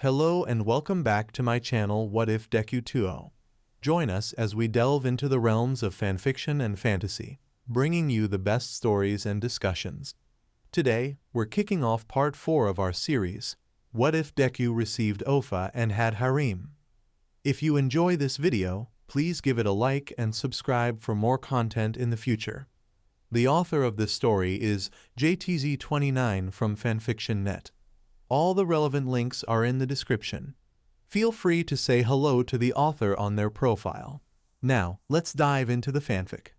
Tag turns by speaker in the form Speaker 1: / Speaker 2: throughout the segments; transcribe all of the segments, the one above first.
Speaker 1: Hello and welcome back to my channel What If Deku 2.0. Join us as we delve into the realms of fanfiction and fantasy, bringing you the best stories and discussions. Today, we're kicking off part 4 of our series, What If Deku Received Ofa and Had Harem? If you enjoy this video, please give it a like and subscribe for more content in the future. The author of this story is JTZ29 from Fanfiction.net. All the relevant links are in the description. Feel free to say hello to the author on their profile. Now, let's dive into the fanfic.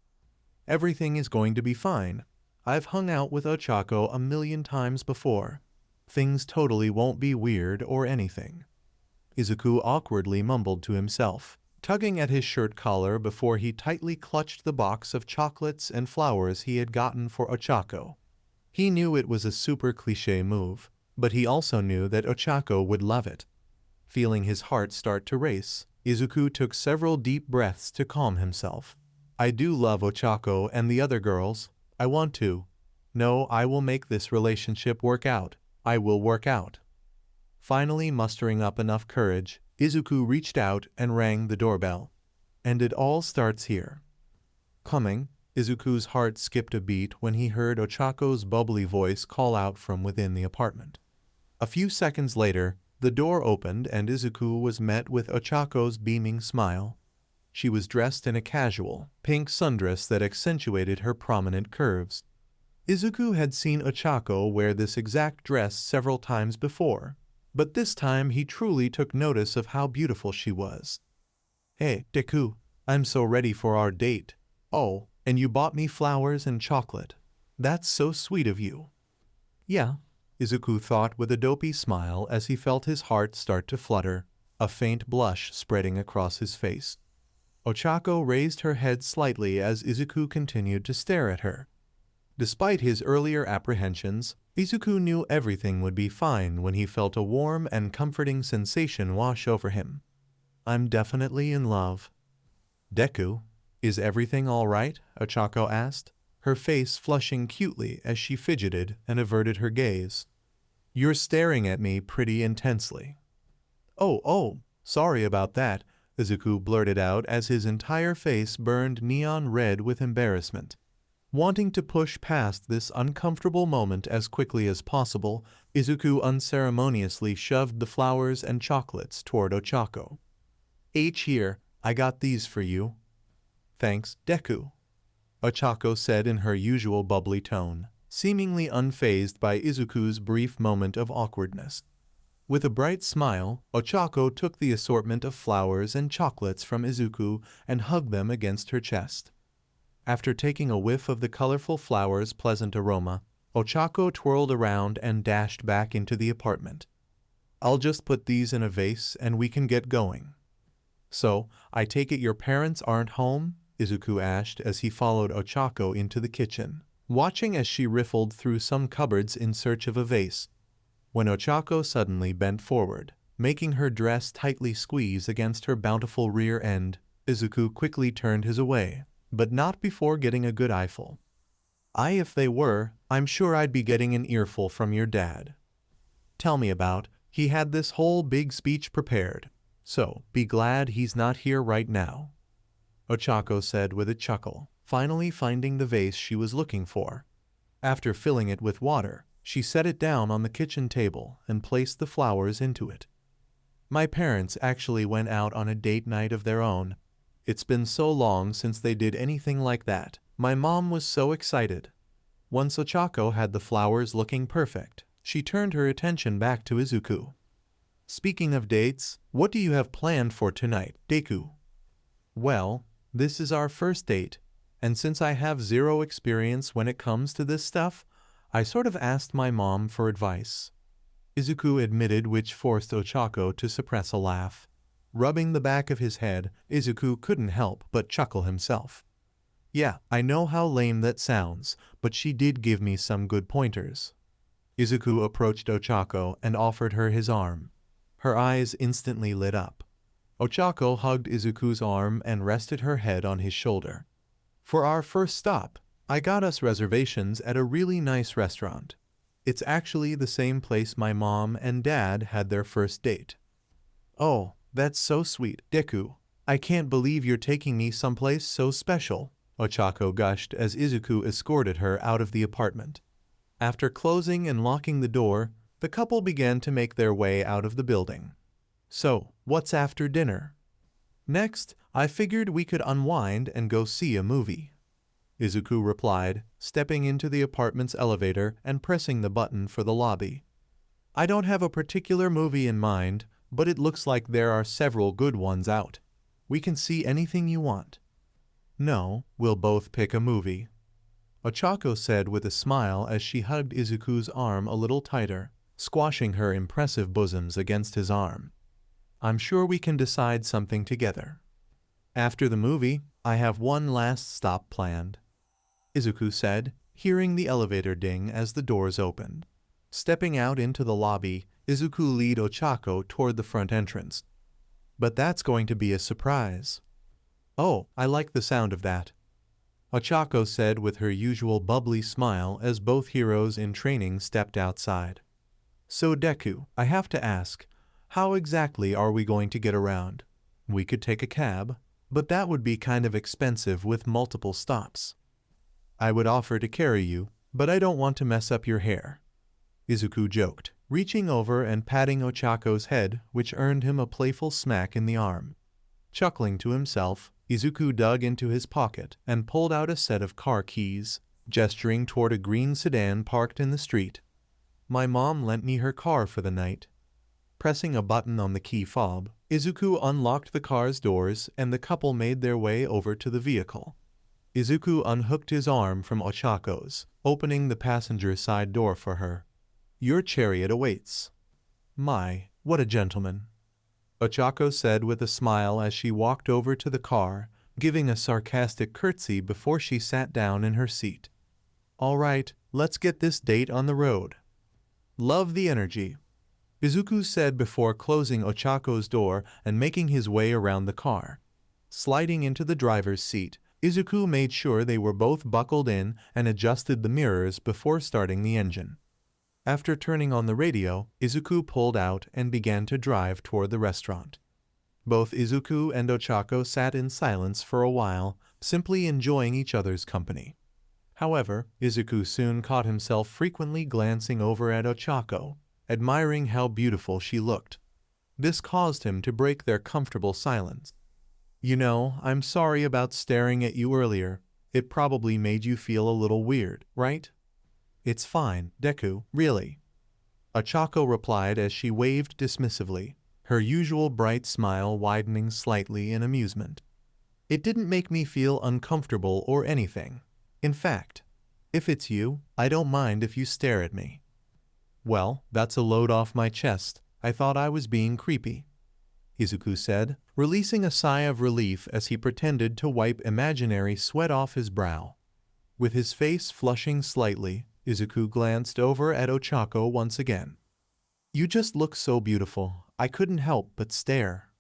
Speaker 1: Everything is going to be fine. I've hung out with Ochako a million times before. Things totally won't be weird or anything. Izuku awkwardly mumbled to himself, tugging at his shirt collar before he tightly clutched the box of chocolates and flowers he had gotten for Ochako. He knew it was a super cliché move, but he also knew that Ochako would love it. Feeling his heart start to race, Izuku took several deep breaths to calm himself. I do love Ochako and the other girls. I want to. No, I will make this relationship work out. I will work out. Finally mustering up enough courage, Izuku reached out and rang the doorbell. And it all starts here. Coming, Izuku's heart skipped a beat when he heard Ochako's bubbly voice call out from within the apartment. A few seconds later, the door opened and Izuku was met with Ochako's beaming smile. She was dressed in a casual, pink sundress that accentuated her prominent curves. Izuku had seen Ochako wear this exact dress several times before, but this time he truly took notice of how beautiful she was. Hey, Deku, I'm so ready for our date. Oh, and you bought me flowers and chocolate. That's so sweet of you. Yeah, Izuku thought with a dopey smile as he felt his heart start to flutter, a faint blush spreading across his face. Ochako raised her head slightly as Izuku continued to stare at her. Despite his earlier apprehensions, Izuku knew everything would be fine when he felt a warm and comforting sensation wash over him. I'm definitely in love. Deku, is everything all right? Ochako asked, her face flushing cutely as she fidgeted and averted her gaze. You're staring at me pretty intensely. Oh, sorry about that, Izuku blurted out as his entire face burned neon red with embarrassment. Wanting to push past this uncomfortable moment as quickly as possible, Izuku unceremoniously shoved the flowers and chocolates toward Ochako. Here, I got these for you. Thanks, Deku, Ochako said in her usual bubbly tone, seemingly unfazed by Izuku's brief moment of awkwardness. With a bright smile, Ochako took the assortment of flowers and chocolates from Izuku and hugged them against her chest. After taking a whiff of the colorful flowers' pleasant aroma, Ochako twirled around and dashed back into the apartment. I'll just put these in a vase and we can get going. So, I take it your parents aren't home? Izuku asked as he followed Ochako into the kitchen, watching as she riffled through some cupboards in search of a vase. When Ochako suddenly bent forward, making her dress tightly squeeze against her bountiful rear end, Izuku quickly turned his away, but not before getting a good eyeful. If they were, I'm sure I'd be getting an earful from your dad. Tell me about, he had this whole big speech prepared, so be glad he's not here right now, Ochako said with a chuckle, finally finding the vase she was looking for. After filling it with water, she set it down on the kitchen table and placed the flowers into it. My parents actually went out on a date night of their own. It's been so long since they did anything like that. My mom was so excited. Once Ochako had the flowers looking perfect, she turned her attention back to Izuku. Speaking of dates, what do you have planned for tonight, Deku? Well, this is our first date, and since I have zero experience when it comes to this stuff, I sort of asked my mom for advice, Izuku admitted, which forced Ochako to suppress a laugh. Rubbing the back of his head, Izuku couldn't help but chuckle himself. Yeah, I know how lame that sounds, but she did give me some good pointers. Izuku approached Ochako and offered her his arm. Her eyes instantly lit up. Ochako hugged Izuku's arm and rested her head on his shoulder. For our first stop, I got us reservations at a really nice restaurant. It's actually the same place my mom and dad had their first date. Oh, that's so sweet, Deku. I can't believe you're taking me someplace so special, Ochako gushed as Izuku escorted her out of the apartment. After closing and locking the door, the couple began to make their way out of the building. So, what's after dinner? Next, I figured we could unwind and go see a movie, Izuku replied, stepping into the apartment's elevator and pressing the button for the lobby. I don't have a particular movie in mind, but it looks like there are several good ones out. We can see anything you want. No, we'll both pick a movie, Ochako said with a smile as she hugged Izuku's arm a little tighter, squashing her impressive bosoms against his arm. I'm sure we can decide something together. After the movie, I have one last stop planned, Izuku said, hearing the elevator ding as the doors opened. Stepping out into the lobby, Izuku led Ochako toward the front entrance. But that's going to be a surprise. Oh, I like the sound of that, Ochako said with her usual bubbly smile as both heroes in training stepped outside. So Deku, I have to ask, how exactly are we going to get around? We could take a cab, but that would be kind of expensive with multiple stops. I would offer to carry you, but I don't want to mess up your hair, Izuku joked, reaching over and patting Ochako's head, which earned him a playful smack in the arm. Chuckling to himself, Izuku dug into his pocket and pulled out a set of car keys, gesturing toward a green sedan parked in the street. My mom lent me her car for the night. Pressing a button on the key fob, Izuku unlocked the car's doors and the couple made their way over to the vehicle. Izuku unhooked his arm from Ochako's, opening the passenger side door for her. Your chariot awaits. My, what a gentleman, Ochako said with a smile as she walked over to the car, giving a sarcastic curtsy before she sat down in her seat. All right, let's get this date on the road. Love the energy, Izuku said before closing Ochako's door and making his way around the car. Sliding into the driver's seat, Izuku made sure they were both buckled in and adjusted the mirrors before starting the engine. After turning on the radio, Izuku pulled out and began to drive toward the restaurant. Both Izuku and Ochako sat in silence for a while, simply enjoying each other's company. However, Izuku soon caught himself frequently glancing over at Ochako, admiring how beautiful she looked. This caused him to break their comfortable silence. You know, I'm sorry about staring at you earlier. It probably made you feel a little weird, right? It's fine, Deku, really, Ochako replied as she waved dismissively, her usual bright smile widening slightly in amusement. It didn't make me feel uncomfortable or anything. In fact, if it's you, I don't mind if you stare at me. Well, that's a load off my chest. I thought I was being creepy, Izuku said, releasing a sigh of relief as he pretended to wipe imaginary sweat off his brow. With his face flushing slightly, Izuku glanced over at Ochako once again. You just look so beautiful. I couldn't help but stare.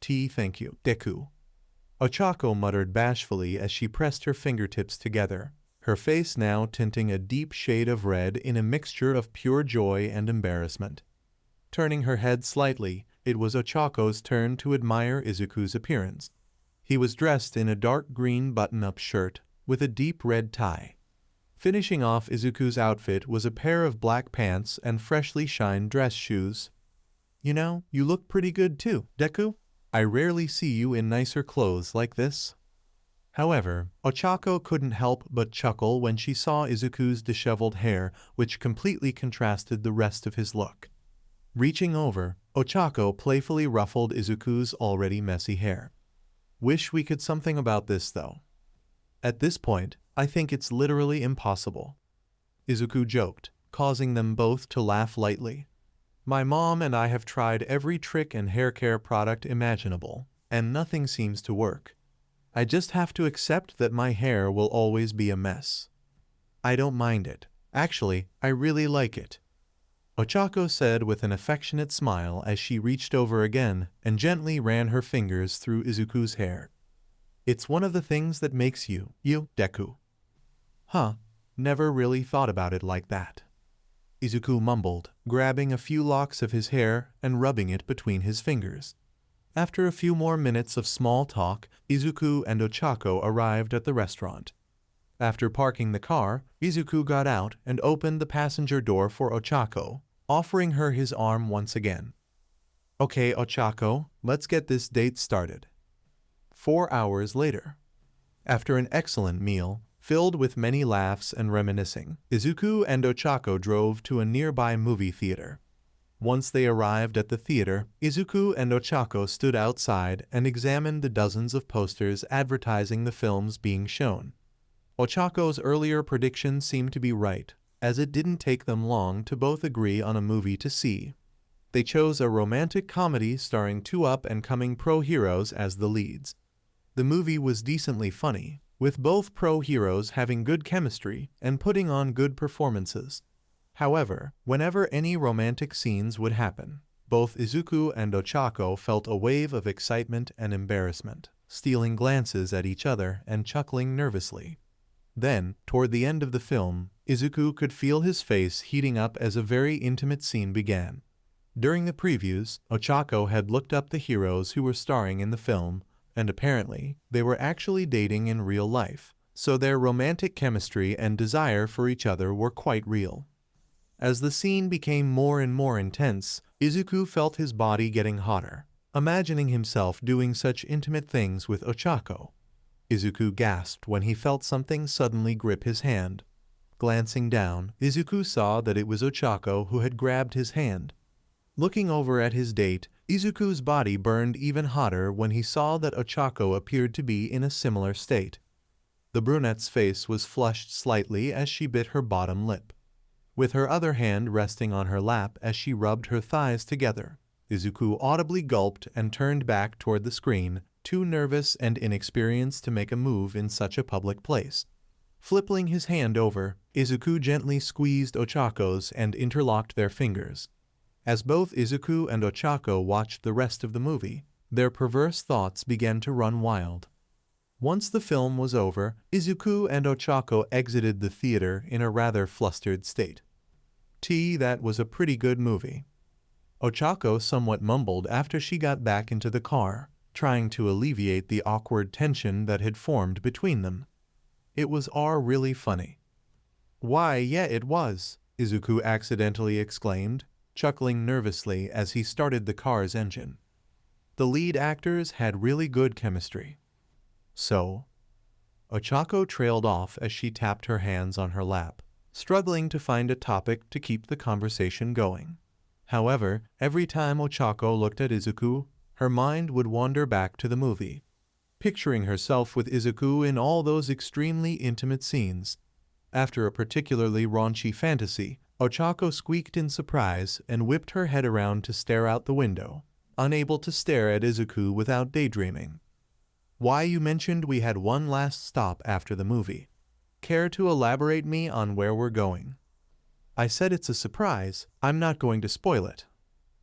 Speaker 1: Thank you, Deku, Ochako muttered bashfully as she pressed her fingertips together, her face now tinting a deep shade of red in a mixture of pure joy and embarrassment. Turning her head slightly, it was Ochako's turn to admire Izuku's appearance. He was dressed in a dark green button-up shirt with a deep red tie. Finishing off Izuku's outfit was a pair of black pants and freshly shined dress shoes. You know, you look pretty good too, Deku. I rarely see you in nicer clothes like this. However, Ochako couldn't help but chuckle when she saw Izuku's disheveled hair, which completely contrasted the rest of his look. Reaching over, Ochako playfully ruffled Izuku's already messy hair. Wish we could something about this though. At this point, I think it's literally impossible, Izuku joked, causing them both to laugh lightly. My mom and I have tried every trick and hair care product imaginable, and nothing seems to work. I just have to accept that my hair will always be a mess. I don't mind it. Actually, I really like it, Ochako said with an affectionate smile as she reached over again and gently ran her fingers through Izuku's hair. It's one of the things that makes you, Deku. Huh, never really thought about it like that. Izuku mumbled, grabbing a few locks of his hair and rubbing it between his fingers. After a few more minutes of small talk, Izuku and Ochako arrived at the restaurant. After parking the car, Izuku got out and opened the passenger door for Ochako, offering her his arm once again. "Okay, Ochako, let's get this date started." 4 hours later. After an excellent meal, filled with many laughs and reminiscing, Izuku and Ochako drove to a nearby movie theater. Once they arrived at the theater, Izuku and Ochako stood outside and examined the dozens of posters advertising the films being shown. Ochako's earlier prediction seemed to be right, as it didn't take them long to both agree on a movie to see. They chose a romantic comedy starring two up-and-coming pro-heroes as the leads. The movie was decently funny, with both pro-heroes having good chemistry and putting on good performances. However, whenever any romantic scenes would happen, both Izuku and Ochako felt a wave of excitement and embarrassment, stealing glances at each other and chuckling nervously. Then, toward the end of the film, Izuku could feel his face heating up as a very intimate scene began. During the previews, Ochako had looked up the heroes who were starring in the film, and apparently, they were actually dating in real life, so their romantic chemistry and desire for each other were quite real. As the scene became more and more intense, Izuku felt his body getting hotter, imagining himself doing such intimate things with Ochako. Izuku gasped when he felt something suddenly grip his hand. Glancing down, Izuku saw that it was Ochako who had grabbed his hand. Looking over at his date, Izuku's body burned even hotter when he saw that Ochako appeared to be in a similar state. The brunette's face was flushed slightly as she bit her bottom lip. With her other hand resting on her lap as she rubbed her thighs together, Izuku audibly gulped and turned back toward the screen, too nervous and inexperienced to make a move in such a public place. Flipping his hand over, Izuku gently squeezed Ochako's and interlocked their fingers. As both Izuku and Ochako watched the rest of the movie, their perverse thoughts began to run wild. Once the film was over, Izuku and Ochako exited the theater in a rather flustered state. That was a pretty good movie." Ochako somewhat mumbled after she got back into the car, trying to alleviate the awkward tension that had formed between them. "It was really funny." "Why, yeah, it was," Izuku accidentally exclaimed, chuckling nervously as he started the car's engine. The lead actors had really good chemistry. "So?" Ochako trailed off as she tapped her hands on her lap, struggling to find a topic to keep the conversation going. However, every time Ochako looked at Izuku, her mind would wander back to the movie, picturing herself with Izuku in all those extremely intimate scenes. After a particularly raunchy fantasy, Ochako squeaked in surprise and whipped her head around to stare out the window, unable to stare at Izuku without daydreaming. "Why, you mentioned we had one last stop after the movie. Care to elaborate me on where we're going?" "I said it's a surprise. I'm not going to spoil it,"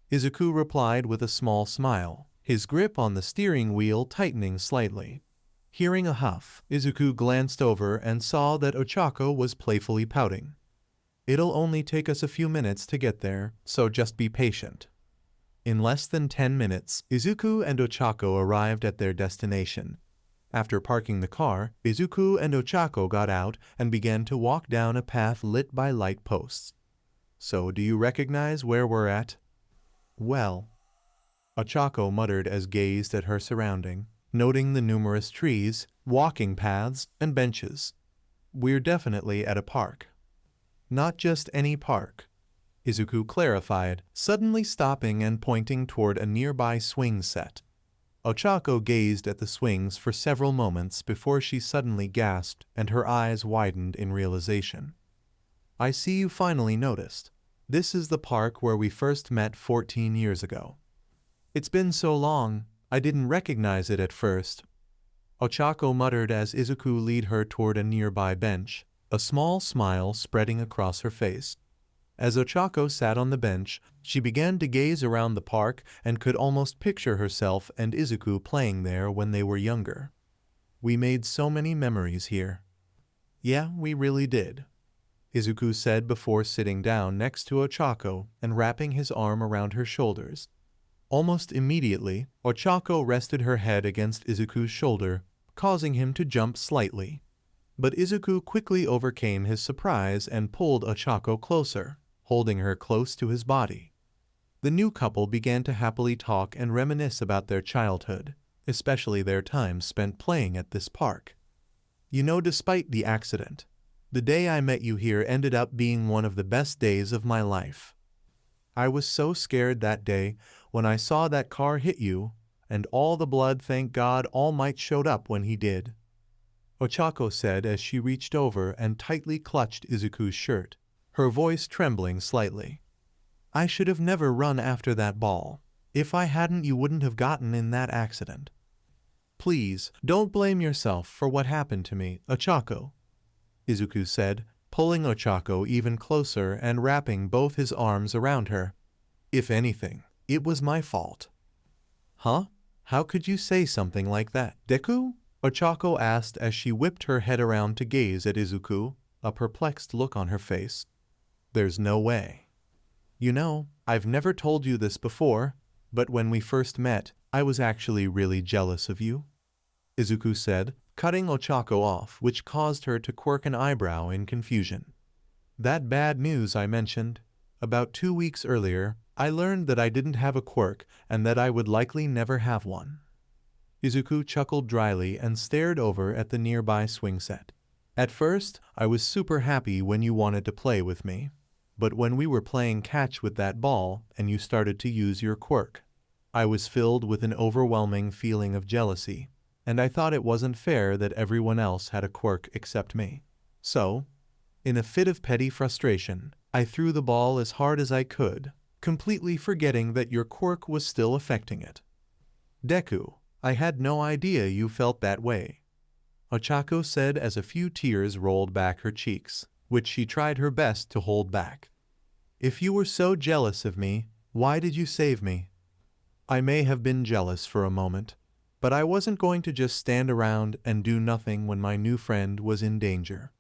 Speaker 1: Izuku replied with a small smile, his grip on the steering wheel tightening slightly. Hearing a huff, Izuku glanced over and saw that Ochako was playfully pouting. "It'll only take us a few minutes to get there, so just be patient." In less than 10 minutes, Izuku and Ochako arrived at their destination. After parking the car, Izuku and Ochako got out and began to walk down a path lit by light posts. "So, do you recognize where we're at?" "Well," Ochako muttered as gazed at her surrounding, noting the numerous trees, walking paths, and benches. "We're definitely at a park." "Not just any park," Izuku clarified, suddenly stopping and pointing toward a nearby swing set. Ochako gazed at the swings for several moments before she suddenly gasped and her eyes widened in realization. "I see you finally noticed. This is the park where we first met 14 years ago. It's been so long, I didn't recognize it at first," Ochako muttered as Izuku led her toward a nearby bench, a small smile spreading across her face. As Ochako sat on the bench, she began to gaze around the park and could almost picture herself and Izuku playing there when they were younger. "We made so many memories here." "Yeah, we really did." Izuku said before sitting down next to Ochako and wrapping his arm around her shoulders. Almost immediately, Ochako rested her head against Izuku's shoulder, causing him to jump slightly. But Izuku quickly overcame his surprise and pulled Ochako closer, holding her close to his body. The new couple began to happily talk and reminisce about their childhood, especially their time spent playing at this park. You know, despite the accident, the day I met you here ended up being one of the best days of my life. I was so scared that day when I saw that car hit you, and all the blood, thank God All Might showed up when he did. Ochako said as she reached over and tightly clutched Izuku's shirt, her voice trembling slightly. I should have never run after that ball. If I hadn't, you wouldn't have gotten in that accident. Please, don't blame yourself for what happened to me, Ochako, Izuku said, pulling Ochako even closer and wrapping both his arms around her. If anything, it was my fault. Huh? How could you say something like that, Deku? Ochako asked as she whipped her head around to gaze at Izuku, a perplexed look on her face. There's no way. You know, I've never told you this before, but when we first met, I was actually really jealous of you, Izuku said, cutting Ochako off, which caused her to quirk an eyebrow in confusion. That bad news I mentioned. About 2 weeks earlier, I learned that I didn't have a quirk and that I would likely never have one. Izuku chuckled dryly and stared over at the nearby swing set. At first, I was super happy when you wanted to play with me. But when we were playing catch with that ball and you started to use your quirk, I was filled with an overwhelming feeling of jealousy, and I thought it wasn't fair that everyone else had a quirk except me. So, in a fit of petty frustration, I threw the ball as hard as I could, completely forgetting that your quirk was still affecting it. Deku, I had no idea you felt that way, Ochako said as a few tears rolled back her cheeks, which she tried her best to hold back. If you were so jealous of me, why did you save me? I may have been jealous for a moment, but I wasn't going to just stand around and do nothing when my new friend was in danger,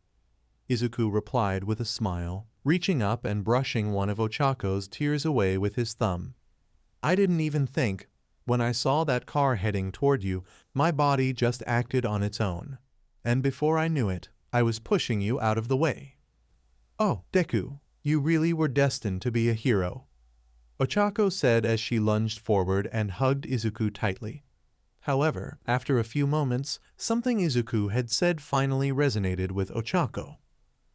Speaker 1: Izuku replied with a smile, reaching up and brushing one of Ochako's tears away with his thumb. I didn't even think. When I saw that car heading toward you, my body just acted on its own, and before I knew it, I was pushing you out of the way. Oh, Deku, you really were destined to be a hero, Ochako said as she lunged forward and hugged Izuku tightly. However, after a few moments, something Izuku had said finally resonated with Ochako.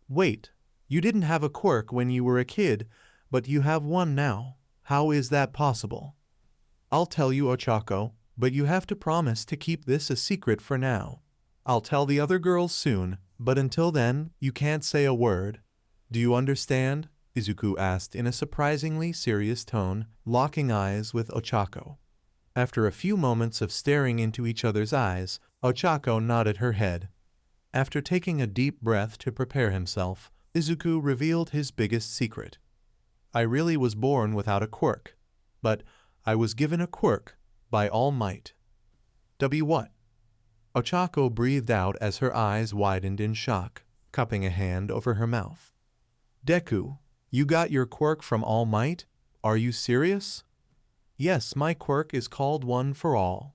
Speaker 1: Wait, you didn't have a quirk when you were a kid, but you have one now. How is that possible? I'll tell you, Ochako, but you have to promise to keep this a secret for now. I'll tell the other girls soon, but until then, you can't say a word. Do you understand? Izuku asked in a surprisingly serious tone, locking eyes with Ochako. After a few moments of staring into each other's eyes, Ochako nodded her head. After taking a deep breath to prepare himself, Izuku revealed his biggest secret. I really was born without a quirk, but I was given a quirk by All Might. What? Ochako breathed out as her eyes widened in shock, cupping a hand over her mouth. Deku, you got your quirk from All Might? Are you serious? Yes, my quirk is called One for All,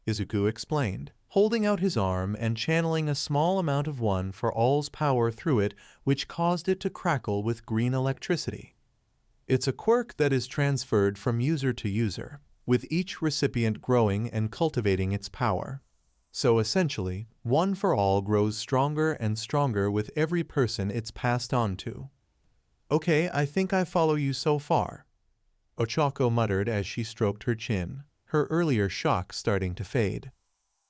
Speaker 1: Izuku explained, holding out his arm and channeling a small amount of One for All's power through it, which caused it to crackle with green electricity. It's a quirk that is transferred from user to user, with each recipient growing and cultivating its power. So essentially, One for All grows stronger and stronger with every person it's passed on to. Okay, I think I follow you so far, Ochako muttered as she stroked her chin, her earlier shock starting to fade.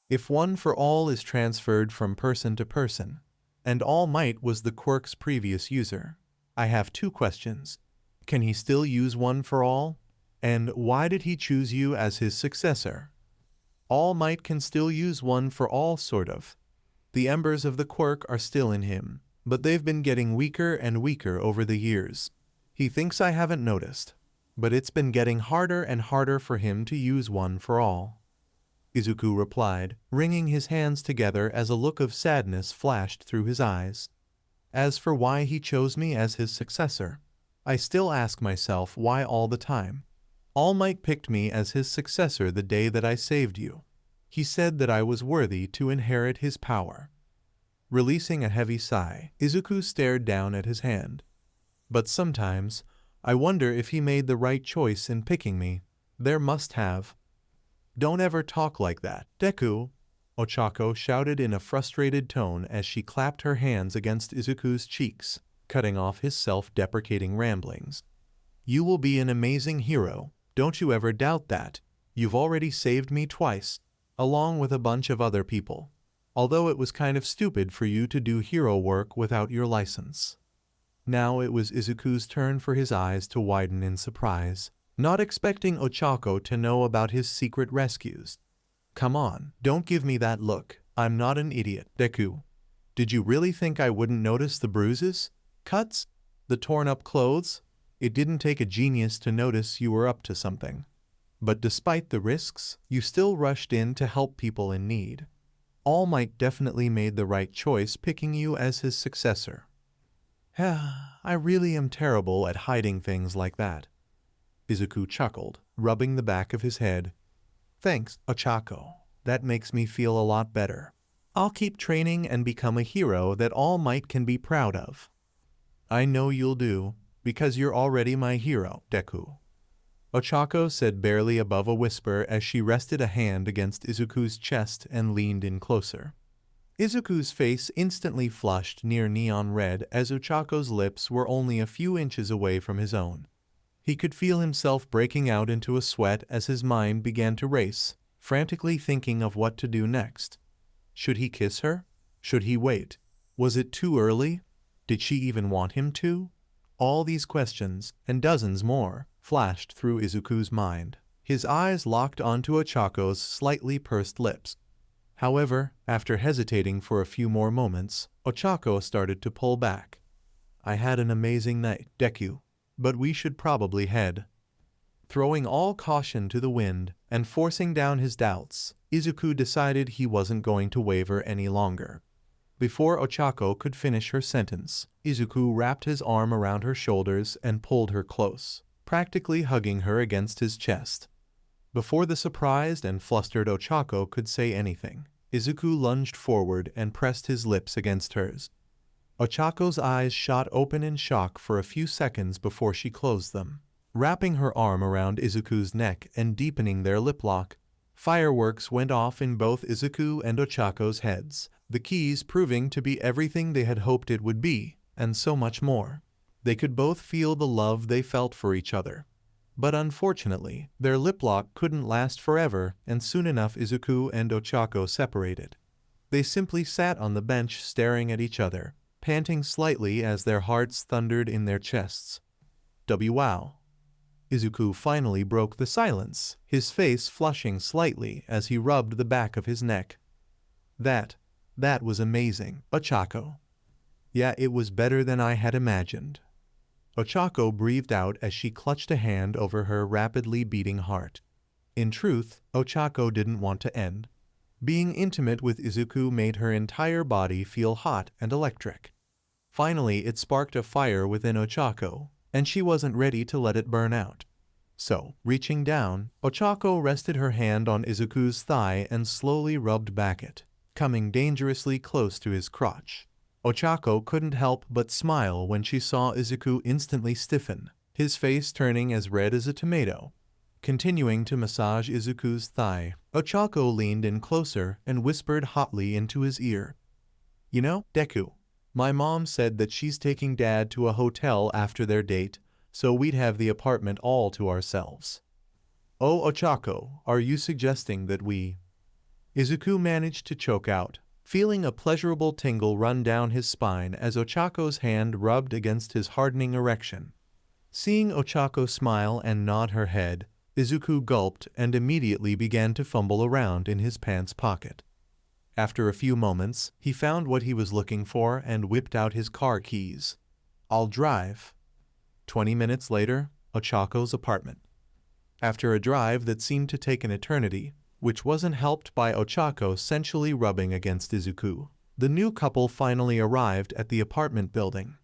Speaker 1: If One for All is transferred from person to person, and All Might was the quirk's previous user, I have 2 questions. Can he still use One for All? And why did he choose you as his successor? All Might can still use One for All, sort of. The embers of the quirk are still in him, but they've been getting weaker and weaker over the years. He thinks I haven't noticed, but it's been getting harder and harder for him to use One for All, Izuku replied, wringing his hands together as a look of sadness flashed through his eyes. As for why he chose me as his successor, I still ask myself why all the time. All Might picked me as his successor the day that I saved you. He said that I was worthy to inherit his power. Releasing a heavy sigh, Izuku stared down at his hand. But sometimes, I wonder if he made the right choice in picking me. There must have. Don't ever talk like that, Deku, Ochako shouted in a frustrated tone as she clapped her hands against Izuku's cheeks, cutting off his self-deprecating ramblings. You will be an amazing hero, don't you ever doubt that. You've already saved me twice, along with a bunch of other people. Although it was kind of stupid for you to do hero work without your license. Now it was Izuku's turn for his eyes to widen in surprise, not expecting Ochako to know about his secret rescues. Come on, don't give me that look. I'm not an idiot, Deku. Did you really think I wouldn't notice the bruises, cuts, the torn-up clothes? It didn't take a genius to notice you were up to something. But despite the risks, you still rushed in to help people in need. All Might definitely made the right choice picking you as his successor. I really am terrible at hiding things like that. Izuku chuckled, rubbing the back of his head. Thanks, Ochako. That makes me feel a lot better. I'll keep training and become a hero that All Might can be proud of. I know you'll do, because you're already my hero, Deku. Ochako said barely above a whisper as she rested a hand against Izuku's chest and leaned in closer. Izuku's face instantly flushed near neon red as Ochako's lips were only a few inches away from his own. He could feel himself breaking out into a sweat as his mind began to race, frantically thinking of what to do next. Should he kiss her? Should he wait? Was it too early? Did she even want him to? All these questions, and dozens more, flashed through Izuku's mind. His eyes locked onto Ochako's slightly pursed lips. However, after hesitating for a few more moments, Ochako started to pull back. I had an amazing night, Deku, but we should probably head. Throwing all caution to the wind and forcing down his doubts, Izuku decided he wasn't going to waver any longer. Before Ochako could finish her sentence, Izuku wrapped his arm around her shoulders and pulled her close, practically hugging her against his chest. Before the surprised and flustered Ochako could say anything, Izuku lunged forward and pressed his lips against hers. Ochako's eyes shot open in shock for a few seconds before she closed them. Wrapping her arm around Izuku's neck and deepening their lip lock, fireworks went off in both Izuku and Ochako's heads, the keys proving to be everything they had hoped it would be, and so much more. They could both feel the love they felt for each other. But unfortunately, their lip lock couldn't last forever, and soon enough Izuku and Ochako separated. They simply sat on the bench staring at each other, panting slightly as their hearts thundered in their chests. Wow. Izuku finally broke the silence, his face flushing slightly as he rubbed the back of his neck. That was amazing, Ochako. Yeah, it was better than I had imagined. Ochako breathed out as she clutched a hand over her rapidly beating heart. In truth, Ochako didn't want to end. Being intimate with Izuku made her entire body feel hot and electric. Finally, it sparked a fire within Ochako, and she wasn't ready to let it burn out. So, reaching down, Ochako rested her hand on Izuku's thigh and slowly rubbed back it, coming dangerously close to his crotch. Ochako couldn't help but smile when she saw Izuku instantly stiffen, his face turning as red as a tomato. Continuing to massage Izuku's thigh, Ochako leaned in closer and whispered hotly into his ear. You know, Deku, my mom said that she's taking Dad to a hotel after their date, so we'd have the apartment all to ourselves. Oh, Ochako, are you suggesting that we... Izuku managed to choke out, feeling a pleasurable tingle run down his spine as Ochako's hand rubbed against his hardening erection. Seeing Ochako smile and nod her head, Izuku gulped and immediately began to fumble around in his pants pocket. After a few moments, he found what he was looking for and whipped out his car keys. I'll drive. 20 minutes later, Ochako's apartment. After a drive that seemed to take an eternity, which wasn't helped by Ochako sensually rubbing against Izuku, The new couple finally arrived at the apartment building.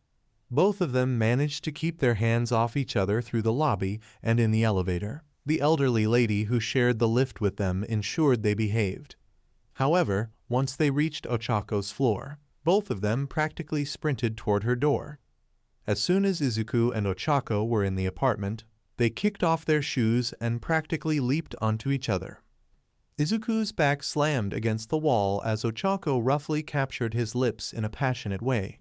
Speaker 1: Both of them managed to keep their hands off each other through the lobby and in the elevator. The elderly lady who shared the lift with them ensured they behaved. However, once they reached Ochako's floor, both of them practically sprinted toward her door. As soon as Izuku and Ochako were in the apartment, they kicked off their shoes and practically leaped onto each other. Izuku's back slammed against the wall as Ochako roughly captured his lips in a passionate way.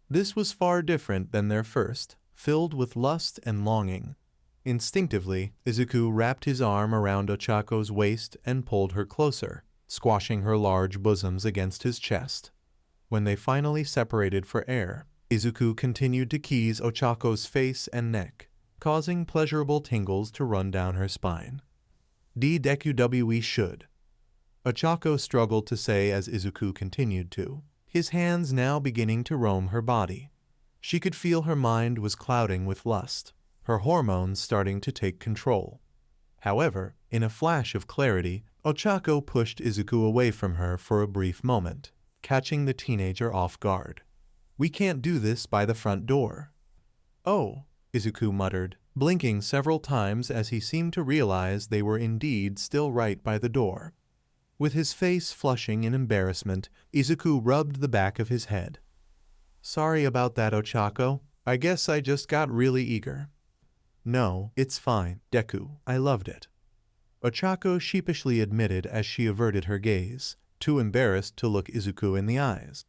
Speaker 1: This was far different than their first, filled with lust and longing. Instinctively, Izuku wrapped his arm around Ochako's waist and pulled her closer, squashing her large bosoms against his chest. When they finally separated for air, Izuku continued to tease Ochako's face and neck, causing pleasurable tingles to run down her spine. Deku we should. Ochako struggled to say as Izuku continued to, his hands now beginning to roam her body. She could feel her mind was clouding with lust, her hormones starting to take control. However, in a flash of clarity, Ochako pushed Izuku away from her for a brief moment, catching the teenager off guard. "We can't do this by the front door." "Oh," Izuku muttered, blinking several times as he seemed to realize they were indeed still right by the door. With his face flushing in embarrassment, Izuku rubbed the back of his head. "Sorry about that, Ochako. I guess I just got really eager." "No, it's fine, Deku. I loved it," Ochako sheepishly admitted as she averted her gaze, too embarrassed to look Izuku in the eyes.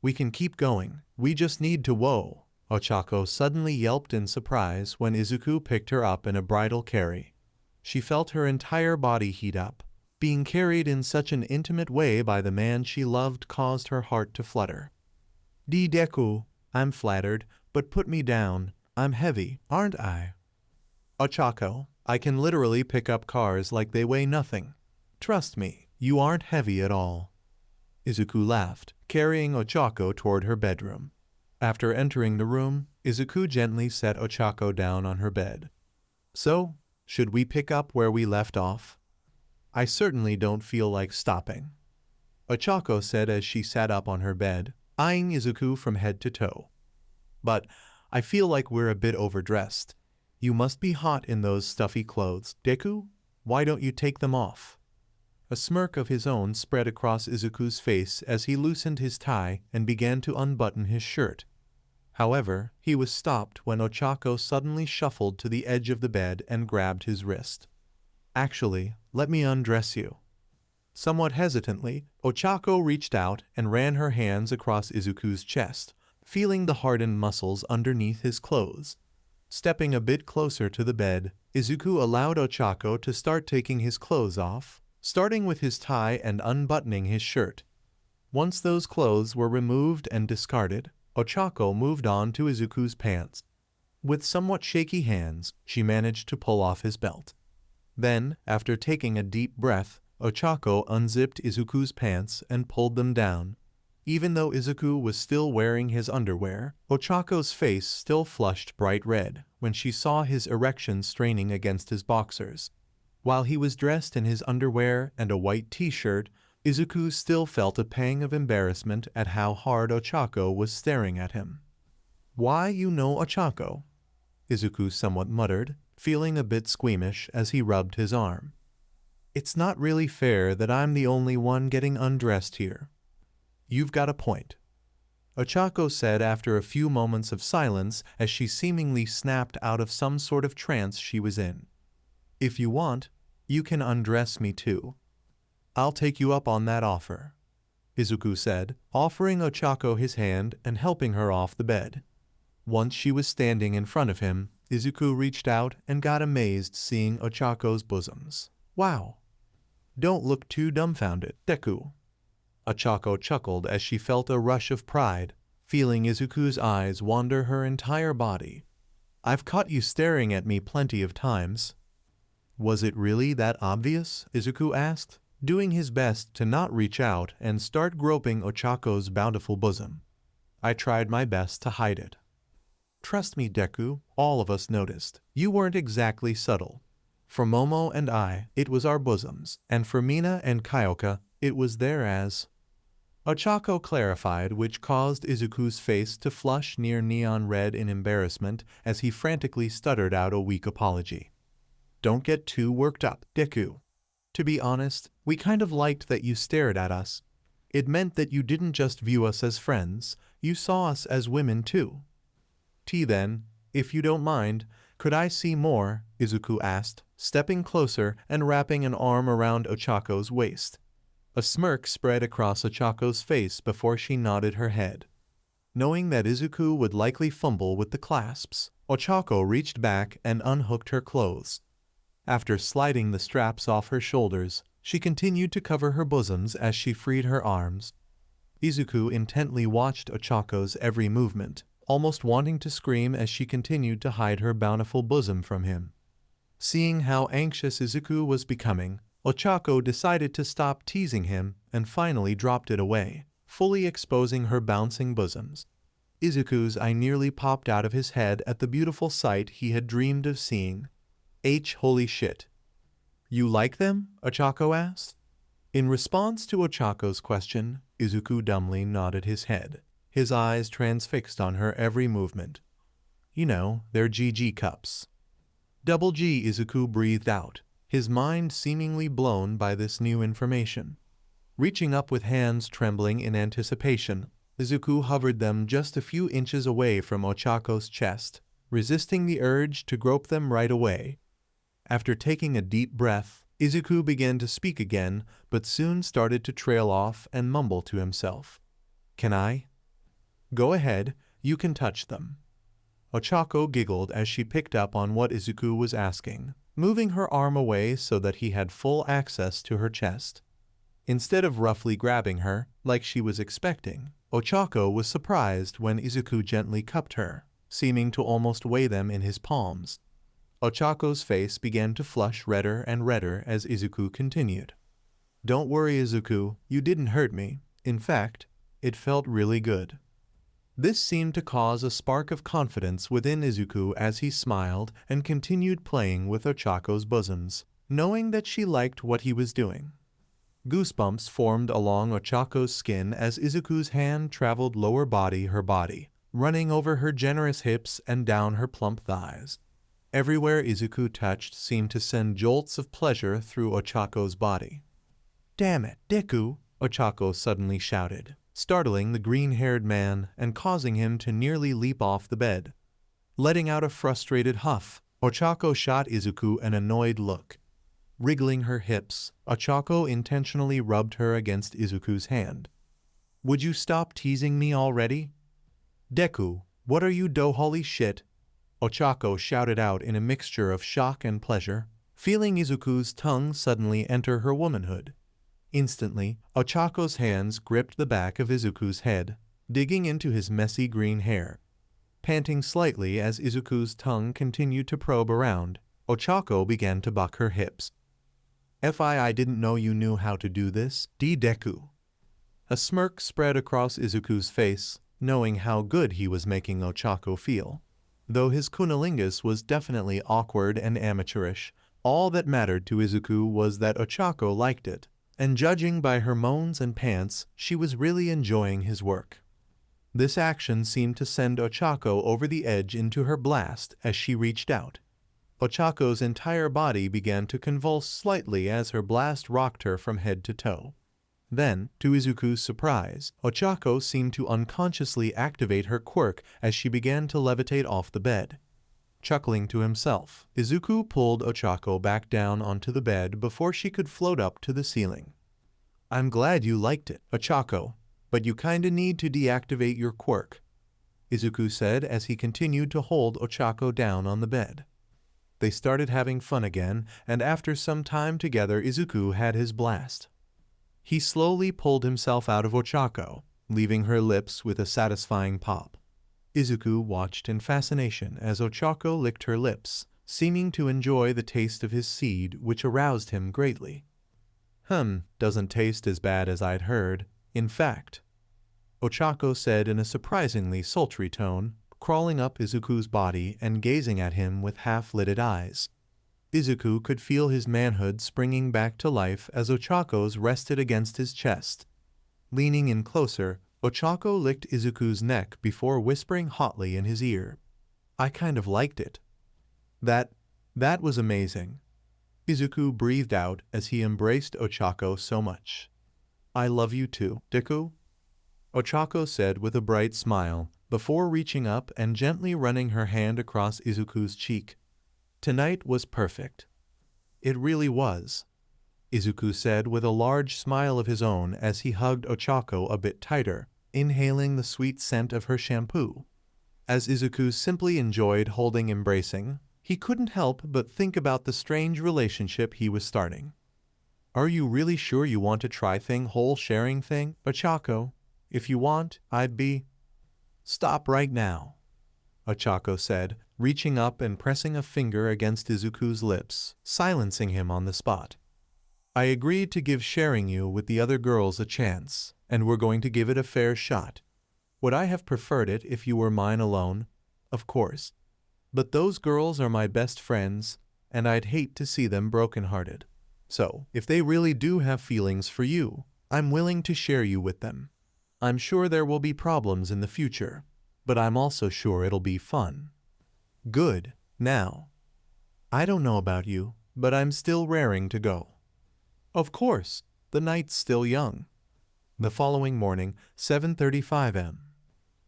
Speaker 1: "We can keep going. We just need to whoa." Ochako suddenly yelped in surprise when Izuku picked her up in a bridal carry. She felt her entire body heat up. Being carried in such an intimate way by the man she loved caused her heart to flutter. "Deku, I'm flattered, but put me down. I'm heavy, aren't I?" "Ochako, I can literally pick up cars like they weigh nothing. Trust me, you aren't heavy at all." Izuku laughed, carrying Ochako toward her bedroom. After entering the room, Izuku gently set Ochako down on her bed. "So, should we pick up where we left off?" "I certainly don't feel like stopping," Ochako said as she sat up on her bed, eyeing Izuku from head to toe. "But I feel like we're a bit overdressed. You must be hot in those stuffy clothes. Deku, why don't you take them off?" A smirk of his own spread across Izuku's face as he loosened his tie and began to unbutton his shirt. However, he was stopped when Ochako suddenly shuffled to the edge of the bed and grabbed his wrist. "Actually, let me undress you." Somewhat hesitantly, Ochako reached out and ran her hands across Izuku's chest, feeling the hardened muscles underneath his clothes. Stepping a bit closer to the bed, Izuku allowed Ochako to start taking his clothes off, starting with his tie and unbuttoning his shirt. Once those clothes were removed and discarded, Ochako moved on to Izuku's pants. With somewhat shaky hands, she managed to pull off his belt. Then, after taking a deep breath, Ochako unzipped Izuku's pants and pulled them down. Even though Izuku was still wearing his underwear, Ochako's face still flushed bright red when she saw his erection straining against his boxers. While he was dressed in his underwear and a white t-shirt, Izuku still felt a pang of embarrassment at how hard Ochako was staring at him. "Why, you know Ochako?" Izuku somewhat muttered, feeling a bit squeamish as he rubbed his arm. "It's not really fair that I'm the only one getting undressed here." "You've got a point," Ochako said after a few moments of silence as she seemingly snapped out of some sort of trance she was in. "If you want, you can undress me too. I'll take you up on that offer," Izuku said, offering Ochako his hand and helping her off the bed. Once she was standing in front of him, Izuku reached out and got amazed seeing Ochako's bosoms. "Wow! Don't look too dumbfounded, Deku." Ochako chuckled as she felt a rush of pride, feeling Izuku's eyes wander her entire body. "I've caught you staring at me plenty of times." "Was it really that obvious?" Izuku asked, doing his best to not reach out and start groping Ochako's bountiful bosom. "I tried my best to hide it." "Trust me, Deku, all of us noticed. You weren't exactly subtle. For Momo and I, it was our bosoms, and for Mina and Kyoka, it was their as." Ochako clarified, which caused Izuku's face to flush near neon red in embarrassment as he frantically stuttered out a weak apology. Don't get too worked up, Deku. To be honest, we kind of liked that you stared at us. It meant that you didn't just view us as friends, you saw us as women too. Then, if you don't mind, could I see more? Izuku asked, stepping closer and wrapping an arm around Ochako's waist. A smirk spread across Ochako's face before she nodded her head. Knowing that Izuku would likely fumble with the clasps, Ochako reached back and unhooked her clothes. After sliding the straps off her shoulders, she continued to cover her bosoms as she freed her arms. Izuku intently watched Ochako's every movement, almost wanting to scream as she continued to hide her bountiful bosom from him. Seeing how anxious Izuku was becoming, Ochako decided to stop teasing him and finally dropped it away, fully exposing her bouncing bosoms. Izuku's eye nearly popped out of his head at the beautiful sight he had dreamed of seeing. Holy shit. You like them? Ochako asked. In response to Ochako's question, Izuku dumbly nodded his head, his eyes transfixed on her every movement. You know, they're GG cups. Double G, Izuku breathed out, his mind seemingly blown by this new information. Reaching up with hands trembling in anticipation, Izuku hovered them just a few inches away from Ochako's chest, resisting the urge to grope them right away. After taking a deep breath, Izuku began to speak again, but soon started to trail off and mumble to himself. Can I? Go ahead, you can touch them. Ochako giggled as she picked up on what Izuku was asking, moving her arm away so that he had full access to her chest. Instead of roughly grabbing her, like she was expecting, Ochako was surprised when Izuku gently cupped her, seeming to almost weigh them in his palms. Ochako's face began to flush redder and redder as Izuku continued. Don't worry, Izuku, you didn't hurt me. In fact, it felt really good. This seemed to cause a spark of confidence within Izuku as he smiled and continued playing with Ochako's bosoms, knowing that she liked what he was doing. Goosebumps formed along Ochako's skin as Izuku's hand traveled lower body her body, running over her generous hips and down her plump thighs. Everywhere Izuku touched seemed to send jolts of pleasure through Ochako's body. Damn it, Deku! Ochako suddenly shouted, startling the green-haired man and causing him to nearly leap off the bed. Letting out a frustrated huff, Ochako shot Izuku an annoyed look. Wriggling her hips, Ochako intentionally rubbed her against Izuku's hand. Would you stop teasing me already? Deku, what are you holy shit? Ochako shouted out in a mixture of shock and pleasure, feeling Izuku's tongue suddenly enter her womanhood. Instantly, Ochako's hands gripped the back of Izuku's head, digging into his messy green hair. Panting slightly as Izuku's tongue continued to probe around, Ochako began to buck her hips. I didn't know you knew how to do this, Deku. A smirk spread across Izuku's face, knowing how good he was making Ochako feel. Though his cunnilingus was definitely awkward and amateurish, all that mattered to Izuku was that Ochako liked it, and judging by her moans and pants, she was really enjoying his work. This action seemed to send Ochako over the edge into her blast as she reached out. Ochako's entire body began to convulse slightly as her blast rocked her from head to toe. Then, to Izuku's surprise, Ochako seemed to unconsciously activate her quirk as she began to levitate off the bed. Chuckling to himself, Izuku pulled Ochako back down onto the bed before she could float up to the ceiling. I'm glad you liked it, Ochako, but you kinda need to deactivate your quirk, Izuku said as he continued to hold Ochako down on the bed. They started having fun again, and after some time together Izuku had his blast. He slowly pulled himself out of Ochako, leaving her lips with a satisfying pop. Izuku watched in fascination as Ochako licked her lips, seeming to enjoy the taste of his seed, which aroused him greatly. Doesn't taste as bad as I'd heard. In fact, Ochako said in a surprisingly sultry tone, crawling up Izuku's body and gazing at him with half-lidded eyes. Izuku could feel his manhood springing back to life as Ochako's rested against his chest. Leaning in closer, Ochako licked Izuku's neck before whispering hotly in his ear. I kind of liked it. That was amazing. Izuku breathed out as he embraced Ochako so much. I love you too, Deku, Ochako said with a bright smile, before reaching up and gently running her hand across Izuku's cheek. Tonight was perfect. It really was, Izuku said with a large smile of his own as he hugged Ochako a bit tighter, inhaling the sweet scent of her shampoo. As Izuku simply enjoyed holding embracing, he couldn't help but think about the strange relationship he was starting. Are you really sure you want to try whole sharing thing, Ochako? If you want, I'd be... Stop right now, Ochako said, reaching up and pressing a finger against Izuku's lips, silencing him on the spot. I agreed to give sharing you with the other girls a chance, and we're going to give it a fair shot. Would I have preferred it if you were mine alone? Of course. But those girls are my best friends, and I'd hate to see them broken-hearted. So, if they really do have feelings for you, I'm willing to share you with them. I'm sure there will be problems in the future, but I'm also sure it'll be fun. Good. Now, I don't know about you, but I'm still raring to go. Of course, the night's still young. The following morning, 7:35 am.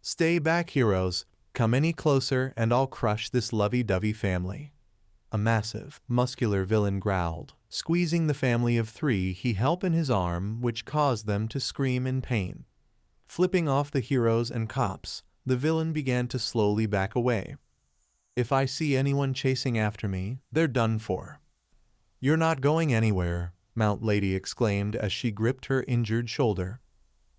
Speaker 1: Stay back, heroes. Come any closer and I'll crush this lovey-dovey family. A massive, muscular villain growled, squeezing the family of three he held in his arm, which caused them to scream in pain. Flipping off the heroes and cops, the villain began to slowly back away. If I see anyone chasing after me, they're done for. You're not going anywhere, Mount Lady exclaimed as she gripped her injured shoulder.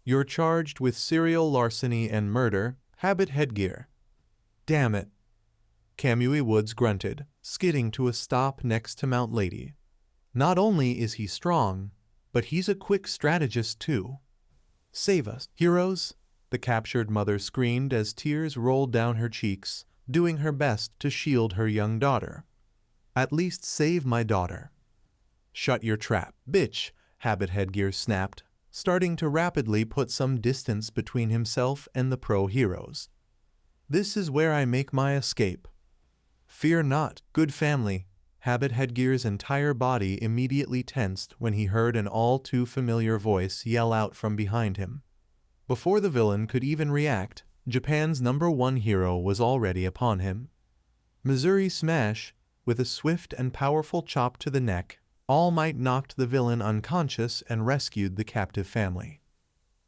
Speaker 1: You're charged with serial larceny and murder, habit headgear. Damn it. Kamui Woods grunted, skidding to a stop next to Mount Lady. Not only is he strong, but he's a quick strategist too. Save us, heroes, the captured mother screamed as tears rolled down her cheeks, doing her best to shield her young daughter. At least save my daughter. Shut your trap, bitch, Habit Headgear snapped, starting to rapidly put some distance between himself and the pro-heroes. This is where I make my escape. Fear not, good family. Habit Headgear's entire body immediately tensed when he heard an all-too-familiar voice yell out from behind him. Before the villain could even react, Japan's #1 hero was already upon him. Missouri Smash, with a swift and powerful chop to the neck, All Might knocked the villain unconscious and rescued the captive family.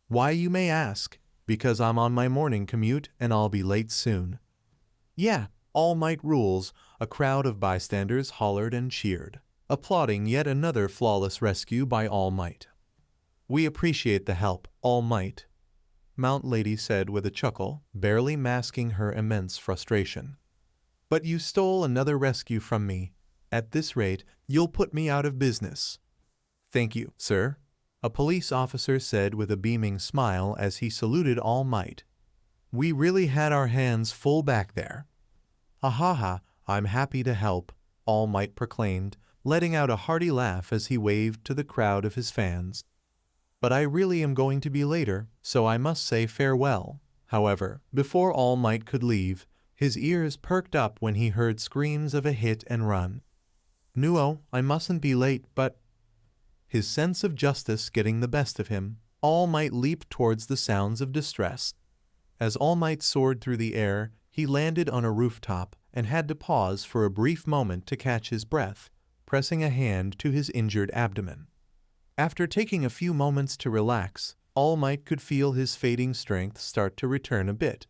Speaker 1: Why, you may ask? Because I'm on my morning commute and I'll be late soon. Yeah, All Might rules, a crowd of bystanders hollered and cheered, applauding yet another flawless rescue by All Might. We appreciate the help, All Might, Mount Lady said with a chuckle, barely masking her immense frustration. But you stole another rescue from me. At this rate, you'll put me out of business. Thank you, sir, a police officer said with a beaming smile as he saluted All Might. We really had our hands full back there. Ha ha ha, I'm happy to help, All Might proclaimed, letting out a hearty laugh as he waved to the crowd of his fans. But I really am going to be later, so I must say farewell. However, before All Might could leave, his ears perked up when he heard screams of a hit and run. Nuo, I mustn't be late, but... His sense of justice getting the best of him, All Might leaped towards the sounds of distress. As All Might soared through the air, he landed on a rooftop and had to pause for a brief moment to catch his breath, pressing a hand to his injured abdomen. After taking a few moments to relax, All Might could feel his fading strength start to return a bit.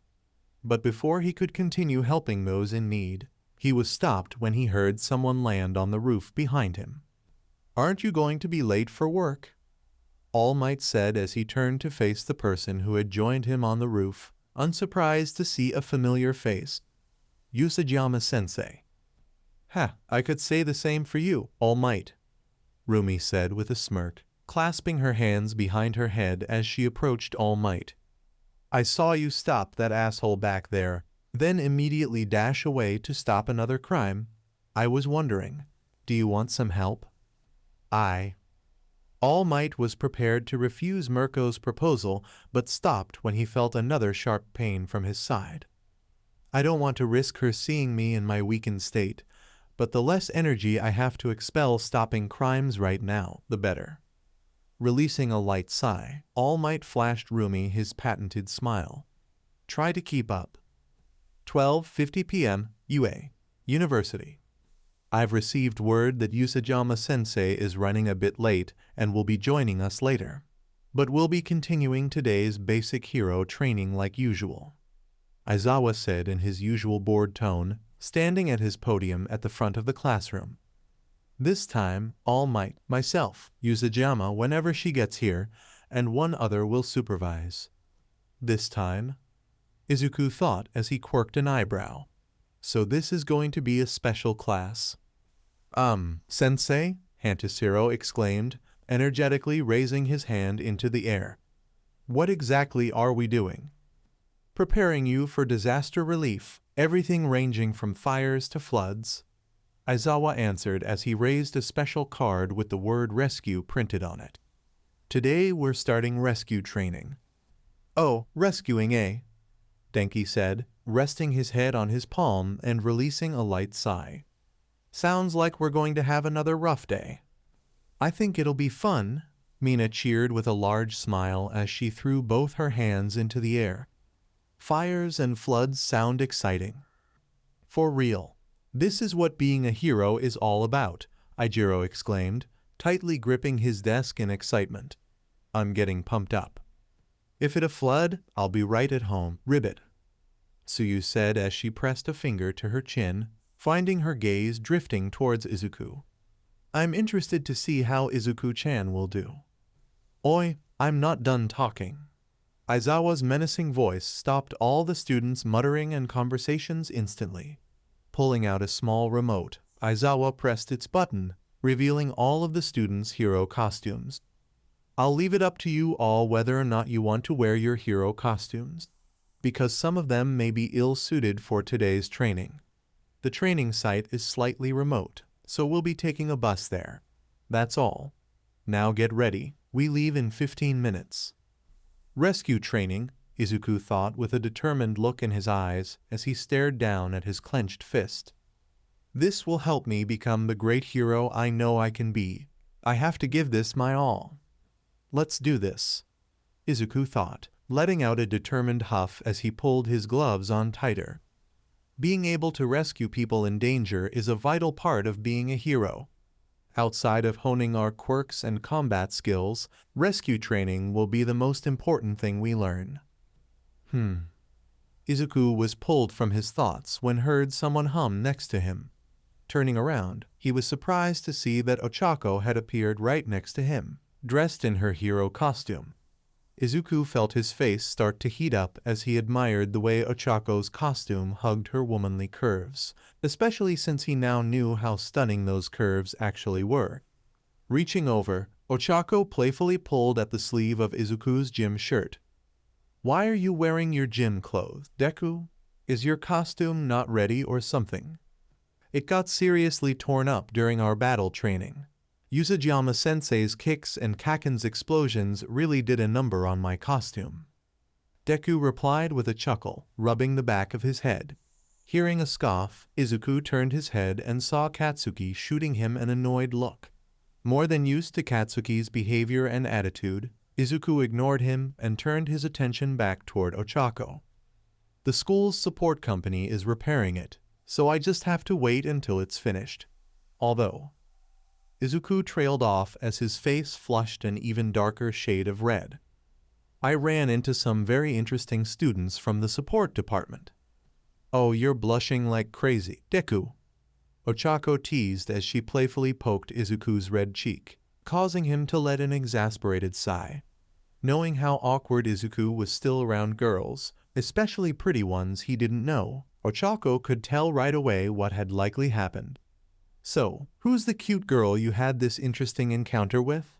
Speaker 1: But before he could continue helping those in need, he was stopped when he heard someone land on the roof behind him. Aren't you going to be late for work? All Might said as he turned to face the person who had joined him on the roof, unsurprised to see a familiar face. Usajima-sensei. Ha, I could say the same for you, All Might, Rumi said with a smirk, clasping her hands behind her head as she approached All Might. I saw you stop that asshole back there, then immediately dash away to stop another crime. I was wondering, do you want some help? All Might was prepared to refuse Mirko's proposal, but stopped when he felt another sharp pain from his side. I don't want to risk her seeing me in my weakened state, but the less energy I have to expel stopping crimes right now, the better. Releasing a light sigh, All Might flashed Rumi his patented smile. Try to keep up. 12:50 p.m. UA. University. I've received word that Usajima-sensei is running a bit late and will be joining us later. But we'll be continuing today's basic hero training like usual. Aizawa said in his usual bored tone, standing at his podium at the front of the classroom. This time, All Might, myself, Usajima whenever she gets here, and one other will supervise. This time? Izuku thought as he quirked an eyebrow. So this is going to be a special class. Sensei? Hantashiro exclaimed, energetically raising his hand into the air. What exactly are we doing? Preparing you for disaster relief, everything ranging from fires to floods. Aizawa answered as he raised a special card with the word rescue printed on it. Today we're starting rescue training. Oh, rescuing, eh? Denki said, resting his head on his palm and releasing a light sigh. Sounds like we're going to have another rough day. I think it'll be fun, Mina cheered with a large smile as she threw both her hands into the air. Fires and floods sound exciting. For real. This is what being a hero is all about, Ijiro exclaimed, tightly gripping his desk in excitement. I'm getting pumped up. If it a flood, I'll be right at home, ribbit. Suyu said as she pressed a finger to her chin, finding her gaze drifting towards Izuku. I'm interested to see how Izuku-chan will do. Oi, I'm not done talking. Aizawa's menacing voice stopped all the students' muttering and conversations instantly. Pulling out a small remote, Aizawa pressed its button, revealing all of the students' hero costumes. I'll leave it up to you all whether or not you want to wear your hero costumes, because some of them may be ill-suited for today's training. The training site is slightly remote, so we'll be taking a bus there. That's all. Now get ready, we leave in 15 minutes. Rescue training, Izuku thought with a determined look in his eyes as he stared down at his clenched fist. This will help me become the great hero I know I can be. I have to give this my all. Let's do this, Izuku thought, letting out a determined huff as he pulled his gloves on tighter. Being able to rescue people in danger is a vital part of being a hero. Outside of honing our quirks and combat skills, rescue training will be the most important thing we learn. Izuku was pulled from his thoughts when heard someone hum next to him. Turning around, he was surprised to see that Ochako had appeared right next to him, dressed in her hero costume. Izuku felt his face start to heat up as he admired the way Ochako's costume hugged her womanly curves, especially since he now knew how stunning those curves actually were. Reaching over, Ochako playfully pulled at the sleeve of Izuku's gym shirt. Why are you wearing your gym clothes, Deku? Is your costume not ready or something? It got seriously torn up during our battle training. Usajima-sensei's kicks and Kaken's explosions really did a number on my costume. Deku replied with a chuckle, rubbing the back of his head. Hearing a scoff, Izuku turned his head and saw Katsuki shooting him an annoyed look. More than used to Katsuki's behavior and attitude, Izuku ignored him and turned his attention back toward Ochako. The school's support company is repairing it, so I just have to wait until it's finished. Although, Izuku trailed off as his face flushed an even darker shade of red. I ran into some very interesting students from the support department. Oh, you're blushing like crazy, Deku. Ochako teased as she playfully poked Izuku's red cheek, causing him to let an exasperated sigh. Knowing how awkward Izuku was still around girls, especially pretty ones he didn't know, Ochako could tell right away what had likely happened. So, who's the cute girl you had this interesting encounter with?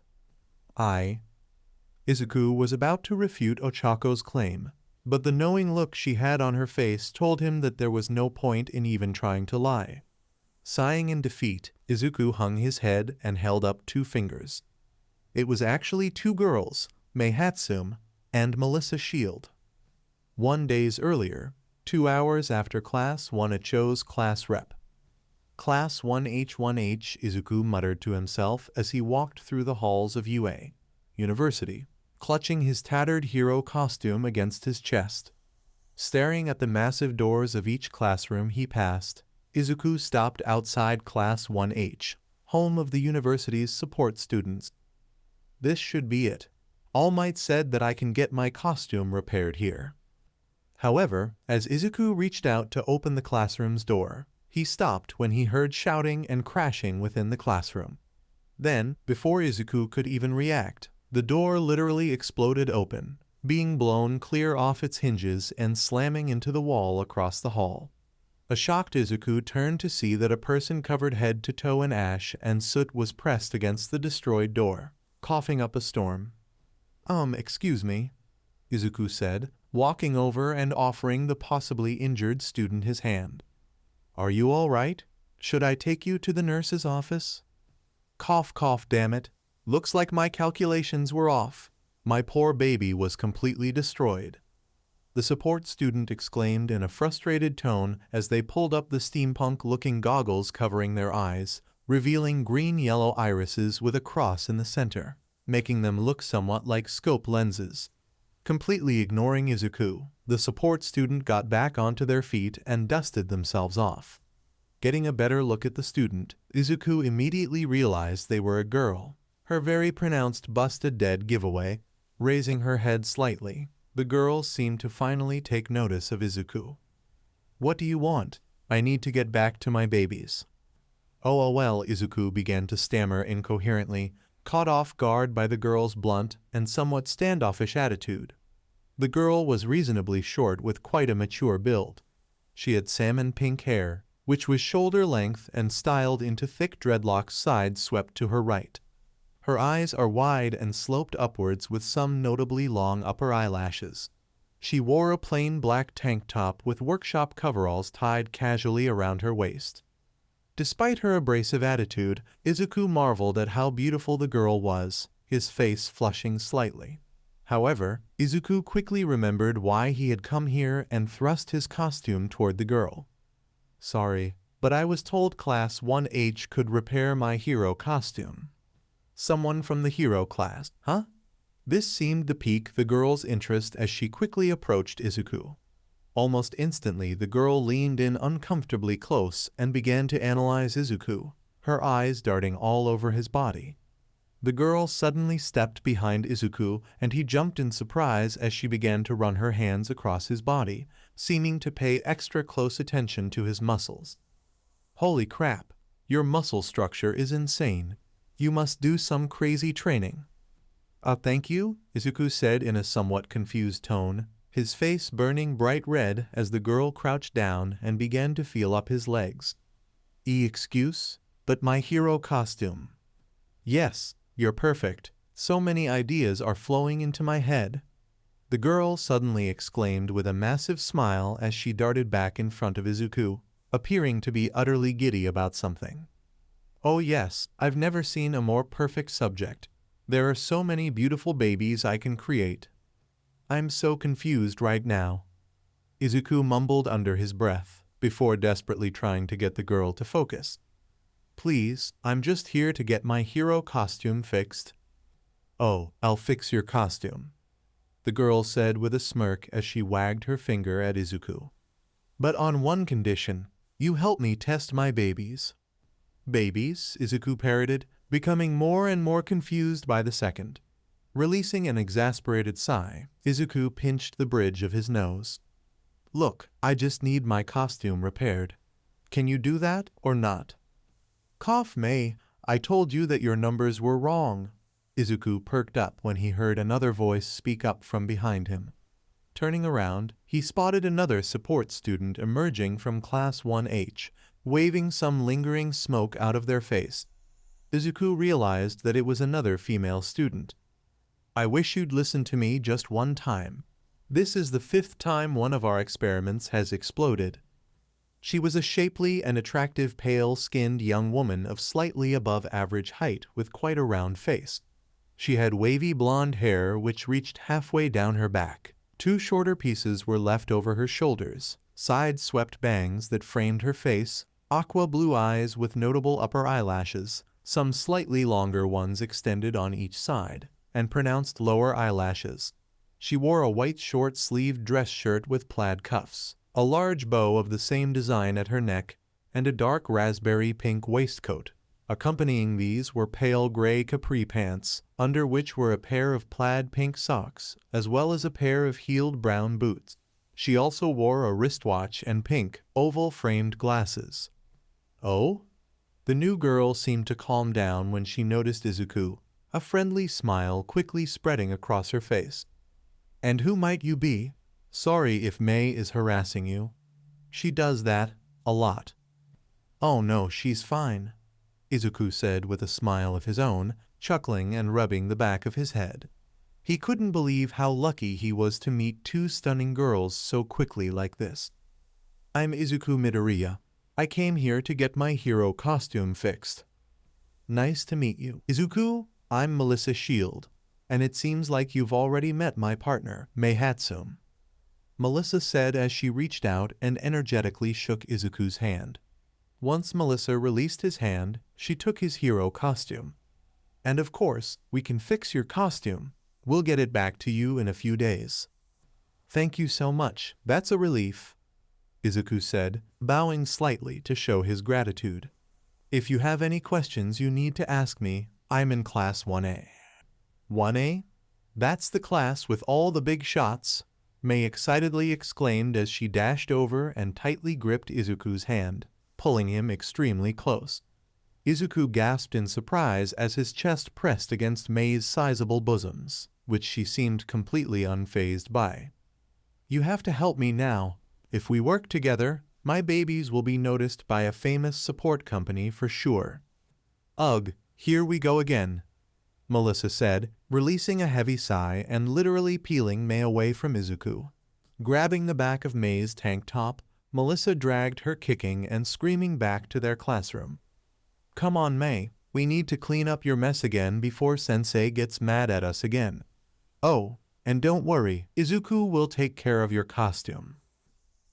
Speaker 1: Izuku was about to refute Ochako's claim, but the knowing look she had on her face told him that there was no point in even trying to lie. Sighing in defeat, Izuku hung his head and held up 2 fingers. It was actually two girls, Mei Hatsum and Melissa Shield. 1 day earlier, 2 hours after Class 1 Cho's class rep. Class 1H1H, Izuku muttered to himself as he walked through the halls of UA University, clutching his tattered hero costume against his chest. Staring at the massive doors of each classroom he passed, Izuku stopped outside Class 1H, home of the university's support students. This should be it. All Might said that I can get my costume repaired here. However, as Izuku reached out to open the classroom's door, he stopped when he heard shouting and crashing within the classroom. Then, before Izuku could even react, the door literally exploded open, being blown clear off its hinges and slamming into the wall across the hall. A shocked Izuku turned to see that a person covered head to toe in ash and soot was pressed against the destroyed door, coughing up a storm. Excuse me," Izuku said, walking over and offering the possibly injured student his hand. "Are you all right? Should I take you to the nurse's office?" "Cough, cough, damn it. Looks like my calculations were off. My poor baby was completely destroyed," the support student exclaimed in a frustrated tone as they pulled up the steampunk-looking goggles covering their eyes, revealing green-yellow irises with a cross in the center, making them look somewhat like scope lenses. Completely ignoring Izuku, the support student got back onto their feet and dusted themselves off. Getting a better look at the student, Izuku immediately realized they were a girl, her very pronounced busted dead giveaway. Raising her head slightly, the girl seemed to finally take notice of Izuku. "What do you want? I need to get back to my babies." "Oh well," Izuku began to stammer incoherently, caught off guard by the girl's blunt and somewhat standoffish attitude. The girl was reasonably short with quite a mature build. She had salmon-pink hair, which was shoulder-length and styled into thick dreadlocks side swept to her right. Her eyes are wide and sloped upwards with some notably long upper eyelashes. She wore a plain black tank top with workshop coveralls tied casually around her waist. Despite her abrasive attitude, Izuku marveled at how beautiful the girl was, his face flushing slightly. However, Izuku quickly remembered why he had come here and thrust his costume toward the girl. "Sorry, but I was told Class 1H could repair my hero costume." "Someone from the hero class, huh?" This seemed to pique the girl's interest as she quickly approached Izuku. Almost instantly, the girl leaned in uncomfortably close and began to analyze Izuku, her eyes darting all over his body. The girl suddenly stepped behind Izuku, and he jumped in surprise as she began to run her hands across his body, seeming to pay extra close attention to his muscles. "Holy crap, your muscle structure is insane. You must do some crazy training." Thank you," Izuku said in a somewhat confused tone, his face burning bright red as the girl crouched down and began to feel up his legs. Excuse, but my hero costume." "Yes, you're perfect. So many ideas are flowing into my head," the girl suddenly exclaimed with a massive smile as she darted back in front of Izuku, appearing to be utterly giddy about something. "Oh yes, I've never seen a more perfect subject. There are so many beautiful babies I can create. I'm so confused right now," Izuku mumbled under his breath, before desperately trying to get the girl to focus. "Please, I'm just here to get my hero costume fixed." "Oh, I'll fix your costume," the girl said with a smirk as she wagged her finger at Izuku. "But on one condition, you help me test my babies." "Babies?" Izuku parroted, becoming more and more confused by the second. Releasing an exasperated sigh, Izuku pinched the bridge of his nose. "Look, I just need my costume repaired. Can you do that or not?" "Cough, May, I told you that your numbers were wrong." Izuku perked up when he heard another voice speak up from behind him. Turning around, he spotted another support student emerging from Class 1H, waving some lingering smoke out of their face. Izuku realized that it was another female student. "I wish you'd listen to me just one time. This is the 5th time one of our experiments has exploded." She was a shapely and attractive pale-skinned young woman of slightly above average height with quite a round face. She had wavy blonde hair which reached halfway down her back. 2 shorter pieces were left over her shoulders, side-swept bangs that framed her face, aqua blue eyes with notable upper eyelashes, some slightly longer ones extended on each side, and pronounced lower eyelashes. She wore a white short-sleeved dress shirt with plaid cuffs, a large bow of the same design at her neck, and a dark raspberry pink waistcoat. Accompanying these were pale gray capri pants, under which were a pair of plaid pink socks, as well as a pair of heeled brown boots. She also wore a wristwatch and pink, oval-framed glasses. Oh? The new girl seemed to calm down when she noticed Izuku, a friendly smile quickly spreading across her face. And who might you be? Sorry if May is harassing you. She does that a lot. Oh no, she's fine, Izuku said with a smile of his own, chuckling and rubbing the back of his head. He couldn't believe how lucky he was to meet 2 stunning girls so quickly like this. I'm Izuku Midoriya. I came here to get my hero costume fixed. Nice to meet you. Izuku, I'm Melissa Shield, and it seems like you've already met my partner, Mei Hatsum, Melissa said as she reached out and energetically shook Izuku's hand. Once Melissa released his hand, she took his hero costume. And of course, we can fix your costume. We'll get it back to you in a few days. Thank you so much. That's a relief, Izuku said, bowing slightly to show his gratitude. If you have any questions you need to ask me, I'm in class 1A. 1A? That's the class with all the big shots, Mei excitedly exclaimed as she dashed over and tightly gripped Izuku's hand, pulling him extremely close. Izuku gasped in surprise as his chest pressed against Mei's sizable bosoms, which she seemed completely unfazed by. You have to help me now. If we work together, my babies will be noticed by a famous support company for sure. Ugh, here we go again, Melissa said, releasing a heavy sigh and literally peeling Mei away from Izuku. Grabbing the back of Mei's tank top, Melissa dragged her kicking and screaming back to their classroom. Come on, Mei, we need to clean up your mess again before Sensei gets mad at us again. Oh, and don't worry, Izuku will take care of your costume.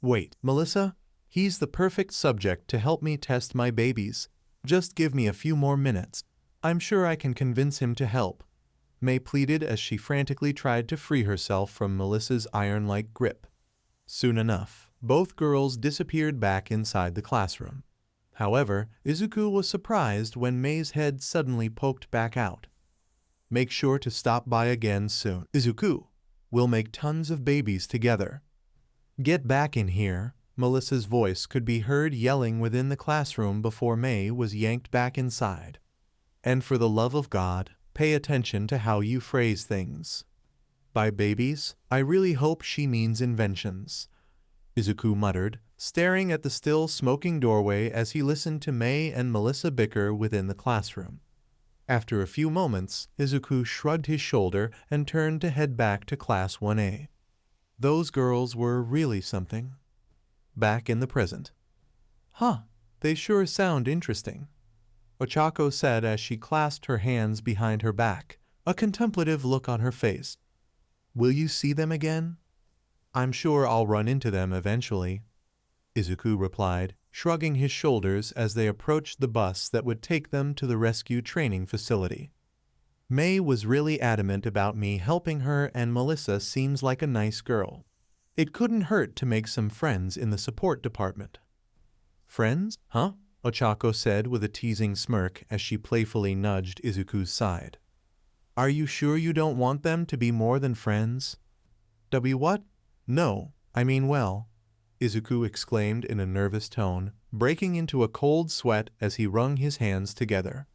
Speaker 1: Wait, Melissa? He's the perfect subject to help me test my babies. Just give me a few more minutes. I'm sure I can convince him to help, Mei pleaded as she frantically tried to free herself from Melissa's iron-like grip. Soon enough, both girls disappeared back inside the classroom. However, Izuku was surprised when Mei's head suddenly poked back out. Make sure to stop by again soon. Izuku, we'll make tons of babies together. Get back in here, Melissa's voice could be heard yelling within the classroom before Mei was yanked back inside. And for the love of God, pay attention to how you phrase things. By babies, I really hope she means inventions, Izuku muttered, staring at the still smoking doorway as he listened to Mei and Melissa bicker within the classroom. After a few moments, Izuku shrugged his shoulder and turned to head back to Class 1A. Those girls were really something. Back in the present. Huh, they sure sound interesting, Ochako said as she clasped her hands behind her back, a contemplative look on her face. Will you see them again? I'm sure I'll run into them eventually, Izuku replied, shrugging his shoulders as they approached the bus that would take them to the rescue training facility. Mei was really adamant about me helping her, and Melissa seems like a nice girl. It couldn't hurt to make some friends in the support department. Friends? Huh? Ochako said with a teasing smirk as she playfully nudged Izuku's side. Are you sure you don't want them to be more than friends? What? No, I mean well, Izuku exclaimed in a nervous tone, breaking into a cold sweat as he wrung his hands together.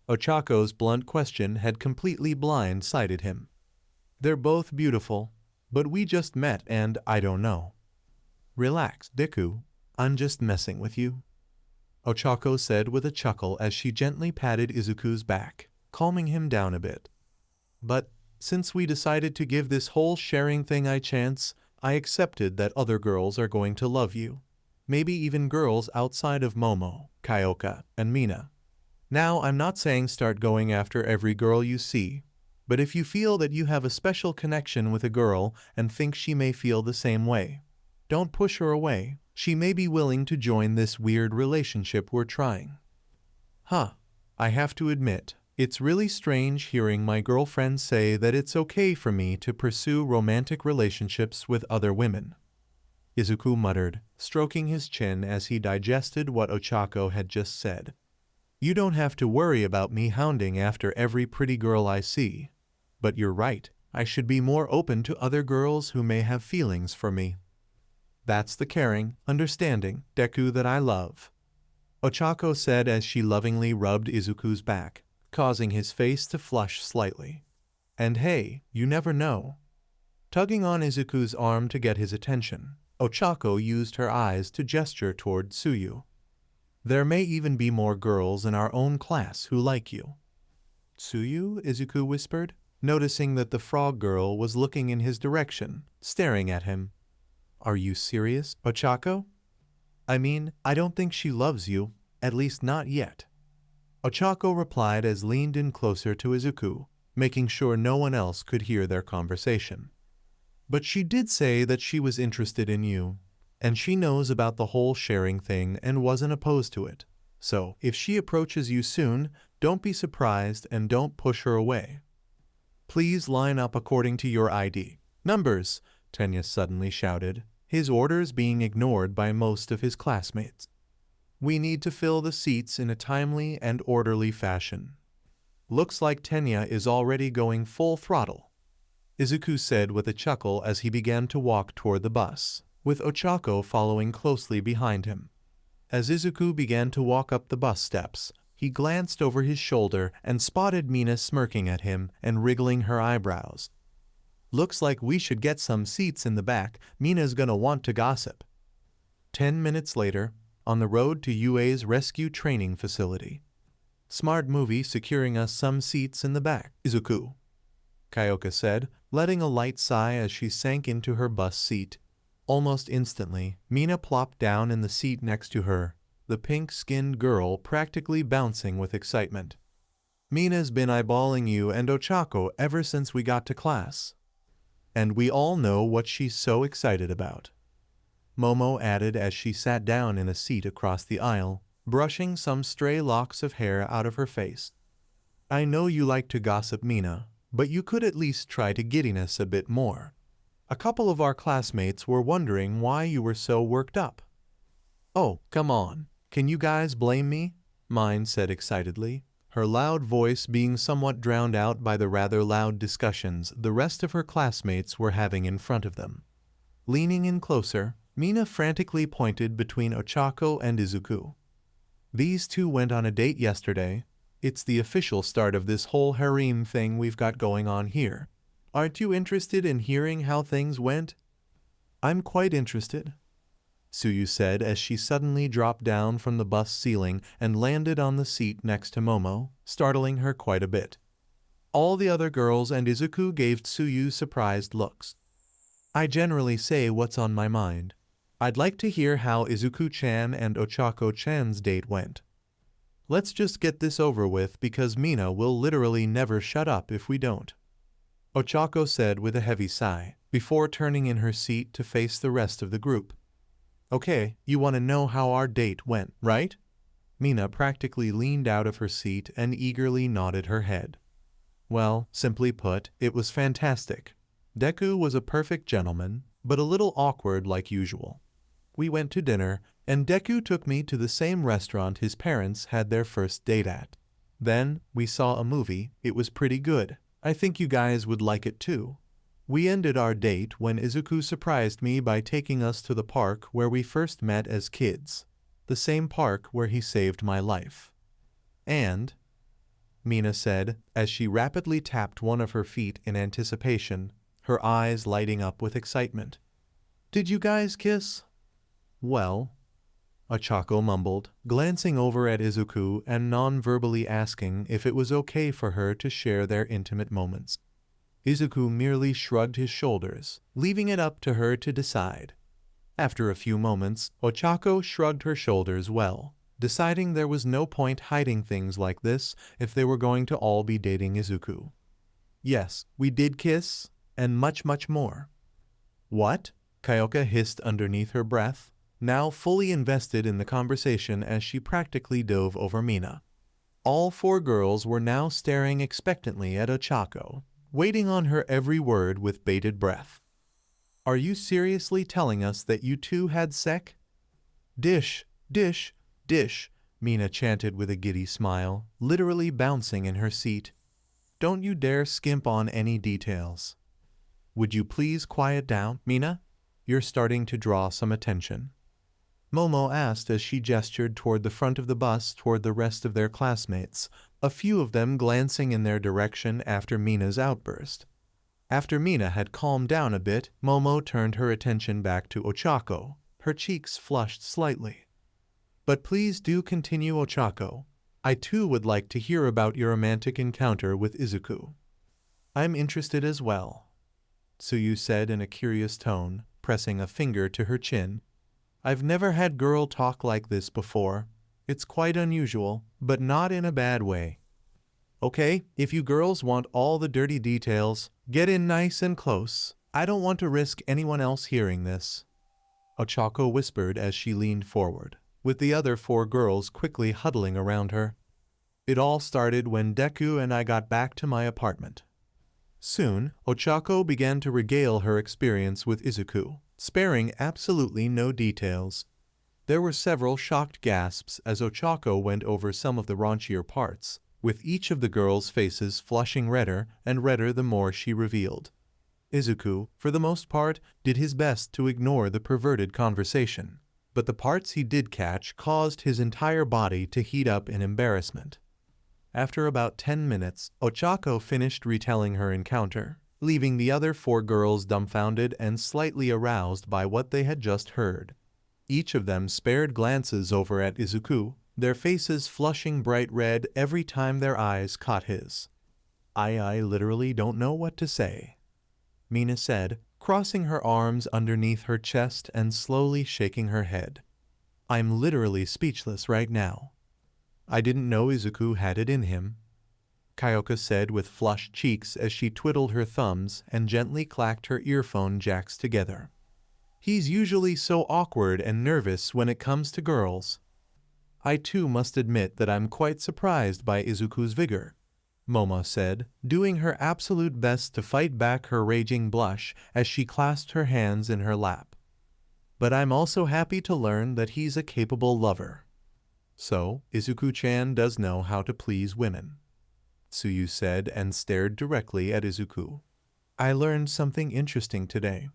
Speaker 1: Ochako's blunt question had completely blindsided him. They're both beautiful, but we just met and I don't know. Relax, Deku, I'm just messing with you, Ochako said with a chuckle as she gently patted Izuku's back, calming him down a bit. But since we decided to give this whole sharing thing a chance, I accepted that other girls are going to love you. Maybe even girls outside of Momo, Kyoka, and Mina. Now, I'm not saying start going after every girl you see, But if you feel that you have a special connection with a girl and think she may feel the same way, don't push her away. She may be willing to join this weird relationship we're trying. Huh. I have to admit, it's really strange hearing my girlfriend say that it's okay for me to pursue romantic relationships with other women. Izuku muttered, stroking his chin as he digested what Ochako had just said. You don't have to worry about me hounding after every pretty girl I see. But you're right, I should be more open to other girls who may have feelings for me. That's the caring, understanding Deku that I love, Ochako said as she lovingly rubbed Izuku's back, causing his face to flush slightly. And hey, you never know. Tugging on Izuku's arm to get his attention, Ochako used her eyes to gesture toward Tsuyu. There may even be more girls in our own class who like you. Tsuyu? Izuku whispered, noticing that the frog girl was looking in his direction, staring at him. Are you serious, Ochako? I mean, I don't think she loves you, at least not yet. Ochako replied as leaned in closer to Izuku, making sure no one else could hear their conversation. But she did say that she was interested in you, and she knows about the whole sharing thing and wasn't opposed to it. So, if she approaches you soon, don't be surprised and don't push her away. Please line up according to your ID numbers, Tenya suddenly shouted, his orders being ignored by most of his classmates. We need to fill the seats in a timely and orderly fashion. Looks like Tenya is already going full throttle, Izuku said with a chuckle as he began to walk toward the bus, with Ochako following closely behind him. As Izuku began to walk up the bus steps, he glanced over his shoulder and spotted Mina smirking at him and wriggling her eyebrows. Looks like we should get some seats in the back. Mina's gonna want to gossip. 10 minutes later, on the road to UA's rescue training facility. Smart movie securing us some seats in the back, Izuku, Kyoka said, letting a light sigh as she sank into her bus seat. Almost instantly, Mina plopped down in the seat next to her, the pink-skinned girl practically bouncing with excitement. Mina's been eyeballing you and Ochako ever since we got to class. And we all know what she's so excited about, Momo added as she sat down in a seat across the aisle, brushing some stray locks of hair out of her face. I know you like to gossip, Mina, but you could at least try to giddiness a bit more. A couple of our classmates were wondering why you were so worked up. Oh, come on, can you guys blame me? Mine said excitedly, her loud voice being somewhat drowned out by the rather loud discussions the rest of her classmates were having in front of them. Leaning in closer, Mina frantically pointed between Ochako and Izuku. These two went on a date yesterday. It's the official start of this whole harem thing we've got going on here. Aren't you interested in hearing how things went? I'm quite interested, Tsuyu said as she suddenly dropped down from the bus ceiling and landed on the seat next to Momo, startling her quite a bit. All the other girls and Izuku gave Tsuyu surprised looks. I generally say what's on my mind. I'd like to hear how Izuku-chan and Ochako-chan's date went. Let's just get this over with because Mina will literally never shut up if we don't, Ochako said with a heavy sigh, before turning in her seat to face the rest of the group. Okay, you want to know how our date went, right? Mina practically leaned out of her seat and eagerly nodded her head. Well, simply put, it was fantastic. Deku was a perfect gentleman, but a little awkward like usual. We went to dinner, and Deku took me to the same restaurant his parents had their first date at. Then, we saw a movie. It was pretty good. I think you guys would like it too. We ended our date when Izuku surprised me by taking us to the park where we first met as kids. The same park where he saved my life. And, Mina said, as she rapidly tapped one of her feet in anticipation, her eyes lighting up with excitement. Did you guys kiss? Well, Ochako mumbled, glancing over at Izuku and non-verbally asking if it was okay for her to share their intimate moments. Izuku merely shrugged his shoulders, leaving it up to her to decide. After a few moments, Ochako shrugged her shoulders well, deciding there was no point hiding things like this if they were going to all be dating Izuku. Yes, we did kiss, and much, much more. What? Kyoka hissed underneath her breath, now fully invested in the conversation as she practically dove over Mina. All four girls were now staring expectantly at Ochako, waiting on her every word with bated breath. Are you seriously telling us that you two had sex? Dish, dish, dish, Mina chanted with a giddy smile, literally bouncing in her seat. Don't you dare skimp on any details. Would you please quiet down, Mina? You're starting to draw some attention. Momo asked as she gestured toward the front of the bus toward the rest of their classmates, a few of them glancing in their direction after Mina's outburst. After Mina had calmed down a bit, Momo turned her attention back to Ochako, her cheeks flushed slightly. But please do continue, Ochako. I too would like to hear about your romantic encounter with Izuku. I'm interested as well, Tsuyu said in a curious tone, pressing a finger to her chin. I've never had girl talk like this before. It's quite unusual, but not in a bad way. Okay, if you girls want all the dirty details, get in nice and close. I don't want to risk anyone else hearing this. Ochako whispered as she leaned forward, with the other four girls quickly huddling around her. It all started when Deku and I got back to my apartment. Soon, Ochako began to regale her experience with Izuku, sparing absolutely no details. There were several shocked gasps as Ochako went over some of the raunchier parts, with each of the girls' faces flushing redder and redder the more she revealed. Izuku, for the most part, did his best to ignore the perverted conversation, but the parts he did catch caused his entire body to heat up in embarrassment. After about 10 minutes, Ochako finished retelling her encounter, leaving the other four girls dumbfounded and slightly aroused by what they had just heard. Each of them spared glances over at Izuku, their faces flushing bright red every time their eyes caught his. I literally don't know what to say, Mina said, crossing her arms underneath her chest and slowly shaking her head. I'm literally speechless right now. I didn't know Izuku had it in him, Kyoka said with flushed cheeks as she twiddled her thumbs and gently clacked her earphone jacks together. He's usually so awkward and nervous when it comes to girls. I too must admit that I'm quite surprised by Izuku's vigor, Momo said, doing her absolute best to fight back her raging blush as she clasped her hands in her lap. But I'm also happy to learn that he's a capable lover. So, Izuku-chan does know how to please women, Tsuyu said and stared directly at Izuku. I learned something interesting today.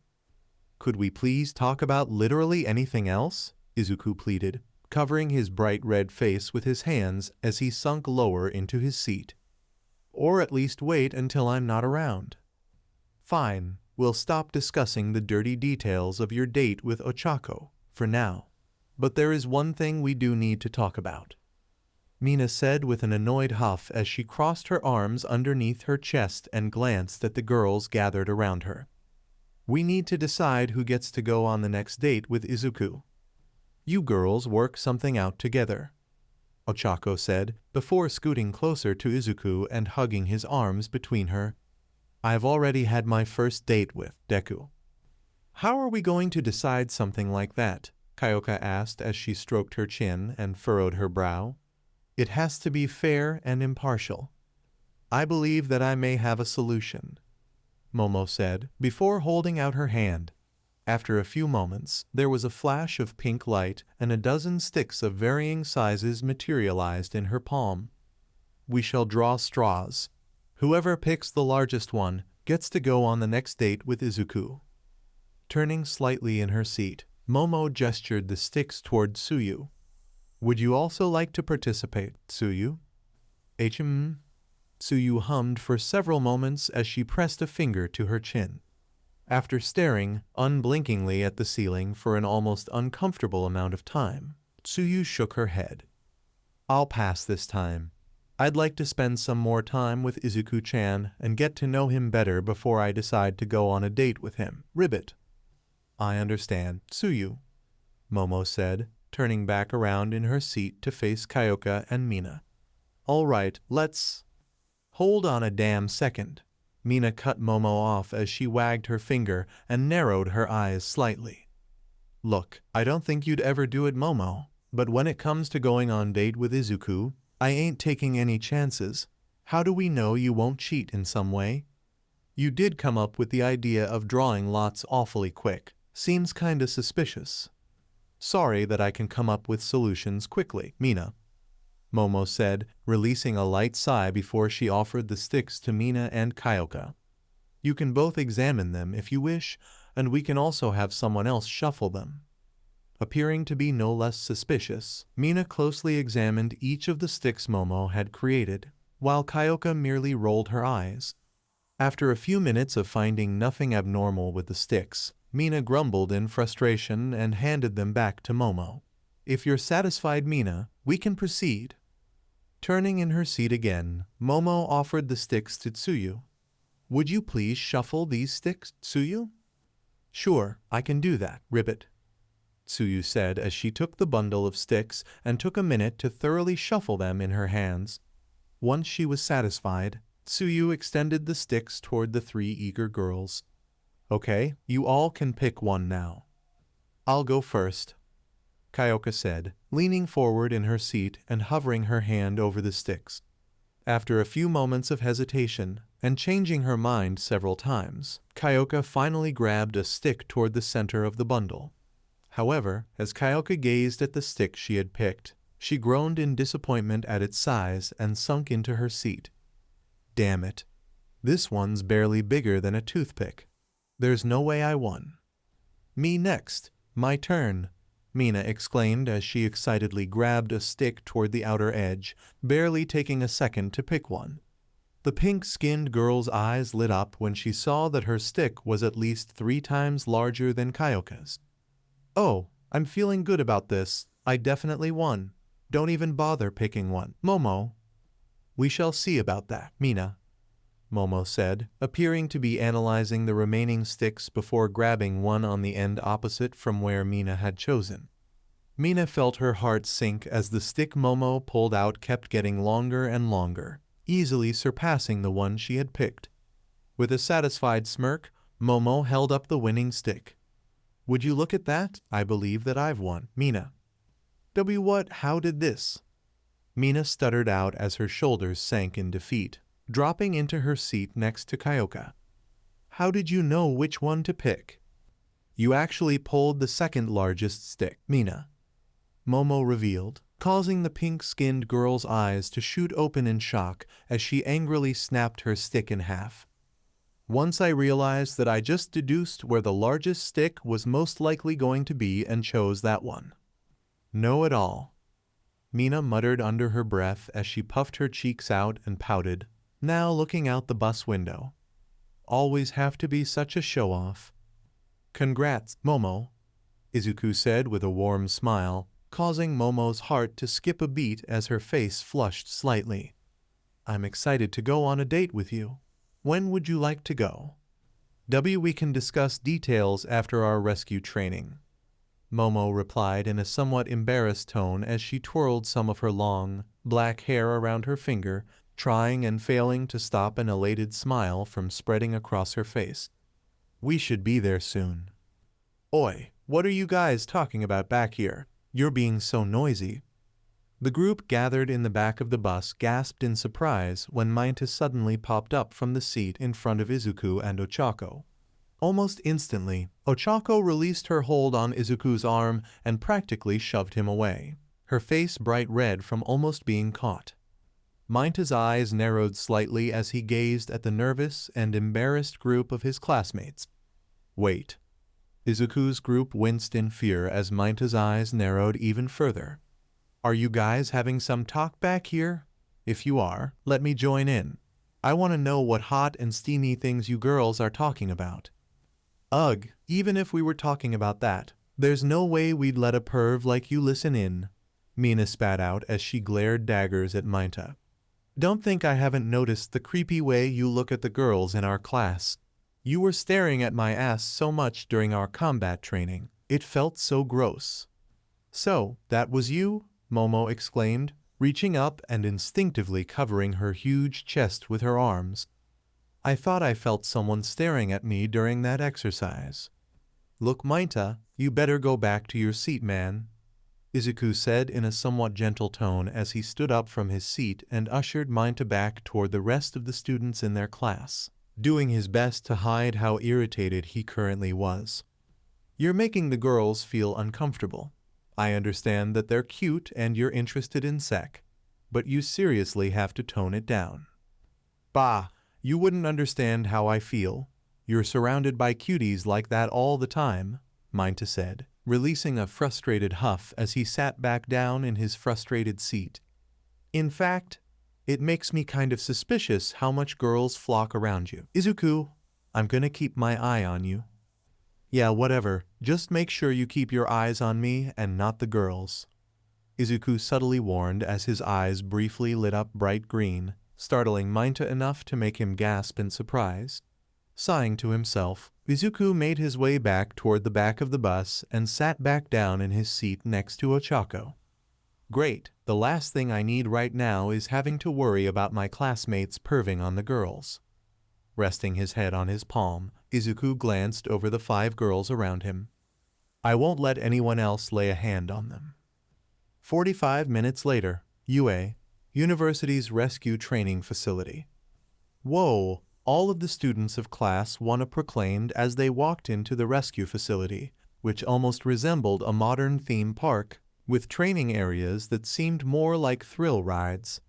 Speaker 1: Could we please talk about literally anything else? Izuku pleaded, covering his bright red face with his hands as he sunk lower into his seat. Or at least wait until I'm not around. Fine, we'll stop discussing the dirty details of your date with Ochako, for now. But there is one thing we do need to talk about, Mina said with an annoyed huff as she crossed her arms underneath her chest and glanced at the girls gathered around her. We need to decide who gets to go on the next date with Izuku. You girls work something out together, Ochako said, before scooting closer to Izuku and hugging his arms between her. I've already had my first date with Deku. How are we going to decide something like that? Kyoka asked as she stroked her chin and furrowed her brow. It has to be fair and impartial. I believe that I may have a solution, Momo said, before holding out her hand. After a few moments, there was a flash of pink light and a dozen sticks of varying sizes materialized in her palm. We shall draw straws. Whoever picks the largest one gets to go on the next date with Izuku. Turning slightly in her seat, Momo gestured the sticks toward Tsuyu. Would you also like to participate, Tsuyu? Tsuyu hummed for several moments as she pressed a finger to her chin. After staring unblinkingly at the ceiling for an almost uncomfortable amount of time, Tsuyu shook her head. I'll pass this time. I'd like to spend some more time with Izuku-chan and get to know him better before I decide to go on a date with him. Ribbit. I understand, Tsuyu, Momo said, turning back around in her seat to face Kyoka and Mina. All right, let's... Hold on a damn second. Mina cut Momo off as she wagged her finger and narrowed her eyes slightly. Look, I don't think you'd ever do it, Momo, but when it comes to going on date with Izuku, I ain't taking any chances. How do we know you won't cheat in some way? You did come up with the idea of drawing lots awfully quick. Seems kinda suspicious. Sorry that I can come up with solutions quickly, Mina, Momo said, releasing a light sigh before she offered the sticks to Mina and Kyoka. You can both examine them if you wish, and we can also have someone else shuffle them. Appearing to be no less suspicious, Mina closely examined each of the sticks Momo had created, while Kyoka merely rolled her eyes. After a few minutes of finding nothing abnormal with the sticks, Mina grumbled in frustration and handed them back to Momo. If you're satisfied, Mina, we can proceed. Turning in her seat again, Momo offered the sticks to Tsuyu. Would you please shuffle these sticks, Tsuyu? Sure, I can do that, Ribbit, Tsuyu said as she took the bundle of sticks and took a minute to thoroughly shuffle them in her hands. Once she was satisfied, Tsuyu extended the sticks toward the three eager girls. Okay, you all can pick one now. I'll go first, Kyoka said, leaning forward in her seat and hovering her hand over the sticks. After a few moments of hesitation, and changing her mind several times, Kyoka finally grabbed a stick toward the center of the bundle. However, as Kyoka gazed at the stick she had picked, she groaned in disappointment at its size and sunk into her seat. Damn it. This one's barely bigger than a toothpick. There's no way I won. Me next. My turn, Mina exclaimed as she excitedly grabbed a stick toward the outer edge, barely taking a second to pick one. The pink-skinned girl's eyes lit up when she saw that her stick was at least 3 times larger than Kyoka's. Oh, I'm feeling good about this. I definitely won. Don't even bother picking one. Momo. We shall see about that, Mina, Momo said, appearing to be analyzing the remaining sticks before grabbing one on the end opposite from where Mina had chosen. Mina felt her heart sink as the stick Momo pulled out kept getting longer and longer, easily surpassing the one she had picked. With a satisfied smirk, Momo held up the winning stick. Would you look at that? I believe that I've won, Mina. What? How did this? Mina stuttered out as her shoulders sank in defeat, dropping into her seat next to Kyoka. How did you know which one to pick? You actually pulled the second largest stick, Mina, Momo revealed, causing the pink-skinned girl's eyes to shoot open in shock as she angrily snapped her stick in half. Once I realized that I just deduced where the largest stick was most likely going to be and chose that one. No at all, Mina muttered under her breath as she puffed her cheeks out and pouted, now looking out the bus window. Always have to be such a show-off. Congrats, Momo, Izuku said with a warm smile, causing Momo's heart to skip a beat as her face flushed slightly. I'm excited to go on a date with you. When would you like to go? We can discuss details after our rescue training, Momo replied in a somewhat embarrassed tone as she twirled some of her long, black hair around her finger, trying and failing to stop an elated smile from spreading across her face. We should be there soon. Oi, what are you guys talking about back here? You're being so noisy. The group gathered in the back of the bus gasped in surprise when Mainta suddenly popped up from the seat in front of Izuku and Ochako. Almost instantly, Ochako released her hold on Izuku's arm and practically shoved him away, her face bright red from almost being caught. Mainta's eyes narrowed slightly as he gazed at the nervous and embarrassed group of his classmates. Wait. Izuku's group winced in fear as Mainta's eyes narrowed even further. Are you guys having some talk back here? If you are, let me join in. I want to know what hot and steamy things you girls are talking about. Ugh, even if we were talking about that, there's no way we'd let a perv like you listen in, Mina spat out as she glared daggers at Mainta. Don't think I haven't noticed the creepy way you look at the girls in our class. You were staring at my ass so much during our combat training. It felt so gross. So, that was you? Momo exclaimed, reaching up and instinctively covering her huge chest with her arms. I thought I felt someone staring at me during that exercise. Look, Mainta, you better go back to your seat, man, Izuku said in a somewhat gentle tone as he stood up from his seat and ushered Mainta back toward the rest of the students in their class, doing his best to hide how irritated he currently was. You're making the girls feel uncomfortable. I understand that they're cute and you're interested in Sek, but you seriously have to tone it down. Bah, you wouldn't understand how I feel. You're surrounded by cuties like that all the time, Mainta said, releasing a frustrated huff as he sat back down in his frustrated seat. In fact, it makes me kind of suspicious how much girls flock around you. Izuku, I'm gonna keep my eye on you. Yeah, whatever. Just make sure you keep your eyes on me and not the girls, Izuku subtly warned as his eyes briefly lit up bright green, startling Mainta enough to make him gasp in surprise. Sighing to himself, Izuku made his way back toward the back of the bus and sat back down in his seat next to Ochako. Great, the last thing I need right now is having to worry about my classmates perving on the girls. Resting his head on his palm, Izuku glanced over the 5 girls around him. I won't let anyone else lay a hand on them. 45 minutes later, UA, University's Rescue Training Facility. Whoa, all of the students of Class 1 proclaimed as they walked into the rescue facility, which almost resembled a modern theme park, with training areas that seemed more like thrill rides.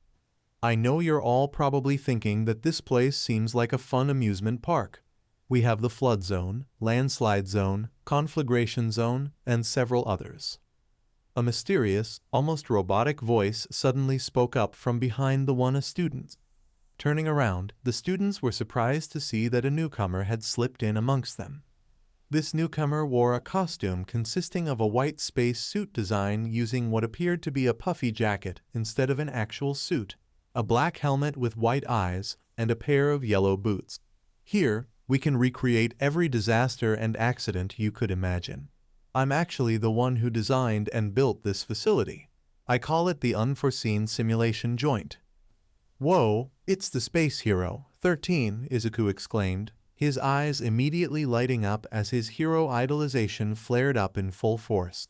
Speaker 1: I know you're all probably thinking that this place seems like a fun amusement park. We have the flood zone, landslide zone, conflagration zone, and several others. A mysterious, almost robotic voice suddenly spoke up from behind the one of students. Turning around, the students were surprised to see that a newcomer had slipped in amongst them. This newcomer wore a costume consisting of a white space suit design using what appeared to be a puffy jacket instead of an actual suit, a black helmet with white eyes, and a pair of yellow boots. Here, we can recreate every disaster and accident you could imagine. I'm actually the one who designed and built this facility. I call it the Unforeseen Simulation Joint. Whoa, it's the space hero, 13, Izuku exclaimed, his eyes immediately lighting up as his hero idolization flared up in full force.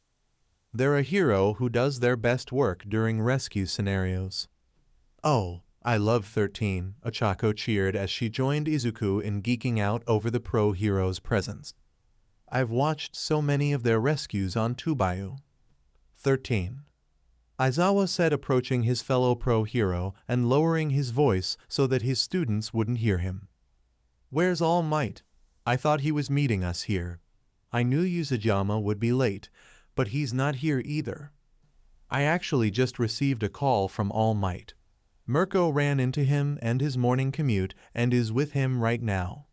Speaker 1: They're a hero who does their best work during rescue scenarios. Oh, I love 13, Ochako cheered as she joined Izuku in geeking out over the pro hero's presence. I've watched so many of their rescues on Tubayu. 13. Aizawa said, approaching his fellow pro hero and lowering his voice so that his students wouldn't hear him. Where's All Might? I thought he was meeting us here. I knew Yuzajama would be late, but he's not here either. I actually just received a call from All Might. Mirko ran into him and his morning commute and is with him right now.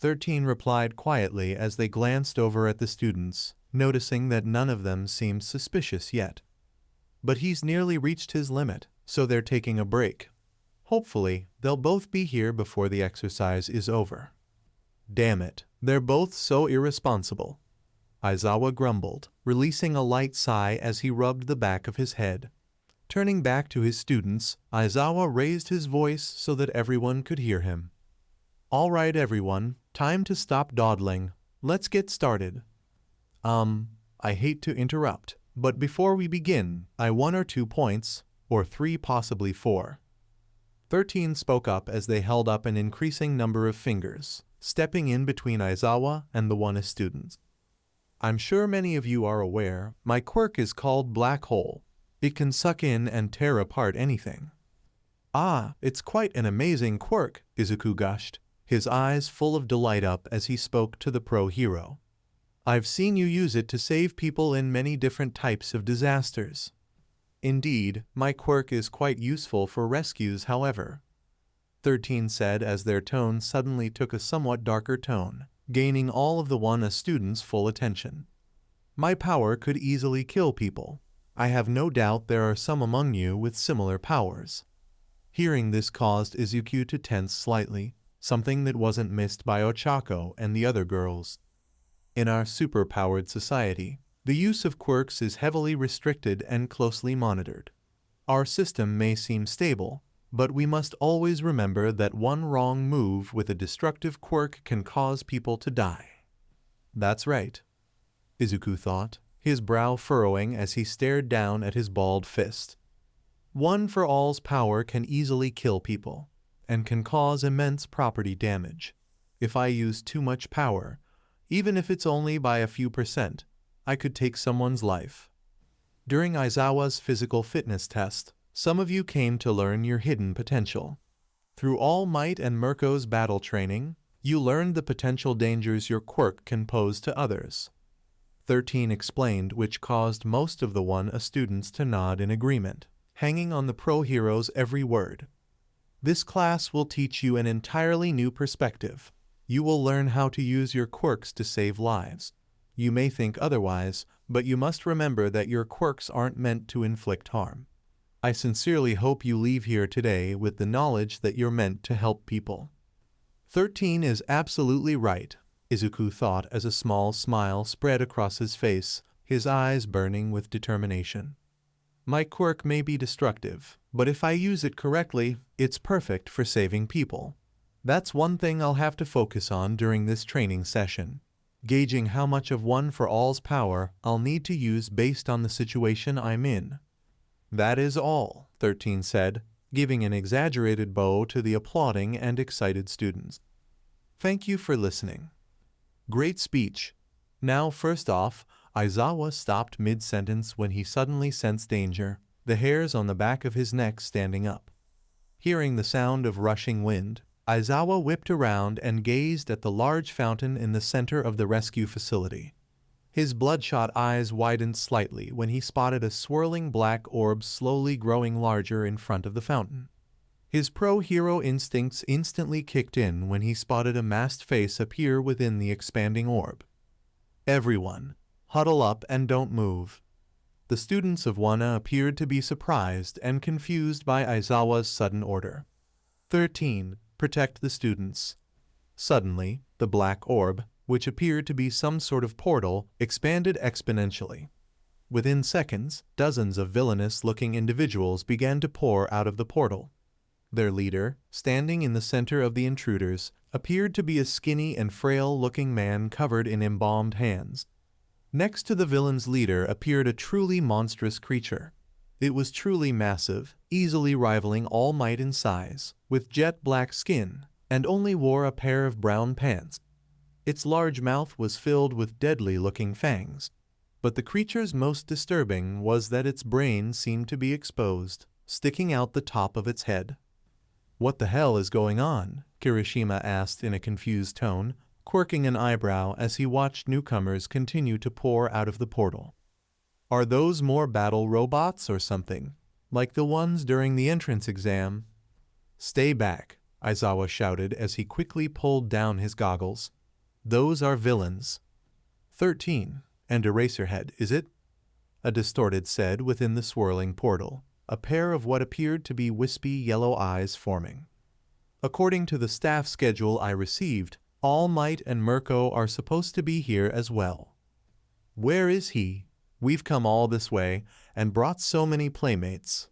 Speaker 1: 13 replied quietly as they glanced over at the students, noticing that none of them seemed suspicious yet. But he's nearly reached his limit, so they're taking a break. Hopefully, they'll both be here before the exercise is over. Damn it, they're both so irresponsible, Aizawa grumbled, releasing a light sigh as he rubbed the back of his head. Turning back to his students, Aizawa raised his voice so that everyone could hear him. All right, everyone, time to stop dawdling. Let's get started. I hate to interrupt, but before we begin, I 1 or 2 points, or 3 possibly 4. 13 spoke up as they held up an increasing number of fingers, stepping in between Aizawa and the one students. I'm sure many of you are aware, my quirk is called Black Hole. It can suck in and tear apart anything. Ah, it's quite an amazing quirk, Izuku gushed, his eyes full of delight up as he spoke to the pro hero. I've seen you use it to save people in many different types of disasters. Indeed, my quirk is quite useful for rescues, however, 13 said as their tone suddenly took a somewhat darker tone, gaining all of the one student's full attention. My power could easily kill people. I have no doubt there are some among you with similar powers. Hearing this caused Izuku to tense slightly, something that wasn't missed by Ochako and the other girls. In our super-powered society, the use of quirks is heavily restricted and closely monitored. Our system may seem stable, But we must always remember that one wrong move with a destructive quirk can cause people to die. That's right, Izuku thought, his brow furrowing as he stared down at his balled fist. One for all's power can easily kill people, and can cause immense property damage. If I use too much power, even if it's only by a few %, I could take someone's life. During Aizawa's physical fitness test, some of you came to learn your hidden potential. Through All Might and Mirko's battle training, you learned the potential dangers your quirk can pose to others. 13 explained, which caused most of the 1A students to nod in agreement, hanging on the pro hero's every word. This class will teach you an entirely new perspective. You will learn how to use your quirks to save lives. You may think otherwise, but you must remember that your quirks aren't meant to inflict harm. I sincerely hope you leave here today with the knowledge that you're meant to help people. 13 is absolutely right, Izuku thought as a small smile spread across his face, his eyes burning with determination. My quirk may be destructive, but if I use it correctly, it's perfect for saving people. That's one thing I'll have to focus on during this training session, gauging how much of One for All's power I'll need to use based on the situation I'm in. That is all, 13 said, giving an exaggerated bow to the applauding and excited students. Thank you for listening. Great speech. Now, first off, Aizawa stopped mid-sentence when he suddenly sensed danger, the hairs on the back of his neck standing up. Hearing the sound of rushing wind, Aizawa whipped around and gazed at the large fountain in the center of the rescue facility. His bloodshot eyes widened slightly when he spotted a swirling black orb slowly growing larger in front of the fountain. His pro-hero instincts instantly kicked in when he spotted a masked face appear within the expanding orb. Everyone, huddle up and don't move. The students of 1A appeared to be surprised and confused by Aizawa's sudden order. 13. Protect the students. Suddenly, the black orb, which appeared to be some sort of portal, expanded exponentially. Within seconds, dozens of villainous-looking individuals began to pour out of the portal. Their leader, standing in the center of the intruders, appeared to be a skinny and frail-looking man covered in embalmed hands. Next to the villain's leader appeared a truly monstrous creature. It was truly massive, easily rivaling All Might in size, with jet black skin, and only wore a pair of brown pants. Its large mouth was filled with deadly-looking fangs, but the creature's most disturbing was that its brain seemed to be exposed, sticking out the top of its head. "What the hell is going on?" Kirishima asked in a confused tone, quirking an eyebrow as he watched newcomers continue to pour out of the portal. "Are those more battle robots or something, like the ones during the entrance exam?" "Stay back," Aizawa shouted as he quickly pulled down his goggles. "Those are villains." 13. And Eraserhead, is it? A distorted said within the swirling portal, a pair of what appeared to be wispy yellow eyes forming. "According to the staff schedule I received, All Might and Mirko are supposed to be here as well." "Where is he? We've come all this way and brought so many playmates,"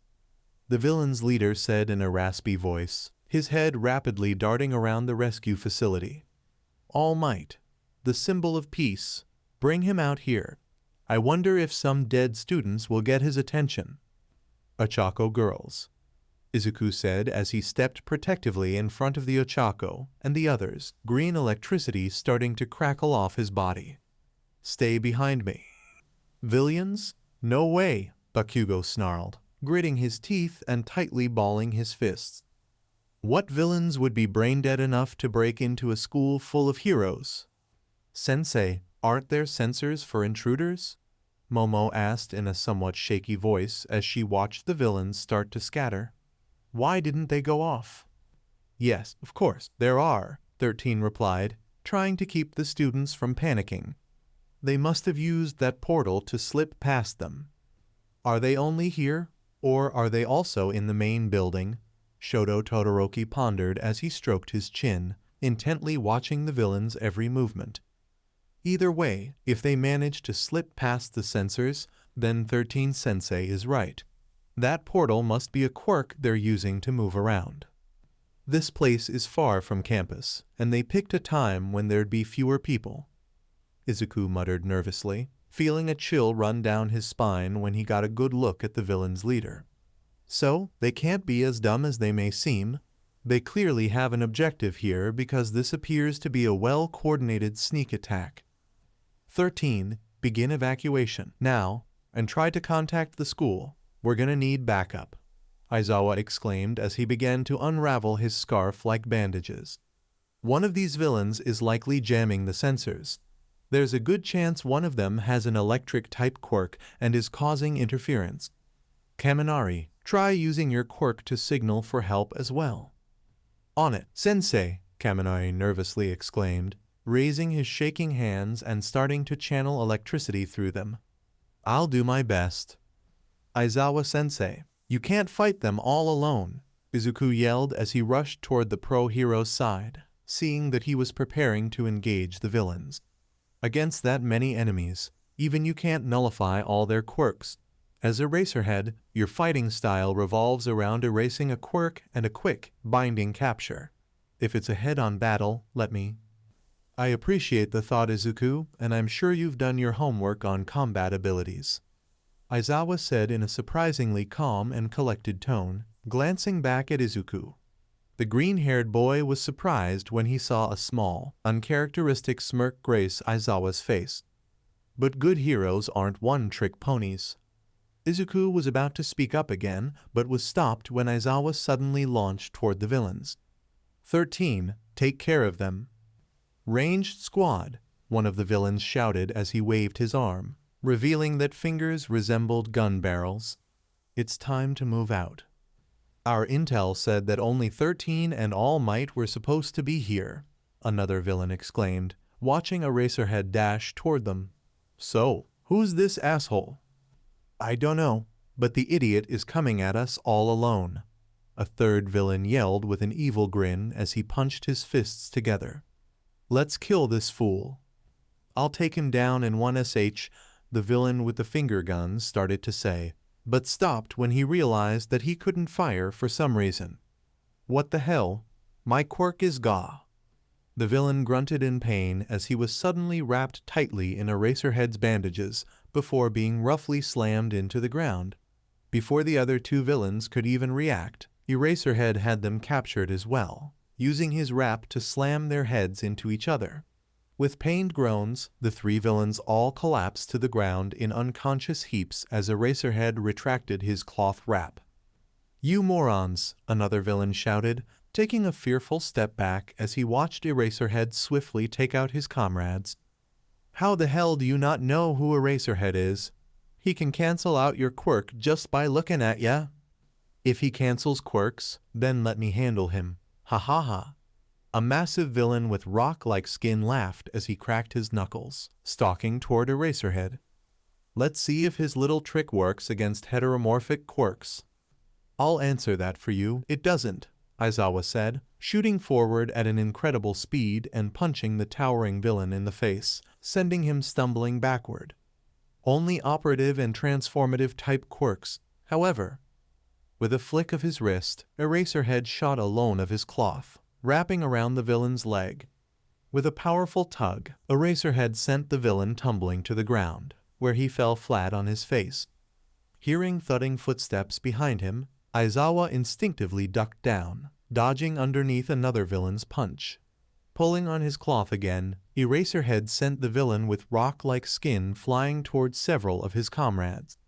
Speaker 1: the villain's leader said in a raspy voice, his head rapidly darting around the rescue facility. "All Might, the symbol of peace, bring him out here. I wonder if some dead students will get his attention." "Ochako girls," Izuku said as he stepped protectively in front of the Ochako and the others, green electricity starting to crackle off his body. "Stay behind me." "Villains? No way," Bakugo snarled, gritting his teeth and tightly balling his fists. "What villains would be brain-dead enough to break into a school full of heroes?" "Sensei, aren't there sensors for intruders?" Momo asked in a somewhat shaky voice as she watched the villains start to scatter. "Why didn't they go off?" "Yes, of course, there are," 13 replied, trying to keep the students from panicking. "They must have used that portal to slip past them." "Are they only here, or are they also in the main building?" Shoto Todoroki pondered as he stroked his chin, intently watching the villain's every movement. Either way, if they manage to slip past the sensors, then 13 Sensei is right. That portal must be a quirk they're using to move around. This place is far from campus, and they picked a time when there'd be fewer people. Izuku muttered nervously, feeling a chill run down his spine when he got a good look at the villain's leader. So, they can't be as dumb as they may seem. They clearly have an objective here because this appears to be a well-coordinated sneak attack. 13. Begin evacuation now, and try to contact the school. We're gonna need backup, Aizawa exclaimed as he began to unravel his scarf like bandages. One of these villains is likely jamming the sensors. There's a good chance one of them has an electric-type quirk and is causing interference. Kaminari, try using your quirk to signal for help as well. On it, Sensei, Kaminari nervously exclaimed, raising his shaking hands and starting to channel electricity through them. I'll do my best. Aizawa-sensei, you can't fight them all alone, Izuku yelled as he rushed toward the pro-hero's side, seeing that he was preparing to engage the villains. Against that many enemies, even you can't nullify all their quirks. As Eraserhead, your fighting style revolves around erasing a quirk and a quick, binding capture. If it's a head-on battle, let me. I appreciate the thought, Izuku, and I'm sure you've done your homework on combat abilities, Aizawa said in a surprisingly calm and collected tone, glancing back at Izuku. The green-haired boy was surprised when he saw a small, uncharacteristic smirk grace Aizawa's face. But good heroes aren't one-trick ponies. Izuku was about to speak up again, but was stopped when Aizawa suddenly launched toward the villains. 13. Take care of them. Ranged squad, one of the villains shouted as he waved his arm, revealing that fingers resembled gun barrels. It's time to move out. Our intel said that only 13 and All Might were supposed to be here, another villain exclaimed, watching Eraserhead dash toward them. So, who's this asshole? I don't know, but the idiot is coming at us all alone, a third villain yelled with an evil grin as he punched his fists together. Let's kill this fool. I'll take him down in one sh, the villain with the finger guns started to say, but stopped when he realized that he couldn't fire for some reason. What the hell? My quirk is gah. The villain grunted in pain as he was suddenly wrapped tightly in Eraserhead's bandages before being roughly slammed into the ground. Before the other two villains could even react, Eraserhead had them captured as well, using his wrap to slam their heads into each other. With pained groans, the three villains all collapsed to the ground in unconscious heaps as Eraserhead retracted his cloth wrap. You morons, another villain shouted, taking a fearful step back as he watched Eraserhead swiftly take out his comrades. How the hell do you not know who Eraserhead is? He can cancel out your quirk just by looking at ya. If he cancels quirks, then let me handle him. Ha ha ha. A massive villain with rock-like skin laughed as he cracked his knuckles, stalking toward Eraserhead. Let's see if his little trick works against heteromorphic quirks. I'll answer that for you. It doesn't, Aizawa said, shooting forward at an incredible speed and punching the towering villain in the face, sending him stumbling backward. Only operative and transformative type quirks, however. With a flick of his wrist, Eraserhead shot a lone of his cloth, wrapping around the villain's leg. With a powerful tug, Eraserhead sent the villain tumbling to the ground, where he fell flat on his face. Hearing thudding footsteps behind him, Aizawa instinctively ducked down, dodging underneath another villain's punch. Pulling on his cloth again, Eraserhead sent the villain with rock-like skin flying towards several of his comrades.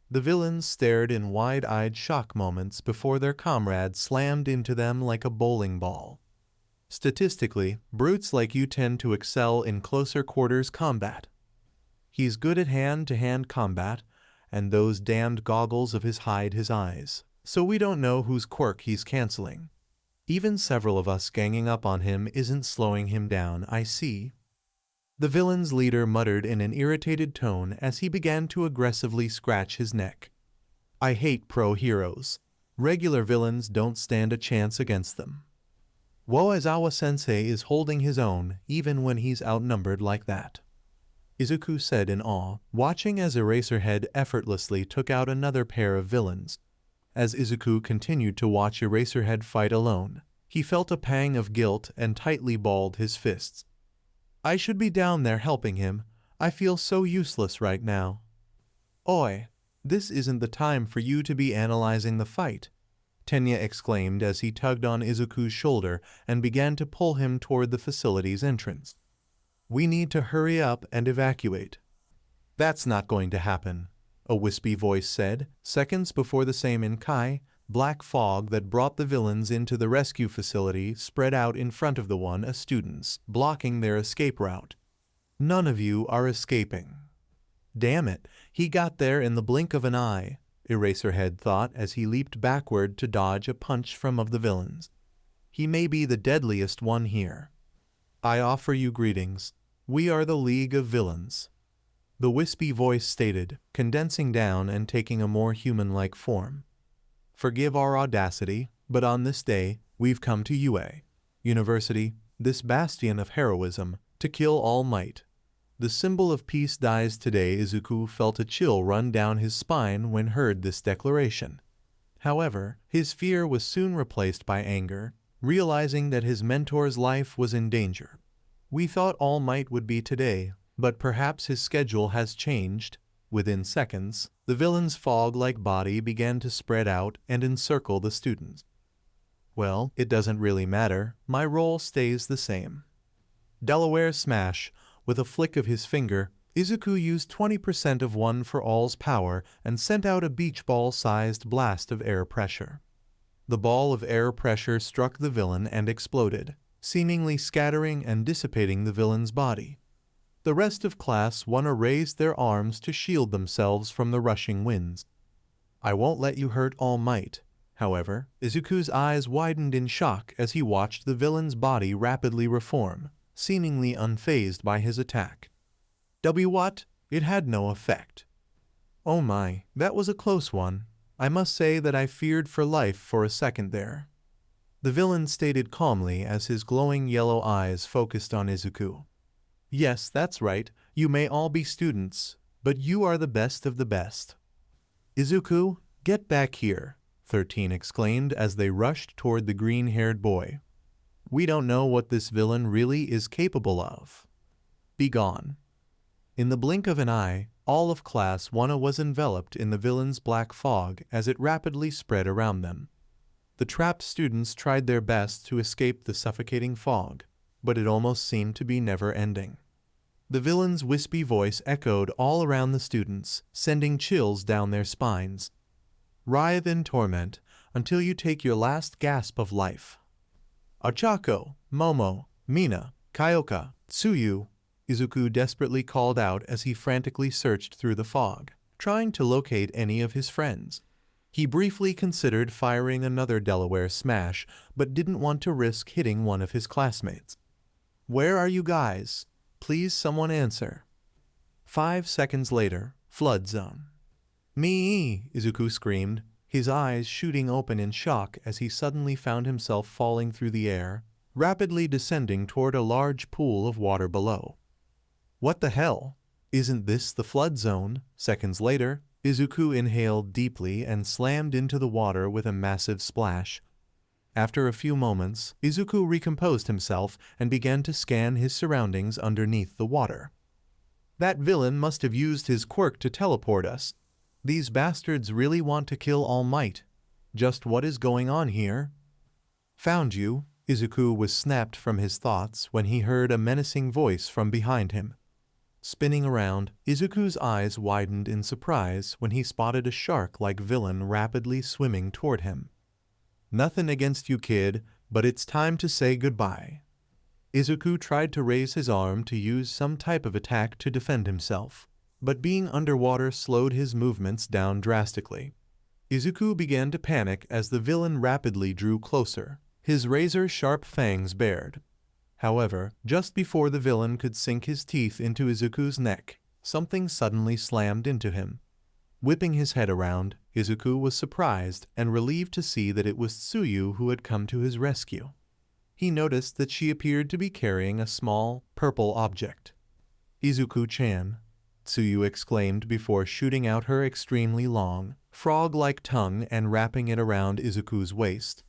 Speaker 1: The villains stared in wide-eyed shock moments before their comrades slammed into them like a bowling ball. Statistically, brutes like you tend to excel in closer quarters combat. He's good at hand-to-hand combat, and those damned goggles of his hide his eyes, so we don't know whose quirk he's canceling. Even several of us ganging up on him isn't slowing him down, I see. The villain's leader muttered in an irritated tone as he began to aggressively scratch his neck. I hate pro-heroes. Regular villains don't stand a chance against them. Aizawa-sensei is holding his own even when he's outnumbered like that, Izuku said in awe, watching as Eraserhead effortlessly took out another pair of villains. As Izuku continued to watch Eraserhead fight alone, he felt a pang of guilt and tightly balled his fists. I should be down there helping him. I feel so useless right now. Oi, this isn't the time for you to be analyzing the fight, Tenya exclaimed as he tugged on Izuku's shoulder and began to pull him toward the facility's entrance. We need to hurry up and evacuate. That's not going to happen, a wispy voice said, seconds before the same in Kai. Black fog that brought the villains into the rescue facility spread out in front of the students, blocking their escape route. None of you are escaping. Damn it, he got there in the blink of an eye, Eraserhead thought as he leaped backward to dodge a punch from of the villains. He may be the deadliest one here. I offer you greetings. We are the League of Villains, the wispy voice stated, condensing down and taking a more human-like form. Forgive our audacity, but on this day, we've come to UA University, this bastion of heroism, to kill All Might. The symbol of peace dies today. Izuku felt a chill run down his spine when heard this declaration. However, his fear was soon replaced by anger, realizing that his mentor's life was in danger. We thought All Might would be today, but perhaps his schedule has changed. Within seconds, the villain's fog-like body began to spread out and encircle the students. Well, it doesn't really matter. My role stays the same. Delaware Smash. With a flick of his finger, Izuku used 20% of One for All's power and sent out a beach ball-sized blast of air pressure. The ball of air pressure struck the villain and exploded, seemingly scattering and dissipating the villain's body. The rest of Class 1 raised their arms to shield themselves from the rushing winds. I won't let you hurt All Might. However, Izuku's eyes widened in shock as he watched the villain's body rapidly reform, seemingly unfazed by his attack. What? It had no effect. Oh my, that was a close one. I must say that I feared for life for a second there. The villain stated calmly as his glowing yellow eyes focused on Izuku. Yes, that's right, you may all be students, but you are the best of the best. Izuku, get back here, 13 exclaimed as they rushed toward the green-haired boy. We don't know what this villain really is capable of. Be gone. In the blink of an eye, all of Class 1 was enveloped in the villain's black fog as it rapidly spread around them. The trapped students tried their best to escape the suffocating fog, but it almost seemed to be never-ending. The villain's wispy voice echoed all around the students, sending chills down their spines. Writhe in torment until you take your last gasp of life. Ochako, Momo, Mina, Kyoka, Tsuyu, Izuku desperately called out as he frantically searched through the fog, trying to locate any of his friends. He briefly considered firing another Delaware Smash, but didn't want to risk hitting one of his classmates. Where are you guys? Please someone answer. 5 seconds later, flood zone. Me! Izuku screamed, his eyes shooting open in shock as he suddenly found himself falling through the air, rapidly descending toward a large pool of water below. What the hell? Isn't this the flood zone? Seconds later, Izuku inhaled deeply and slammed into the water with a massive splash. After a few moments, Izuku recomposed himself and began to scan his surroundings underneath the water. That villain must have used his quirk to teleport us. These bastards really want to kill All Might. Just what is going on here? Found you. Izuku was snapped from his thoughts when he heard a menacing voice from behind him. Spinning around, Izuku's eyes widened in surprise when he spotted a shark-like villain rapidly swimming toward him. Nothing against you, kid, but it's time to say goodbye. Izuku tried to raise his arm to use some type of attack to defend himself, but being underwater slowed his movements down drastically. Izuku began to panic as the villain rapidly drew closer, his razor-sharp fangs bared. However, just before the villain could sink his teeth into Izuku's neck, something suddenly slammed into him. Whipping his head around, Izuku was surprised and relieved to see that it was Tsuyu who had come to his rescue. He noticed that she appeared to be carrying a small, purple object. Izuku-chan, Tsuyu exclaimed before shooting out her extremely long, frog-like tongue and wrapping it around Izuku's waist.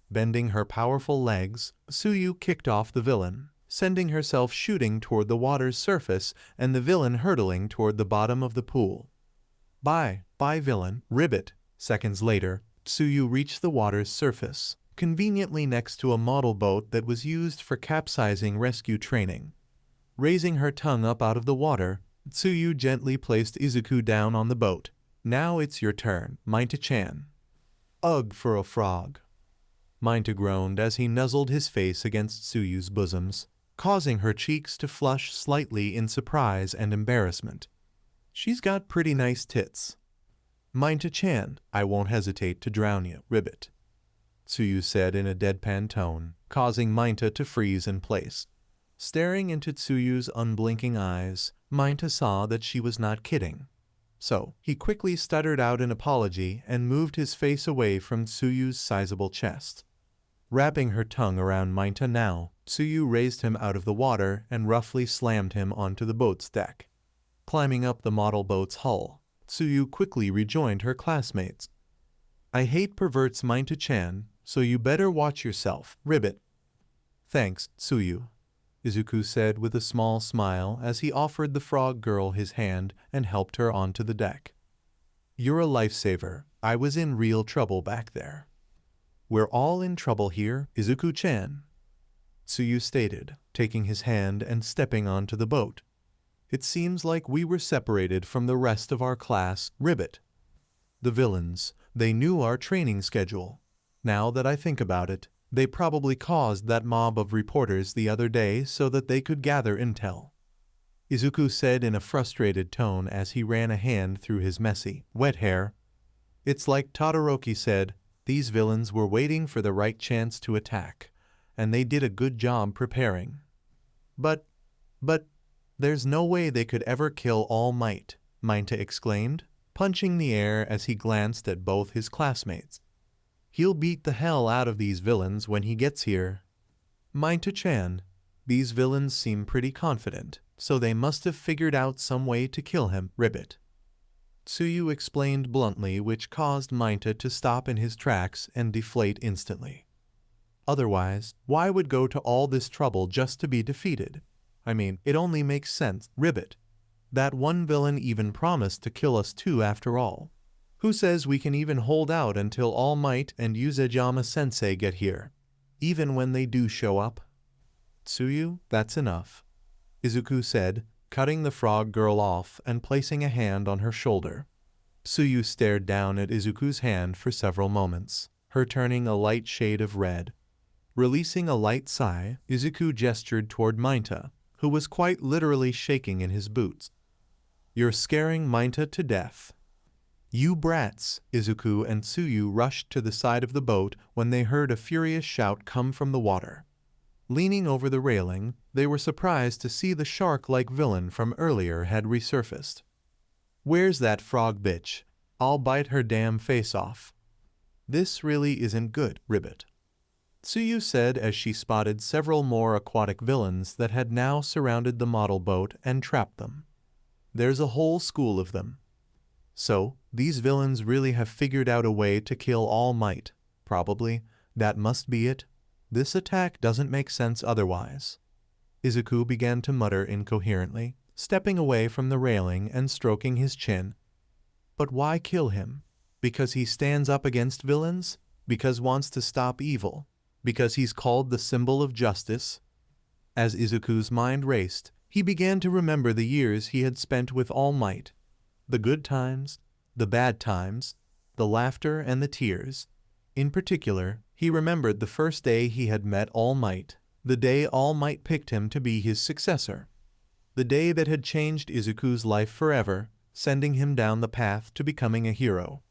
Speaker 1: Bending her powerful legs, Tsuyu kicked off the villain, sending herself shooting toward the water's surface and the villain hurtling toward the bottom of the pool. Bye, villain, ribbit. Seconds later, Tsuyu reached the water's surface, conveniently next to a model boat that was used for capsizing rescue training. Raising her tongue up out of the water, Tsuyu gently placed Izuku down on the boat. Now it's your turn, Minta-chan. Ugh for a frog. Minta groaned as he nuzzled his face against Tsuyu's bosoms, causing her cheeks to flush slightly in surprise and embarrassment. She's got pretty nice tits. Minta-chan, I won't hesitate to drown you, ribbit. Tsuyu said in a deadpan tone, causing Minta to freeze in place. Staring into Tsuyu's unblinking eyes, Minta saw that she was not kidding. So, he quickly stuttered out an apology and moved his face away from Tsuyu's sizable chest. Wrapping her tongue around Minta now, Tsuyu raised him out of the water and roughly slammed him onto the boat's deck. Climbing up the model boat's hull, Tsuyu quickly rejoined her classmates. I hate perverts, Minta-chan, so you better watch yourself, ribbit. Thanks, Tsuyu, Izuku said with a small smile as he offered the frog girl his hand and helped her onto the deck. You're a lifesaver. I was in real trouble back there. We're all in trouble here, Izuku-chan, Tsuyu stated, taking his hand and stepping onto the boat. It seems like we were separated from the rest of our class, ribbit. The villains, they knew our training schedule. Now that I think about it, they probably caused that mob of reporters the other day so that they could gather intel. Izuku said in a frustrated tone as he ran a hand through his messy, wet hair. It's like Todoroki said, these villains were waiting for the right chance to attack, and they did a good job preparing. But, there's no way they could ever kill All Might, Minta exclaimed, punching the air as he glanced at both his classmates. He'll beat the hell out of these villains when he gets here. Minta-chan, these villains seem pretty confident, so they must have figured out some way to kill him, ribbit. Tsuyu explained bluntly, which caused Minta to stop in his tracks and deflate instantly. Otherwise, why would go to all this trouble just to be defeated? I mean, it only makes sense, ribbit. That one villain even promised to kill us too after all. Who says we can even hold out until All Might and Uzejama-sensei get here, even when they do show up? Tsuyu, that's enough, Izuku said, cutting the frog girl off and placing a hand on her shoulder. Tsuyu stared down at Izuku's hand for several moments, her turning a light shade of red. Releasing a light sigh, Izuku gestured toward Minta, who was quite literally shaking in his boots. You're scaring Minta to death. You brats! Izuku and Tsuyu rushed to the side of the boat when they heard a furious shout come from the water. Leaning over the railing, they were surprised to see the shark-like villain from earlier had resurfaced. Where's that frog bitch? I'll bite her damn face off. This really isn't good, ribbit, Tsuyu said as she spotted several more aquatic villains that had now surrounded the model boat and trapped them. There's a whole school of them. So, these villains really have figured out a way to kill All Might. Probably. That must be it. This attack doesn't make sense otherwise. Izuku began to mutter incoherently, stepping away from the railing and stroking his chin. But why kill him? Because he stands up against villains? Because wants to stop evil? Because he's called the symbol of justice? As Izuku's mind raced, he began to remember the years he had spent with All Might. The good times, the bad times, the laughter and the tears. In particular, he remembered the first day he had met All Might, the day All Might picked him to be his successor. The day that had changed Izuku's life forever, sending him down the path to becoming a hero.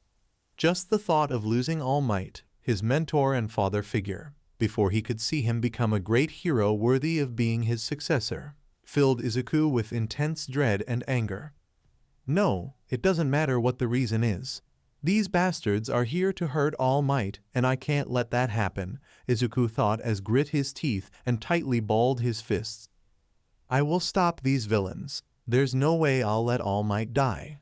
Speaker 1: Just the thought of losing All Might, his mentor and father figure, before he could see him become a great hero worthy of being his successor, filled Izuku with intense dread and anger. No, it doesn't matter what the reason is. These bastards are here to hurt All Might, and I can't let that happen, Izuku thought as grit his teeth and tightly balled his fists. I will stop these villains. There's no way I'll let All Might die.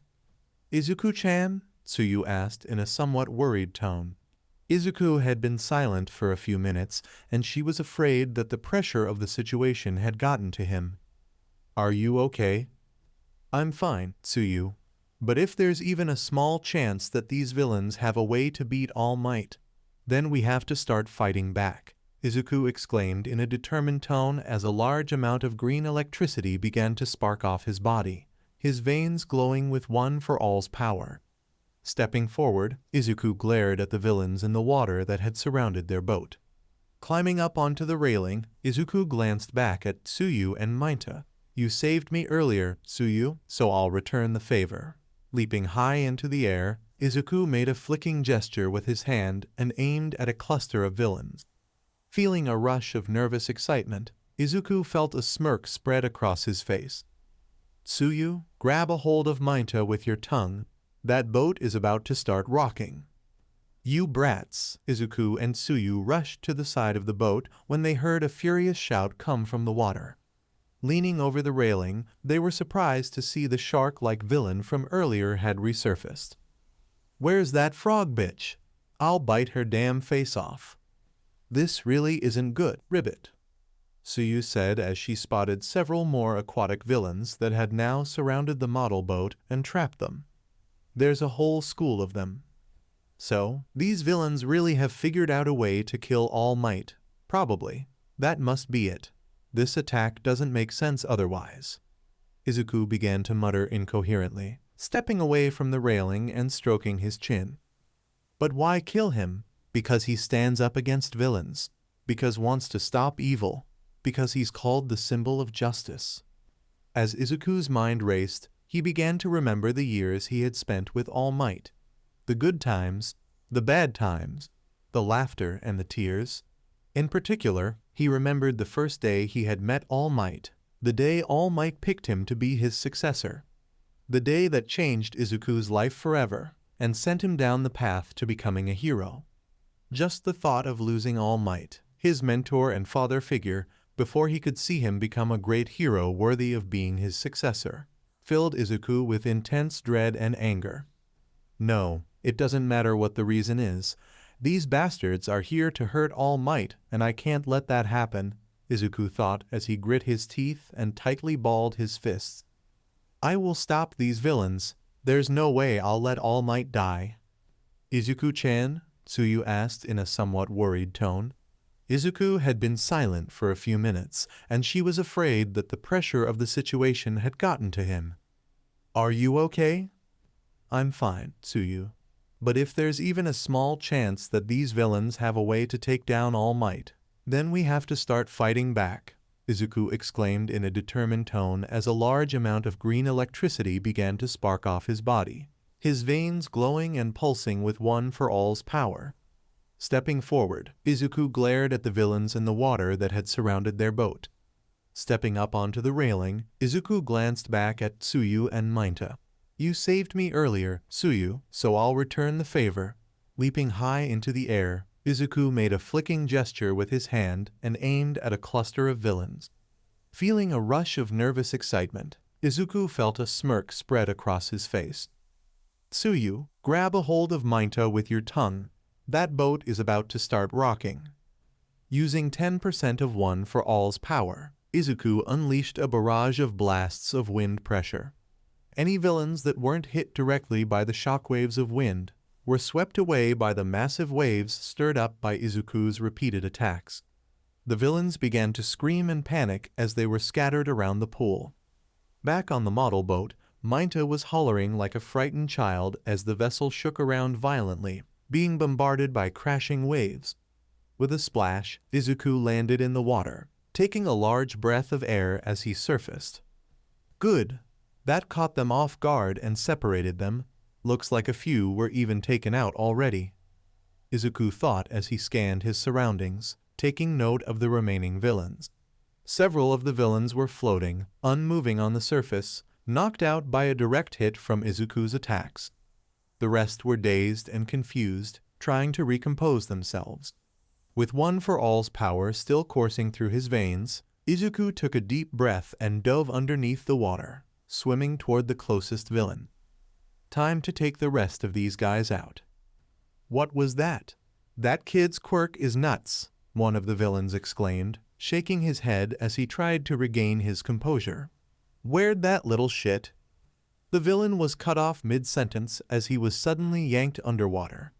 Speaker 1: Izuku-chan? Tsuyu asked in a somewhat worried tone. Izuku had been silent for a few minutes, and she was afraid that the pressure of the situation had gotten to him. Are you okay? I'm fine, Tsuyu. But if there's even a small chance that these villains have a way to beat All Might, then we have to start fighting back, Izuku exclaimed in a determined tone as a large amount of green electricity began to spark off his body, his veins glowing with one for all's power. Stepping forward, Izuku glared at the villains in the water that had surrounded their boat. Climbing up onto the railing, Izuku glanced back at Tsuyu and Mainta. You saved me earlier, Tsuyu, so I'll return the favor. Leaping high into the air, Izuku made a flicking gesture with his hand and aimed at a cluster of villains. Feeling a rush of nervous excitement, Izuku felt a smirk spread across his face. Tsuyu, grab a hold of Mainta with your tongue. That boat is about to start rocking. You brats! Izuku and Tsuyu rushed to the side of the boat when they heard a furious shout come from the water. Leaning over the railing, they were surprised to see the shark-like villain from earlier had resurfaced. Where's that frog bitch? I'll bite her damn face off. This really isn't good, Ribbit, Tsuyu said as she spotted several more aquatic villains that had now surrounded the model boat and trapped them. There's a whole school of them. So, these villains really have figured out a way to kill All Might. Probably. That must be it. This attack doesn't make sense otherwise. Izuku began to mutter incoherently, stepping away from the railing and stroking his chin. But why kill him? Because he stands up against villains. Because wants to stop evil. Because he's called the symbol of justice. As Izuku's mind raced, he began to remember the years he had spent with All Might. The good times, the bad times, the laughter and the tears. In particular, he remembered the first day he had met All Might, the day All Might picked him to be his successor. The day that changed Izuku's life forever and sent him down the path to becoming a hero. Just the thought of losing All Might, his mentor and father figure, before he could see him become a great hero worthy of being his successor, filled Izuku with intense dread and anger. No, it doesn't matter what the reason is. These bastards are here to hurt All Might, and I can't let that happen, Izuku thought as he grit his teeth and tightly balled his fists. I will stop these villains. There's no way I'll let All Might die. Izuku-chan? Tsuyu asked in a somewhat worried tone. Izuku had been silent for a few minutes, and she was afraid that the pressure of the situation had gotten to him. Are you okay? I'm fine, Tsuyu. But if there's even a small chance that these villains have a way to take down All Might, then we have to start fighting back, Izuku exclaimed in a determined tone as a large amount of green electricity began to spark off his body, his veins glowing and pulsing with one for all's power. Stepping forward, Izuku glared at the villains in the water that had surrounded their boat. Stepping up onto the railing, Izuku glanced back at Tsuyu and Mainta. You saved me earlier, Tsuyu, so I'll return the favor. Leaping high into the air, Izuku made a flicking gesture with his hand and aimed at a cluster of villains. Feeling a rush of nervous excitement, Izuku felt a smirk spread across his face. Tsuyu, grab a hold of Mainta with your tongue. That boat is about to start rocking. Using 10% of one for all's power, Izuku unleashed a barrage of blasts of wind pressure. Any villains that weren't hit directly by the shockwaves of wind were swept away by the massive waves stirred up by Izuku's repeated attacks. The villains began to scream and panic as they were scattered around the pool. Back on the model boat, Mainta was hollering like a frightened child as the vessel shook around violently, being bombarded by crashing waves. With a splash, Izuku landed in the water, taking a large breath of air as he surfaced. Good. That caught them off guard and separated them. Looks like a few were even taken out already, Izuku thought as he scanned his surroundings, taking note of the remaining villains. Several of the villains were floating, unmoving on the surface, knocked out by a direct hit from Izuku's attacks. The rest were dazed and confused, trying to recompose themselves. With one for all's power still coursing through his veins, Izuku took a deep breath and dove underneath the water, swimming toward the closest villain. Time to take the rest of these guys out. What was that? That kid's quirk is nuts, one of the villains exclaimed, shaking his head as he tried to regain his composure. Where'd that little shit? The villain was cut off mid-sentence as he was suddenly yanked underwater.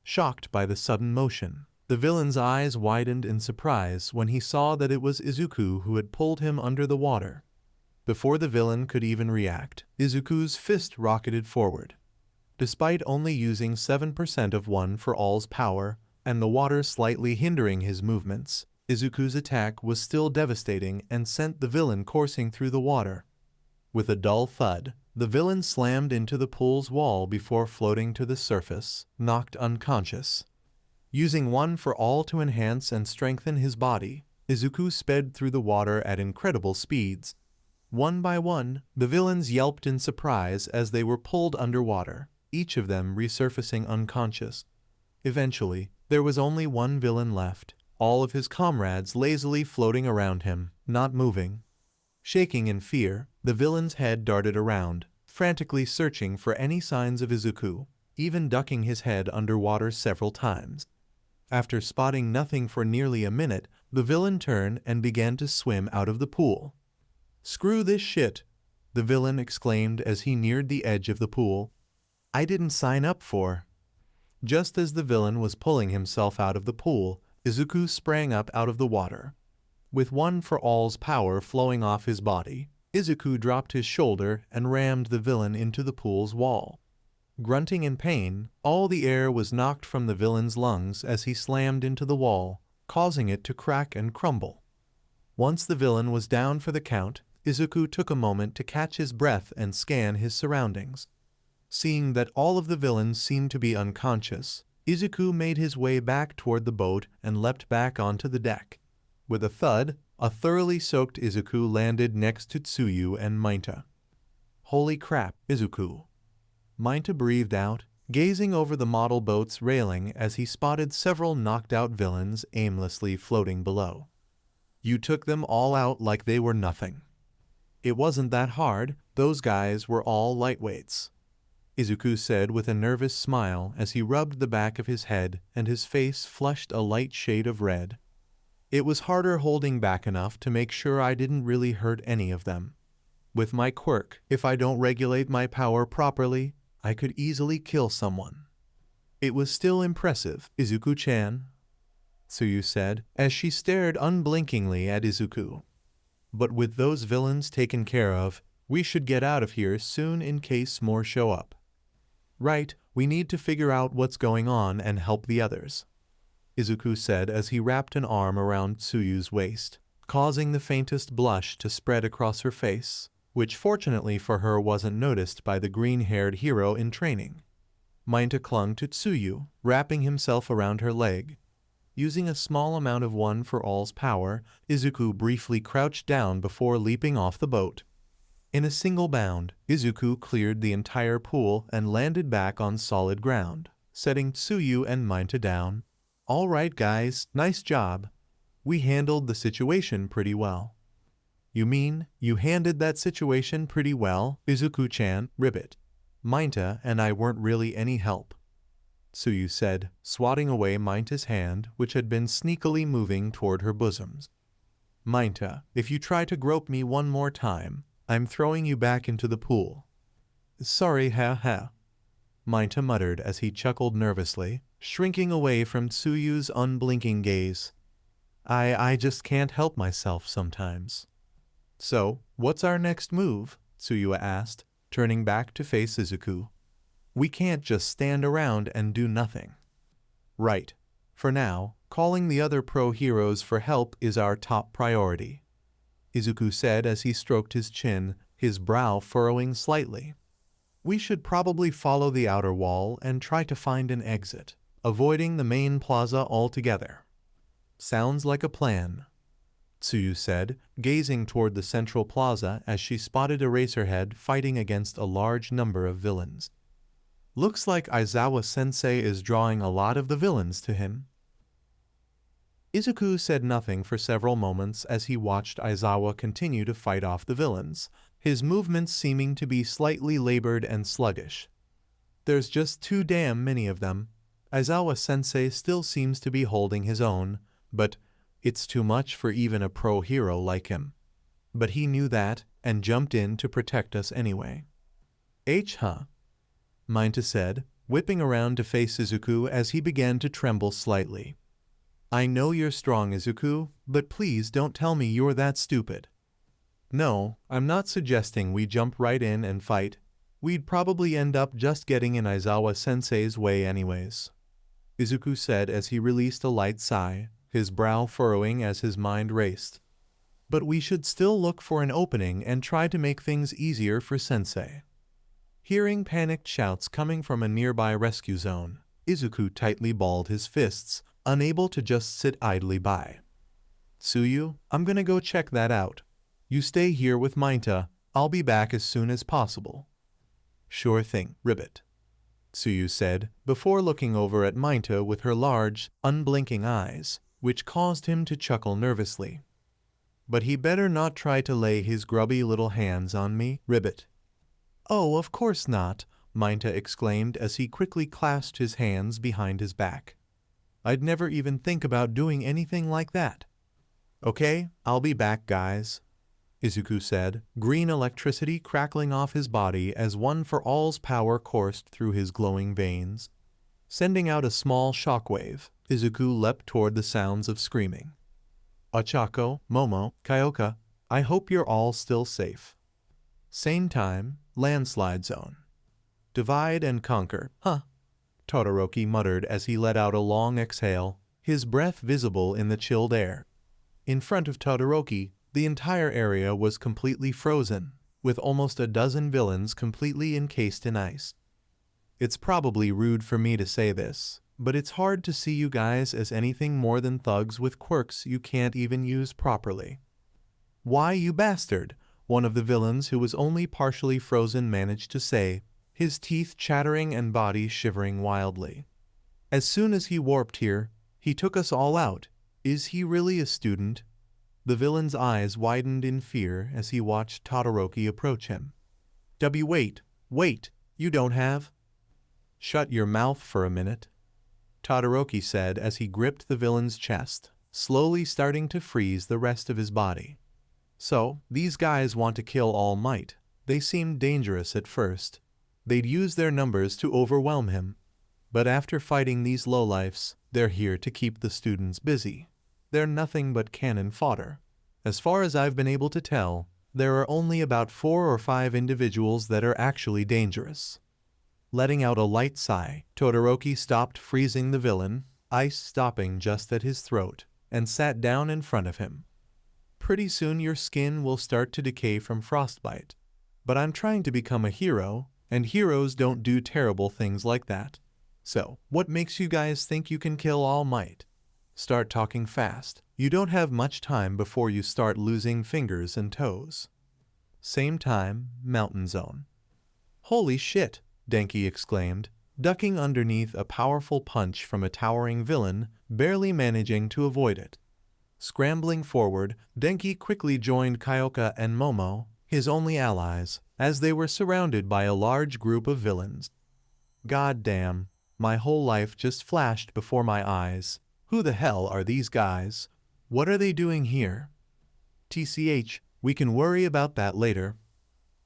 Speaker 1: Shocked by the sudden motion, the villain's eyes widened in surprise when he saw that it was Izuku who had pulled him under the water. Before the villain could even react, Izuku's fist rocketed forward. Despite only using 7% of One for All's power, and the water slightly hindering his movements, Izuku's attack was still devastating and sent the villain coursing through the water. With a dull thud, the villain slammed into the pool's wall before floating to the surface, knocked unconscious. Using One for All to enhance and strengthen his body, Izuku sped through the water at incredible speeds. One by one, the villains yelped in surprise as they were pulled underwater, each of them resurfacing unconscious. Eventually, there was only one villain left, all of his comrades lazily floating around him, not moving. Shaking in fear, the villain's head darted around, frantically searching for any signs of Izuku, even ducking his head underwater several times. After spotting nothing for nearly a minute, the villain turned and began to swim out of the pool. "Screw this shit," the villain exclaimed as he neared the edge of the pool. "I didn't sign up for." Just as the villain was pulling himself out of the pool, Izuku sprang up out of the water. With One for All's power flowing off his body, Izuku dropped his shoulder and rammed the villain into the pool's wall. Grunting in pain, all the air was knocked from the villain's lungs as he slammed into the wall, causing it to crack and crumble. Once the villain was down for the count, Izuku took a moment to catch his breath and scan his surroundings. Seeing that all of the villains seemed to be unconscious, Izuku made his way back toward the boat and leapt back onto the deck. With a thud, a thoroughly soaked Izuku landed next to Tsuyu and Mainta. "Holy crap, Izuku," Mainta breathed out, gazing over the model boat's railing as he spotted several knocked-out villains aimlessly floating below. "You took them all out like they were nothing." "It wasn't that hard, those guys were all lightweights," Izuku said with a nervous smile as he rubbed the back of his head and his face flushed a light shade of red. "It was harder holding back enough to make sure I didn't really hurt any of them. With my quirk, if I don't regulate my power properly, I could easily kill someone." "It was still impressive, Izuku-chan," Tsuyu said as she stared unblinkingly at Izuku. "But with those villains taken care of, we should get out of here soon in case more show up." "Right, we need to figure out what's going on and help the others," Izuku said as he wrapped an arm around Tsuyu's waist, causing the faintest blush to spread across her face, which fortunately for her wasn't noticed by the green-haired hero in training. Mainta clung to Tsuyu, wrapping himself around her leg. Using a small amount of One for All's power, Izuku briefly crouched down before leaping off the boat. In a single bound, Izuku cleared the entire pool and landed back on solid ground, setting Tsuyu and Mainta down. "All right, guys, nice job. We handled the situation pretty well." "You mean, you handled that situation pretty well, Izuku-chan, ribbit. Mainta and I weren't really any help," Tsuyu said, swatting away Mainta's hand, which had been sneakily moving toward her bosoms. "Mainta, if you try to grope me one more time, I'm throwing you back into the pool." "Sorry, ha, Mainta muttered as he chuckled nervously, shrinking away from Tsuyu's unblinking gaze. I just can't help myself sometimes." "So, what's our next move?" Tsuyu asked, turning back to face Izuku. "We can't just stand around and do nothing." "Right. For now, calling the other pro-heroes for help is our top priority," Izuku said as he stroked his chin, his brow furrowing slightly. "We should probably follow the outer wall and try to find an exit, avoiding the main plaza altogether." "Sounds like a plan," Tsuyu said, gazing toward the central plaza as she spotted Eraserhead fighting against a large number of villains. "Looks like Aizawa-sensei is drawing a lot of the villains to him." Izuku said nothing for several moments as he watched Aizawa continue to fight off the villains, his movements seeming to be slightly labored and sluggish. There's just too damn many of them. Aizawa-sensei still seems to be holding his own, but it's too much for even a pro hero like him. But he knew that, and jumped in to protect us anyway. Huh? Minta said, whipping around to face Izuku as he began to tremble slightly. I know you're strong, Izuku, but please don't tell me you're that stupid. No, I'm not suggesting we jump right in and fight. We'd probably end up just getting in Aizawa-sensei's way anyways, Izuku said as he released a light sigh, his brow furrowing as his mind raced. But we should still look for an opening and try to make things easier for Sensei. Hearing panicked shouts coming from a nearby rescue zone, Izuku tightly balled his fists, unable to just sit idly by. Tsuyu, I'm gonna go check that out. You stay here with Minta, I'll be back as soon as possible. Sure thing, Ribbit, Tsuyu said, before looking over at Minta with her large, unblinking eyes, which caused him to chuckle nervously. But he better not try to lay his grubby little hands on me, Ribbit. Oh, of course not, Minta exclaimed as he quickly clasped his hands behind his back. I'd never even think about doing anything like that. Okay, I'll be back, guys, Izuku said, green electricity crackling off his body as One for All's power coursed through his glowing veins. Sending out a small shockwave, Izuku leapt toward the sounds of screaming. Ochako, Momo, Kyoka, I hope you're all still safe. Same time, landslide zone. Divide and conquer, huh? Todoroki muttered as he let out a long exhale, his breath visible in the chilled air. In front of Todoroki, the entire area was completely frozen, with almost a dozen villains completely encased in ice. It's probably rude for me to say this, but it's hard to see you guys as anything more than thugs with quirks you can't even use properly. Why, you bastard, one of the villains who was only partially frozen managed to say, his teeth chattering and body shivering wildly. As soon as he warped here, he took us all out. Is he really a student? The villain's eyes widened in fear as he watched Todoroki approach him. Wait, you don't have? Shut your mouth for a minute, Todoroki said as he gripped the villain's chest, slowly starting to freeze the rest of his body. So, these guys want to kill All Might. They seemed dangerous at first. They'd use their numbers to overwhelm him. But after fighting these lowlifes, they're here to keep the students busy. They're nothing but cannon fodder. As far as I've been able to tell, there are only about 4 or 5 individuals that are actually dangerous. Letting out a light sigh, Todoroki stopped freezing the villain, ice stopping just at his throat, and sat down in front of him. Pretty soon your skin will start to decay from frostbite. But I'm trying to become a hero, and heroes don't do terrible things like that. So, what makes you guys think you can kill All Might? Start talking fast. You don't have much time before you start losing fingers and toes. Same time, mountain zone. Holy shit, Denki exclaimed, ducking underneath a powerful punch from a towering villain, barely managing to avoid it. Scrambling forward, Denki quickly joined Kyoka and Momo, his only allies, as they were surrounded by a large group of villains. God damn, my whole life just flashed before my eyes. Who the hell are these guys? What are they doing here? TCH, we can worry about that later,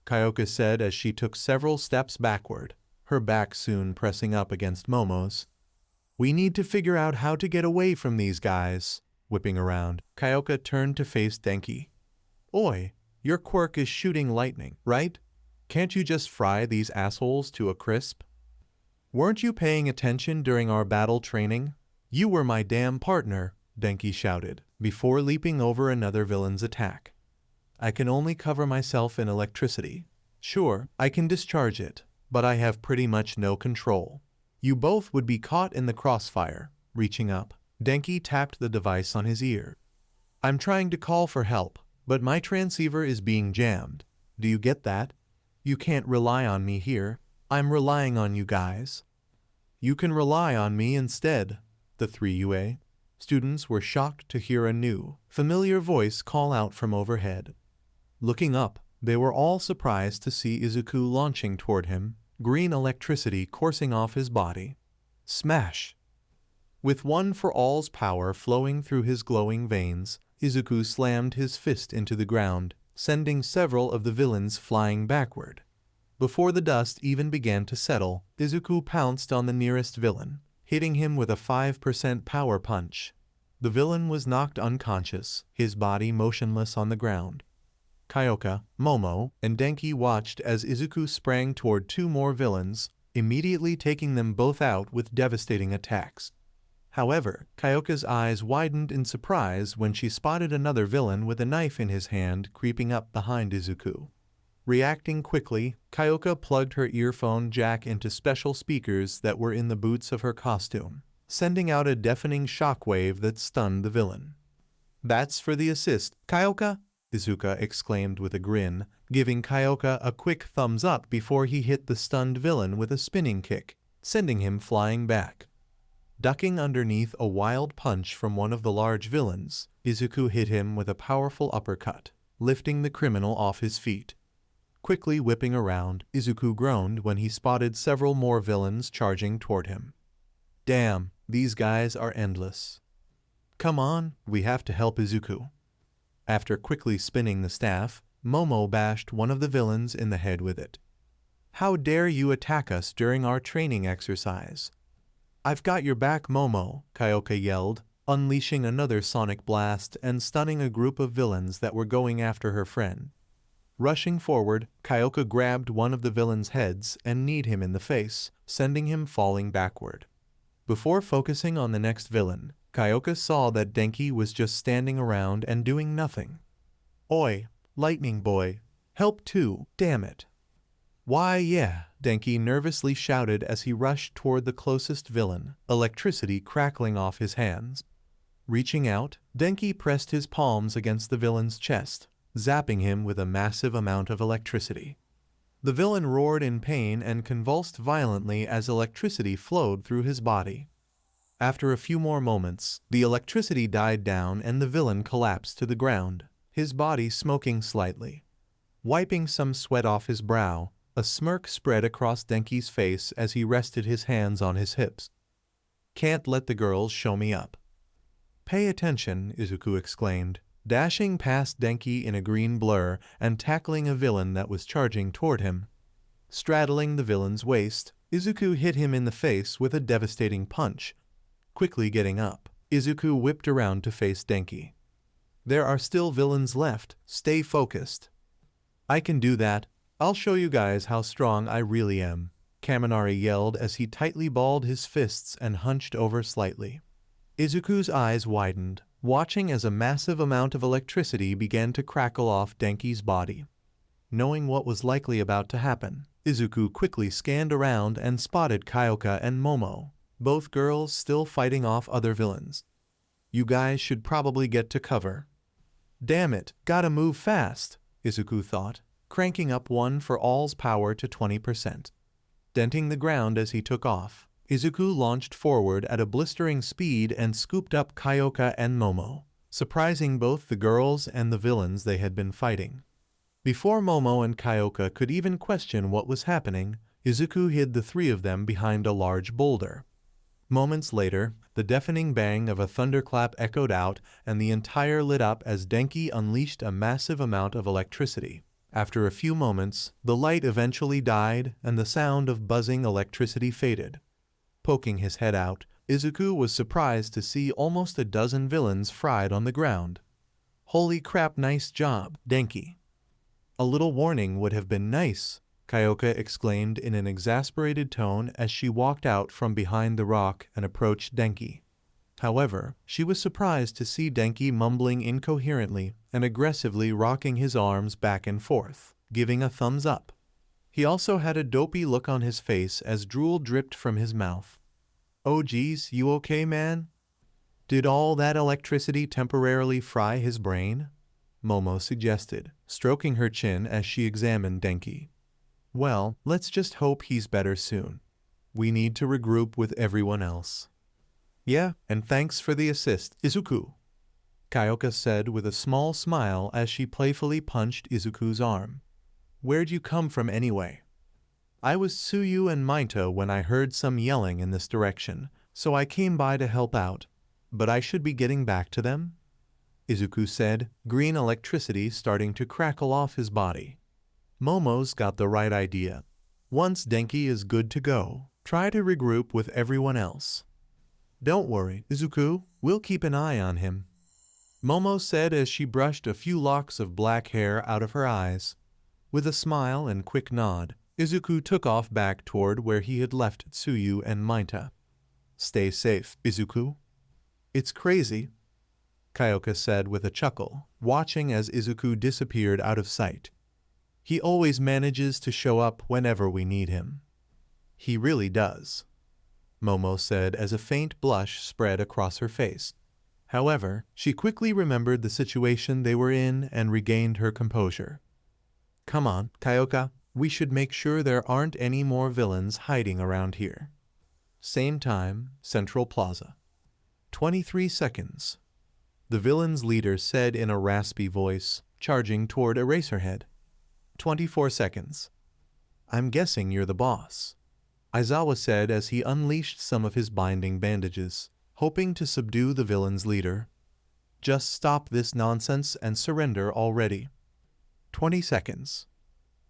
Speaker 1: Kyoka said as she took several steps backward, her back soon pressing up against Momo's. We need to figure out how to get away from these guys. Whipping around, Kyoka turned to face Denki. Oi, your quirk is shooting lightning, right? Can't you just fry these assholes to a crisp? Weren't you paying attention during our battle training? You were my damn partner, Denki shouted, before leaping over another villain's attack. I can only cover myself in electricity. Sure, I can discharge it, but I have pretty much no control. You both would be caught in the crossfire. Reaching up, Denki tapped the device on his ear. I'm trying to call for help, but my transceiver is being jammed. Do you get that? You can't rely on me here. I'm relying on you guys. You can rely on me instead. The 3 UA students were shocked to hear a new, familiar voice call out from overhead. Looking up, They were all surprised to see Izuku launching toward him, green electricity coursing off his body. Smash! With One for All's power flowing through his glowing veins, Izuku slammed his fist into the ground, sending several of the villains flying backward. Before the dust even began to settle, Izuku pounced on the nearest villain, hitting him with a 5% power punch. The villain was knocked unconscious, his body motionless on the ground. Kyoka, Momo, and Denki watched as Izuku sprang toward two more villains, immediately taking them both out with devastating attacks. However, Kyoka's eyes widened in surprise when she spotted another villain with a knife in his hand creeping up behind Izuku. Reacting quickly, Kyoka plugged her earphone jack into special speakers that were in the boots of her costume, sending out a deafening shockwave that stunned the villain. "That's for the assist, Kyoka," Izuku exclaimed with a grin, giving Kyoka a quick thumbs up before he hit the stunned villain with a spinning kick, sending him flying back. Ducking underneath a wild punch from one of the large villains, Izuku hit him with a powerful uppercut, lifting the criminal off his feet. Quickly whipping around, Izuku groaned when he spotted several more villains charging toward him. "Damn, these guys are endless. Come on, we have to help Izuku." After quickly spinning the staff, Momo bashed one of the villains in the head with it. "How dare you attack us during our training exercise?" "I've got your back, Momo," Kyoka yelled, unleashing another sonic blast and stunning a group of villains that were going after her friend. Rushing forward, Kyoka grabbed one of the villain's heads and kneed him in the face, sending him falling backward. Before focusing on the next villain, Kyoka saw that Denki was just standing around and doing nothing. "Oi, Lightning Boy, help too, damn it." "Why yeah," Denki nervously shouted as he rushed toward the closest villain, electricity crackling off his hands. Reaching out, Denki pressed his palms against the villain's chest, zapping him with a massive amount of electricity. The villain roared in pain and convulsed violently as electricity flowed through his body. After a few more moments, the electricity died down and the villain collapsed to the ground, his body smoking slightly. Wiping some sweat off his brow, a smirk spread across Denki's face as he rested his hands on his hips. "Can't let the girls show me up." "Pay attention," Izuku exclaimed, dashing past Denki in a green blur and tackling a villain that was charging toward him. Straddling the villain's waist, Izuku hit him in the face with a devastating punch. Quickly getting up, Izuku whipped around to face Denki. "There are still villains left, stay focused." "I can do that. I'll show you guys how strong I really am," Kaminari yelled as he tightly balled his fists and hunched over slightly. Izuku's eyes widened, watching as a massive amount of electricity began to crackle off Denki's body. Knowing what was likely about to happen, Izuku quickly scanned around and spotted Kyoka and Momo, both girls still fighting off other villains. "You guys should probably get to cover." "Damn it, gotta move fast," Izuku thought, cranking up One for All's power to 20%. Denting the ground as he took off, Izuku launched forward at a blistering speed and scooped up Kyoka and Momo, surprising both the girls and the villains they had been fighting. Before Momo and Kyoka could even question what was happening, Izuku hid the three of them behind a large boulder. Moments later, the deafening bang of a thunderclap echoed out and the entire lit up as Denki unleashed a massive amount of electricity. After a few moments, the light eventually died and the sound of buzzing electricity faded. Poking his head out, Izuku was surprised to see almost a dozen villains fried on the ground. "Holy crap, nice job, Denki." "A little warning would have been nice," Kyoka exclaimed in an exasperated tone as she walked out from behind the rock and approached Denki. However, she was surprised to see Denki mumbling incoherently and aggressively rocking his arms back and forth, giving a thumbs up. He also had a dopey look on his face as drool dripped from his mouth. "Oh geez, you okay, man? Did all that electricity temporarily fry his brain?" Momo suggested, stroking her chin as she examined Denki. "Well, let's just hope he's better soon. We need to regroup with everyone else." "Yeah, and thanks for the assist, Izuku," Kyoka said with a small smile as she playfully punched Izuku's arm. Where'd you come from anyway? I was Tsuyu and Mainto when I heard some yelling in this direction, so I came by to help out. But I should be getting back to them? Izuku said, green electricity starting to crackle off his body. Momo's got the right idea. Once Denki is good to go, try to regroup with everyone else. Don't worry, Izuku, we'll keep an eye on him. Momo said as she brushed a few locks of black hair out of her eyes. With a smile and quick nod, Izuku took off back toward where he had left Tsuyu and Mainta. Stay safe, Izuku. It's crazy, Kyoka said with a chuckle, watching as Izuku disappeared out of sight. He always manages to show up whenever we need him. He really does, Momo said as a faint blush spread across her face. However, she quickly remembered the situation they were in and regained her composure. Come on, Kyoka, we should make sure there aren't any more villains hiding around here. Same time, Central Plaza. 23 seconds. The villain's leader said in a raspy voice, charging toward Eraserhead. 24 seconds. I'm guessing you're the boss, Aizawa said as he unleashed some of his binding bandages, hoping to subdue the villain's leader. Just stop this nonsense and surrender already. 20 seconds.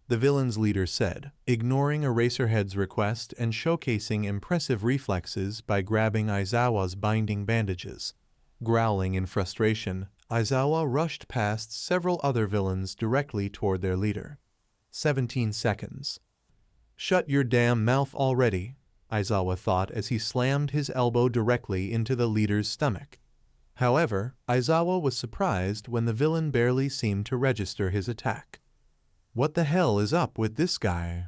Speaker 1: The villain's leader said, ignoring Eraserhead's request and showcasing impressive reflexes by grabbing Aizawa's binding bandages. Growling in frustration, Aizawa rushed past several other villains directly toward their leader. 17 seconds. Shut your damn mouth already, Aizawa thought as he slammed his elbow directly into the leader's stomach. However, Aizawa was surprised when the villain barely seemed to register his attack. What the hell is up with this guy?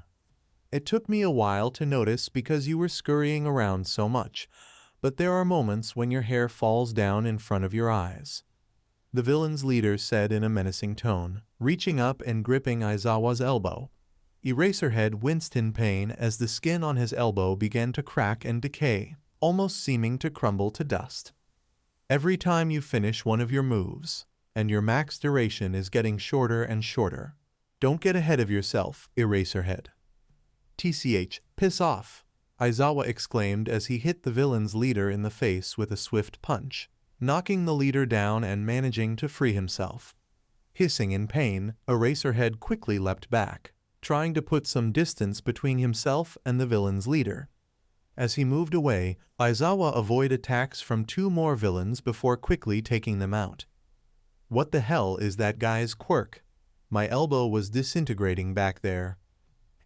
Speaker 1: It took me a while to notice because you were scurrying around so much, but there are moments when your hair falls down in front of your eyes, the villain's leader said in a menacing tone, reaching up and gripping Aizawa's elbow. Eraserhead winced in pain as the skin on his elbow began to crack and decay, almost seeming to crumble to dust. Every time you finish one of your moves, and your max duration is getting shorter and shorter. Don't get ahead of yourself, Eraserhead. TCH, piss off, Aizawa exclaimed as he hit the villain's leader in the face with a swift punch, knocking the leader down and managing to free himself. Hissing in pain, Eraserhead quickly leapt back, trying to put some distance between himself and the villain's leader. As he moved away, Aizawa avoided attacks from 2 more villains before quickly taking them out. What the hell is that guy's quirk? My elbow was disintegrating back there.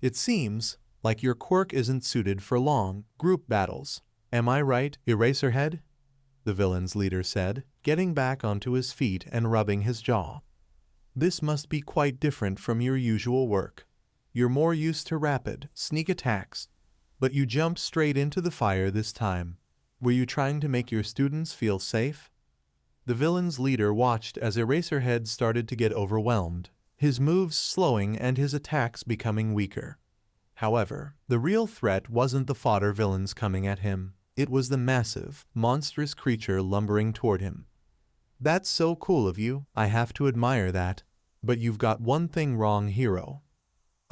Speaker 1: It seems like your quirk isn't suited for long group battles. Am I right, Eraserhead? The villain's leader said, getting back onto his feet and rubbing his jaw. This must be quite different from your usual work. You're more used to rapid, sneak attacks, but you jumped straight into the fire this time. Were you trying to make your students feel safe? The villain's leader watched as Eraserhead started to get overwhelmed, his moves slowing and his attacks becoming weaker. However, the real threat wasn't the fodder villains coming at him. It was the massive, monstrous creature lumbering toward him. That's so cool of you, I have to admire that. But you've got one thing wrong, hero.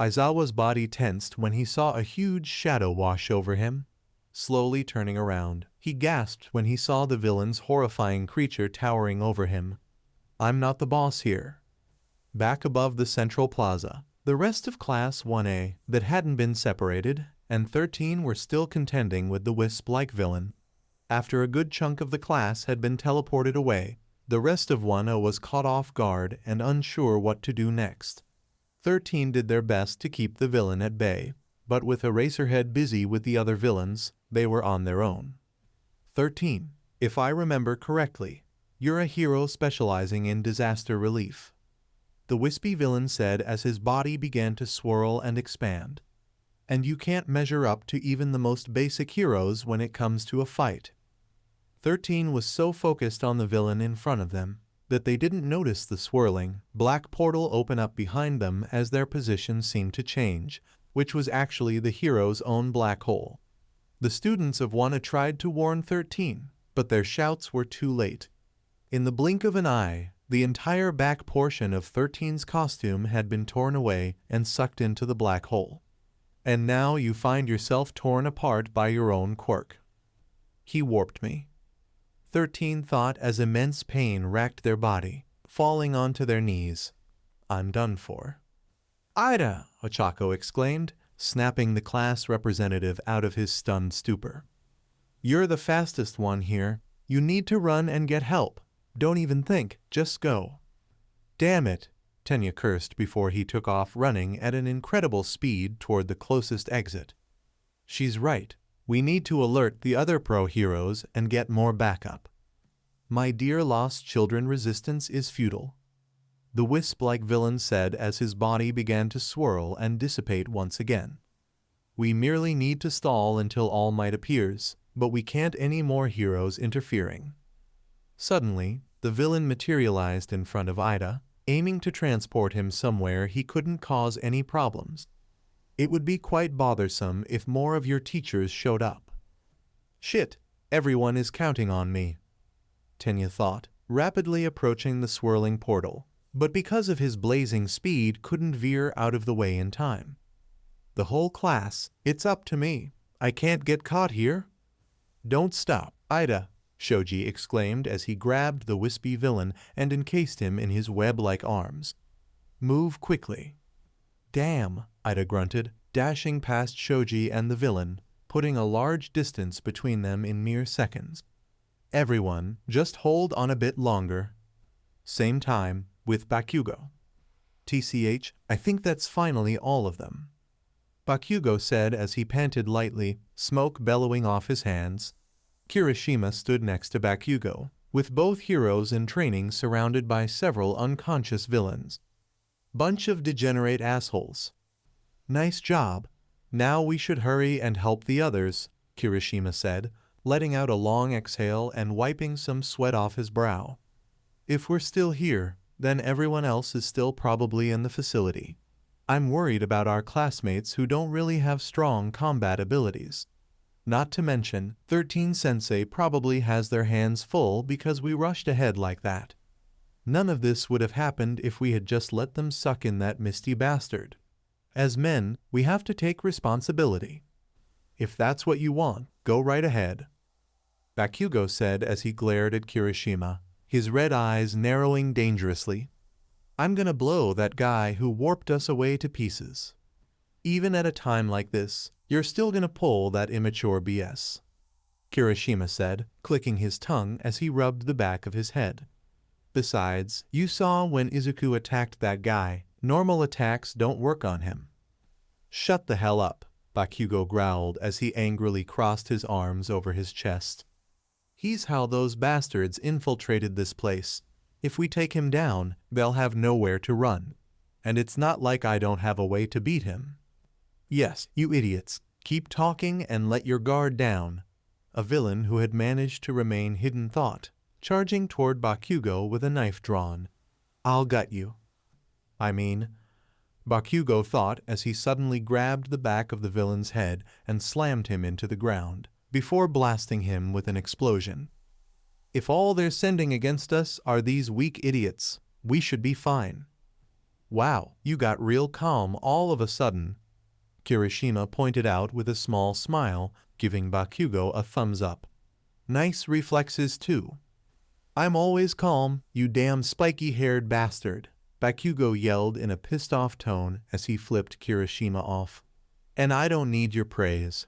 Speaker 1: Aizawa's body tensed when he saw a huge shadow wash over him. Slowly turning around, he gasped when he saw the villain's horrifying creature towering over him. I'm not the boss here. Back above the Central Plaza, the rest of Class 1A that hadn't been separated, and 13 were still contending with the wisp-like villain. After a good chunk of the class had been teleported away, the rest of 1A was caught off guard and unsure what to do next. 13 did their best to keep the villain at bay, but with Eraserhead busy with the other villains, they were on their own. 13. If I remember correctly, you're a hero specializing in disaster relief, the wispy villain said as his body began to swirl and expand. And you can't measure up to even the most basic heroes when it comes to a fight. 13 was so focused on the villain in front of them that they didn't notice the swirling, black portal open up behind them as their position seemed to change, which was actually the hero's own black hole. The students of 1A tried to warn 13, but their shouts were too late. In the blink of an eye, The entire back portion of 13's costume had been torn away and sucked into the black hole. And now you find yourself torn apart by your own quirk. He warped me. 13 thought as immense pain racked their body, falling onto their knees. I'm done for. Ida! Ochako exclaimed, snapping the class representative out of his stunned stupor. You're the fastest one here. You need to run and get help. Don't even think, just go. Damn it, Tenya cursed before he took off running at an incredible speed toward the closest exit. She's right. We need to alert the other pro heroes and get more backup. My dear lost children, resistance is futile. The wisp-like villain said as his body began to swirl and dissipate once again. We merely need to stall until All Might appears, but we can't any more heroes interfering. Suddenly, the villain materialized in front of Ida, aiming to transport him somewhere he couldn't cause any problems. It would be quite bothersome if more of your teachers showed up. Shit, everyone is counting on me, Tenya thought, rapidly approaching the swirling portal, but because of his blazing speed couldn't veer out of the way in time. The whole class, it's up to me. I can't get caught here. Don't stop, Ida, Shoji exclaimed as he grabbed the wispy villain and encased him in his web-like arms. Move quickly. Damn, Ida grunted, dashing past Shoji and the villain, putting a large distance between them in mere seconds. Everyone, just hold on a bit longer. Same time, with Bakugo. TCH, I think that's finally all of them, Bakugo said as he panted lightly, smoke bellowing off his hands. Kirishima stood next to Bakugo, with both heroes in training surrounded by several unconscious villains. Bunch of degenerate assholes. Nice job. Now we should hurry and help the others, Kirishima said, letting out a long exhale and wiping some sweat off his brow. If we're still here, then everyone else is still probably in the facility. I'm worried about our classmates who don't really have strong combat abilities. Not to mention, 13 Sensei probably has their hands full because we rushed ahead like that. None of this would have happened if we had just let them suck in that misty bastard. As men, we have to take responsibility. If that's what you want, go right ahead, Bakugo said as he glared at Kirishima, his red eyes narrowing dangerously. I'm gonna blow that guy who warped us away to pieces. Even at a time like this, you're still gonna pull that immature BS, Kirishima said, clicking his tongue as he rubbed the back of his head. Besides, you saw when Izuku attacked that guy, normal attacks don't work on him. Shut the hell up, Bakugo growled as he angrily crossed his arms over his chest. He's how those bastards infiltrated this place. If we take him down, they'll have nowhere to run. And it's not like I don't have a way to beat him. Yes, you idiots, keep talking and let your guard down, a villain who had managed to remain hidden thought, charging toward Bakugo with a knife drawn. I'll gut you. Bakugo thought as he suddenly grabbed the back of the villain's head and slammed him into the ground, before blasting him with an explosion. If all they're sending against us are these weak idiots, we should be fine. Wow, you got real calm all of a sudden, Kirishima pointed out with a small smile, giving Bakugo a thumbs up. Nice reflexes too. I'm always calm, you damn spiky-haired bastard, Bakugo yelled in a pissed-off tone as he flipped Kirishima off. And I don't need your praise.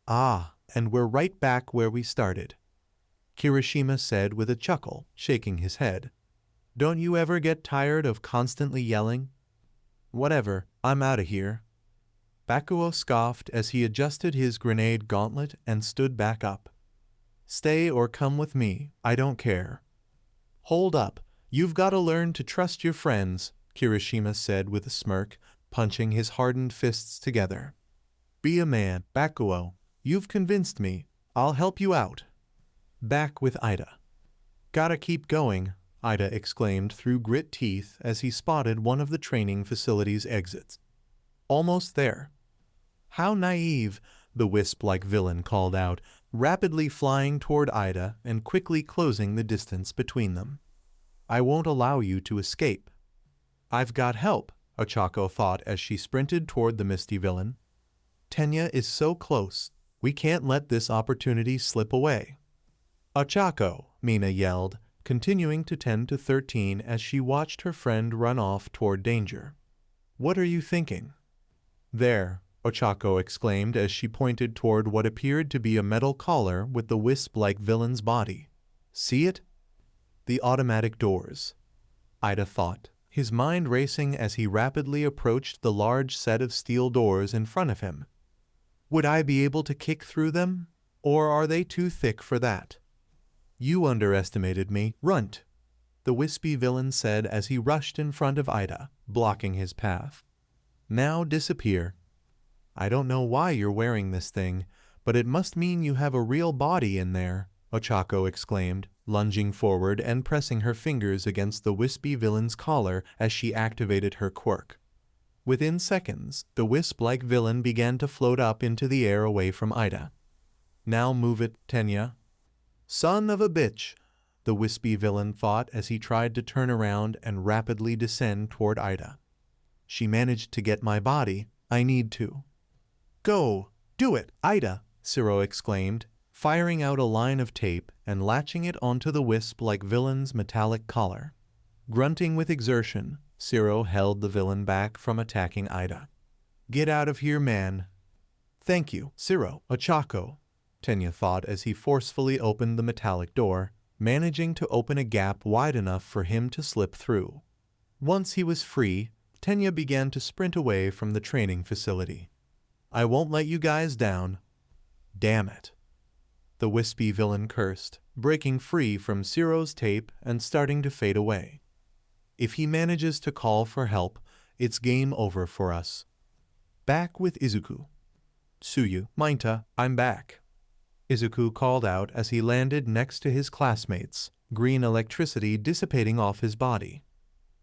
Speaker 1: Ah, and we're right back where we started, Kirishima said with a chuckle, shaking his head. Don't you ever get tired of constantly yelling? Whatever, I'm out of here. Bakugo scoffed as he adjusted his grenade gauntlet and stood back up. Stay or come with me, I don't care. Hold up, you've got to learn to trust your friends, Kirishima said with a smirk, punching his hardened fists together. Be a man, Bakugo. You've convinced me. I'll help you out. Back with Ida. Gotta keep going, Ida exclaimed through grit teeth as he spotted one of the training facility's exits. Almost there. How naive, the wisp-like villain called out, rapidly flying toward Ida and quickly closing the distance between them. I won't allow you to escape. I've got help, Ochako thought as she sprinted toward the misty villain. Tenya is so close. We can't let this opportunity slip away. Ochako, Mina yelled, continuing to tend to 13 as she watched her friend run off toward danger. What are you thinking? There, Ochako exclaimed as she pointed toward what appeared to be a metal collar with the wisp-like villain's body. See it? The automatic doors. Ida thought, his mind racing as he rapidly approached the large set of steel doors in front of him. Would I be able to kick through them? Or are they too thick for that? You underestimated me, runt, the wispy villain said as he rushed in front of Ida, blocking his path. Now disappear. I don't know why you're wearing this thing, but it must mean you have a real body in there, Ochako exclaimed, lunging forward and pressing her fingers against the wispy villain's collar as she activated her quirk. Within seconds, the wisp-like villain began to float up into the air away from Ida. Now move it, Tenya. Son of a bitch, the wispy villain thought as he tried to turn around and rapidly descend toward Ida. She managed to get my body. I need to. Go! Do it, Ida! Ciro exclaimed, firing out a line of tape and latching it onto the wisp-like villain's metallic collar. Grunting with exertion, Ciro held the villain back from attacking Ida. Get out of here, man. Thank you, Ciro, Ochako, Tenya thought as he forcefully opened the metallic door, managing to open a gap wide enough for him to slip through. Once he was free, Tenya began to sprint away from the training facility. I won't let you guys down. Damn it. The wispy villain cursed, breaking free from Ciro's tape and starting to fade away. If he manages to call for help, it's game over for us. Back with Izuku. Tsuyu, Mainta, I'm back. Izuku called out as he landed next to his classmates, green electricity dissipating off his body.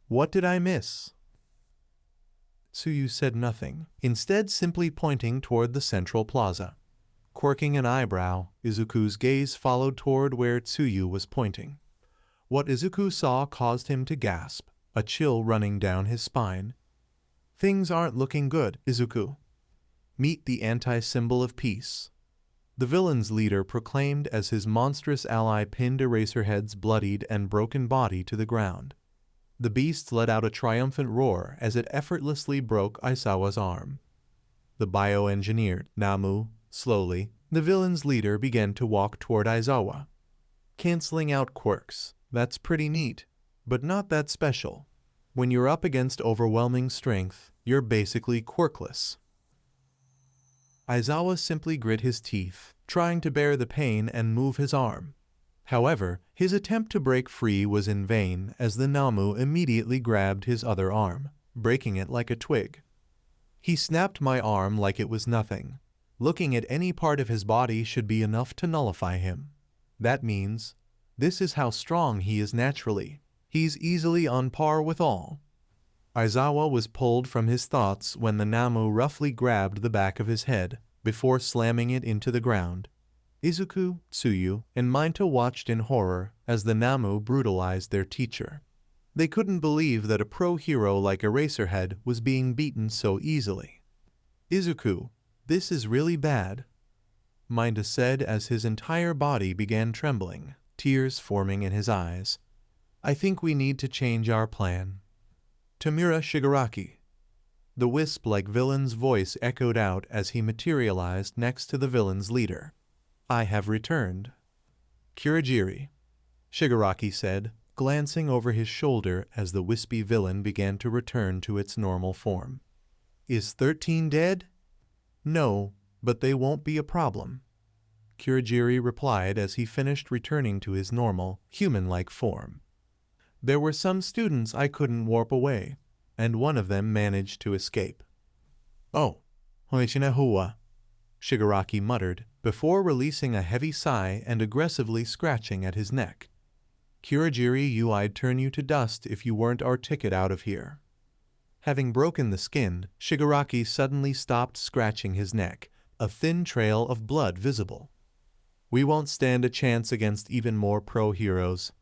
Speaker 1: What did I miss? Tsuyu said nothing, instead simply pointing toward the central plaza. Quirking an eyebrow, Izuku's gaze followed toward where Tsuyu was pointing. What Izuku saw caused him to gasp, a chill running down his spine. Things aren't looking good, Izuku. Meet the anti-symbol of peace. The villain's leader proclaimed as his monstrous ally pinned Eraserhead's bloodied and broken body to the ground. The beast let out a triumphant roar as it effortlessly broke Aizawa's arm. The bioengineered Namu, slowly, the villain's leader began to walk toward Aizawa. Canceling out quirks. That's pretty neat, but not that special. When you're up against overwhelming strength, you're basically quirkless. Aizawa simply grit his teeth, trying to bear the pain and move his arm. However, his attempt to break free was in vain as the Namu immediately grabbed his other arm, breaking it like a twig. He snapped my arm like it was nothing. Looking at any part of his body should be enough to nullify him. That means, this is how strong he is naturally. He's easily on par with all. Aizawa was pulled from his thoughts when the Namu roughly grabbed the back of his head, before slamming it into the ground. Izuku, Tsuyu, and Mainta watched in horror as the Namu brutalized their teacher. They couldn't believe that a pro-hero like Eraserhead was being beaten so easily. Izuku, this is really bad, Mainta said as his entire body began trembling, tears forming in his eyes. I think we need to change our plan. Tamura Shigaraki. The wisp-like villain's voice echoed out as he materialized next to the villain's leader. I have returned. Kurogiri, Shigaraki said, glancing over his shoulder as the wispy villain began to return to its normal form. Is 13 dead? No, but they won't be a problem. Kurogiri replied as he finished returning to his normal, human-like form. There were some students I couldn't warp away, and one of them managed to escape. Oh, Hoichina-hua, Shigaraki muttered, before releasing a heavy sigh and aggressively scratching at his neck. Kurogiri, I'd turn you to dust if you weren't our ticket out of here. Having broken the skin, Shigaraki suddenly stopped scratching his neck, a thin trail of blood visible. We won't stand a chance against even more pro-heroes.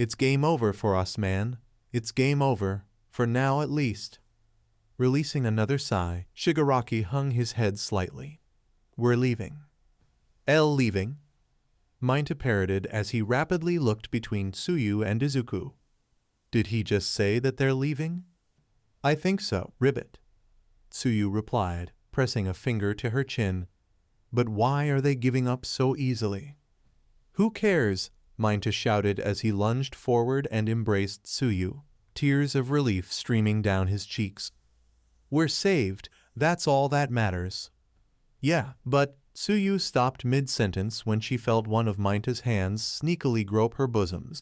Speaker 1: It's game over for us, man. It's game over, for now at least. Releasing another sigh, Shigaraki hung his head slightly. We're leaving. Leaving? Minta parroted as he rapidly looked between Tsuyu and Izuku. Did he just say that they're leaving? I think so, Ribbit. Tsuyu replied, pressing a finger to her chin. But why are they giving up so easily? Who cares? Minta shouted as he lunged forward and embraced Tsuyu, tears of relief streaming down his cheeks. We're saved, that's all that matters. Yeah, but Tsuyu stopped mid-sentence when she felt one of Minta's hands sneakily grope her bosoms.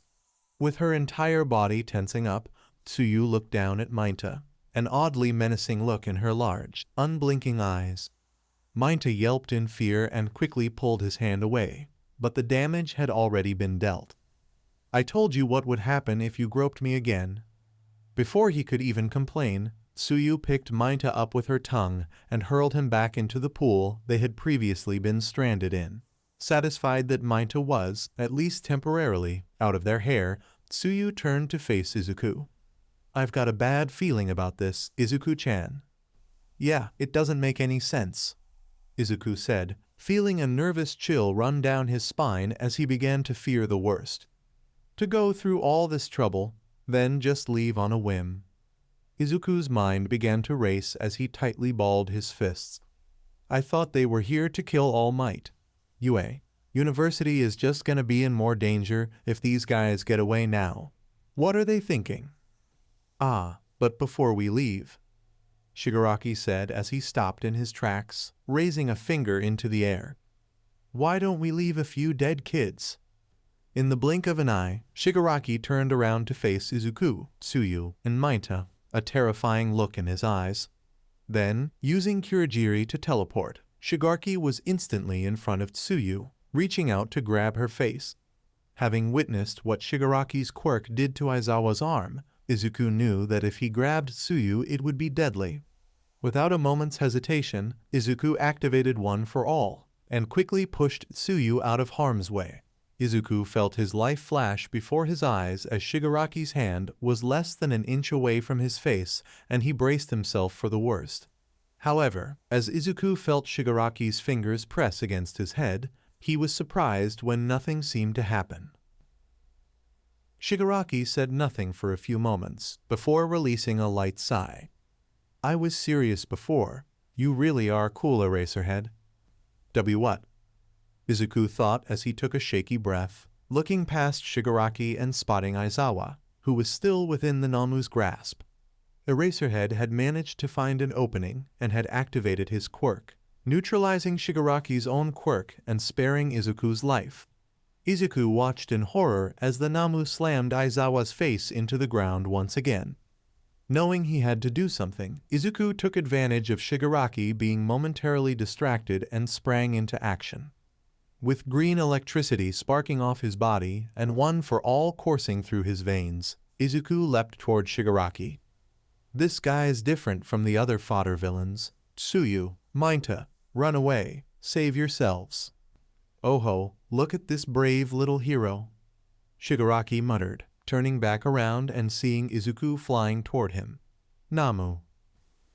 Speaker 1: With her entire body tensing up, Tsuyu looked down at Minta, an oddly menacing look in her large, unblinking eyes. Minta yelped in fear and quickly pulled his hand away, but the damage had already been dealt. I told you what would happen if you groped me again. Before he could even complain, Tsuyu picked Minta up with her tongue and hurled him back into the pool they had previously been stranded in. Satisfied that Minta was, at least temporarily, out of their hair, Tsuyu turned to face Izuku. I've got a bad feeling about this, Izuku-chan. Yeah, it doesn't make any sense, Izuku said, feeling a nervous chill run down his spine as he began to fear the worst. To go through all this trouble, then just leave on a whim. Izuku's mind began to race as he tightly balled his fists. I thought they were here to kill All Might. University is just gonna be in more danger if these guys get away now. What are they thinking? Ah, but before we leave, Shigaraki said as he stopped in his tracks, raising a finger into the air. Why don't we leave a few dead kids? In the blink of an eye, Shigaraki turned around to face Izuku, Tsuyu, and Minta, a terrifying look in his eyes. Then, using Kurogiri to teleport, Shigaraki was instantly in front of Tsuyu, reaching out to grab her face. Having witnessed what Shigaraki's quirk did to Aizawa's arm, Izuku knew that if he grabbed Tsuyu it would be deadly. Without a moment's hesitation, Izuku activated One for All, and quickly pushed Tsuyu out of harm's way. Izuku felt his life flash before his eyes as Shigaraki's hand was less than an inch away from his face, and he braced himself for the worst. However, as Izuku felt Shigaraki's fingers press against his head, he was surprised when nothing seemed to happen. Shigaraki said nothing for a few moments, before releasing a light sigh. I was serious before. You really are cool, Eraserhead. What? Izuku thought as he took a shaky breath, looking past Shigaraki and spotting Aizawa, who was still within the Namu's grasp. Eraserhead had managed to find an opening and had activated his quirk, neutralizing Shigaraki's own quirk and sparing Izuku's life. Izuku watched in horror as the Namu slammed Aizawa's face into the ground once again. Knowing he had to do something, Izuku took advantage of Shigaraki being momentarily distracted and sprang into action. With green electricity sparking off his body and One for All coursing through his veins, Izuku leapt toward Shigaraki. This guy is different from the other fodder villains. Tsuyu, Minta, run away, save yourselves. Oh ho, look at this brave little hero, Shigaraki muttered, turning back around and seeing Izuku flying toward him. Namu.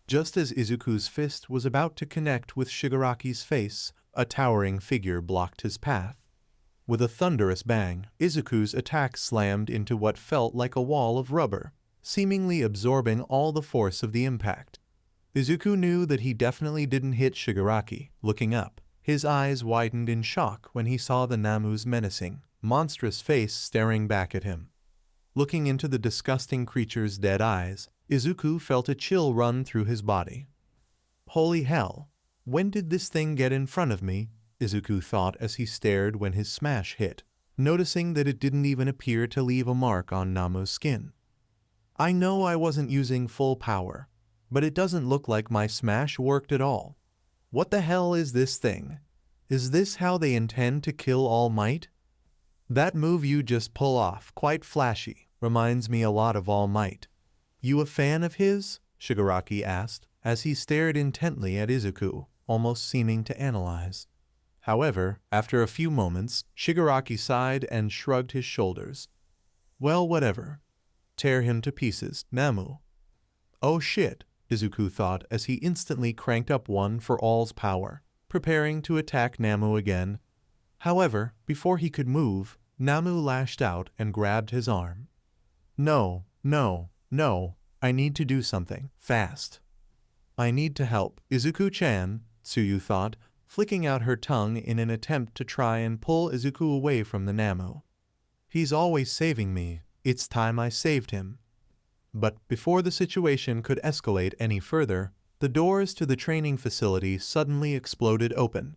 Speaker 1: Just as Izuku's fist was about to connect with Shigaraki's face, a towering figure blocked his path. With a thunderous bang, Izuku's attack slammed into what felt like a wall of rubber, seemingly absorbing all the force of the impact. Izuku knew that he definitely didn't hit Shigaraki. Looking up, his eyes widened in shock when he saw the Namu's menacing, monstrous face staring back at him. Looking into the disgusting creature's dead eyes, Izuku felt a chill run through his body. Holy hell! When did this thing get in front of me? Izuku thought as he stared when his smash hit, noticing that it didn't even appear to leave a mark on Namu's skin. I know I wasn't using full power, but it doesn't look like my smash worked at all. What the hell is this thing? Is this how they intend to kill All Might? That move you just pull off, quite flashy, reminds me a lot of All Might. You a fan of his? Shigaraki asked, as he stared intently at Izuku, almost seeming to analyze. However, after a few moments, Shigaraki sighed and shrugged his shoulders. Well, whatever. Tear him to pieces, Namu. Oh shit, Izuku thought as he instantly cranked up one for all's power, preparing to attack Namu again. However, before he could move, Namu lashed out and grabbed his arm. No, no, no, I need to do something, fast. I need to help, Izuku-chan, Tsuyu thought, flicking out her tongue in an attempt to try and pull Izuku away from the Namu. He's always saving me, it's time I saved him. But before the situation could escalate any further, the doors to the training facility suddenly exploded open.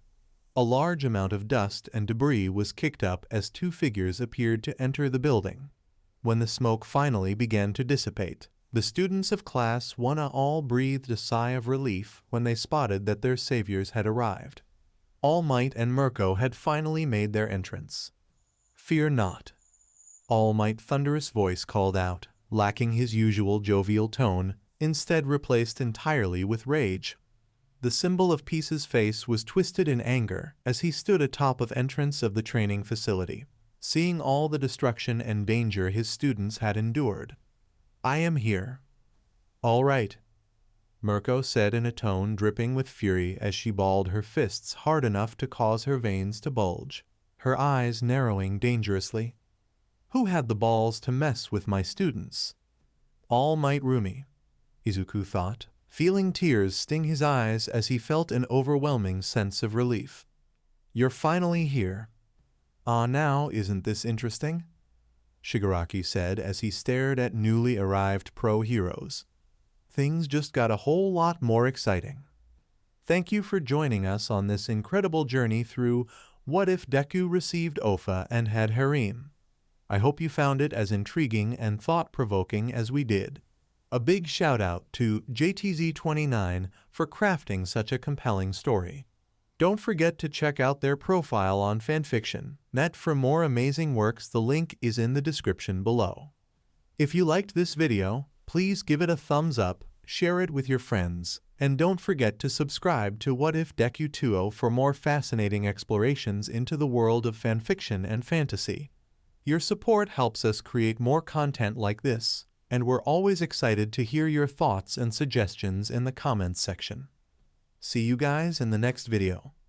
Speaker 1: A large amount of dust and debris was kicked up as two figures appeared to enter the building. When the smoke finally began to dissipate, the students of Class 1A all breathed a sigh of relief when they spotted that their saviors had arrived. All Might and Mirko had finally made their entrance. Fear not. All Might thunderous voice called out, lacking his usual jovial tone, instead replaced entirely with rage. The symbol of Peace's face was twisted in anger as he stood atop of entrance of the training facility, seeing all the destruction and danger his students had endured. I am here. All right, Mirko said in a tone dripping with fury as she balled her fists hard enough to cause her veins to bulge, her eyes narrowing dangerously. Who had the balls to mess with my students? All Might Rumi, Izuku thought, feeling tears sting his eyes as he felt an overwhelming sense of relief. You're finally here. Ah, now isn't this interesting? Shigaraki said as he stared at newly arrived pro-heroes. Things just got a whole lot more exciting. Thank you for joining us on this incredible journey through What If Deku Received Ofa and Had Harem. I hope you found it as intriguing and thought-provoking as we did. A big shout-out to JTZ29 for crafting such a compelling story. Don't forget to check out their profile on fanfiction.net for more amazing works. The link is in the description below. If you liked this video, please give it a thumbs up, share it with your friends, and don't forget to subscribe to What If Deku 2 for more fascinating explorations into the world of fanfiction and fantasy. Your support helps us create more content like this, and we're always excited to hear your thoughts and suggestions in the comments section. See you guys in the next video.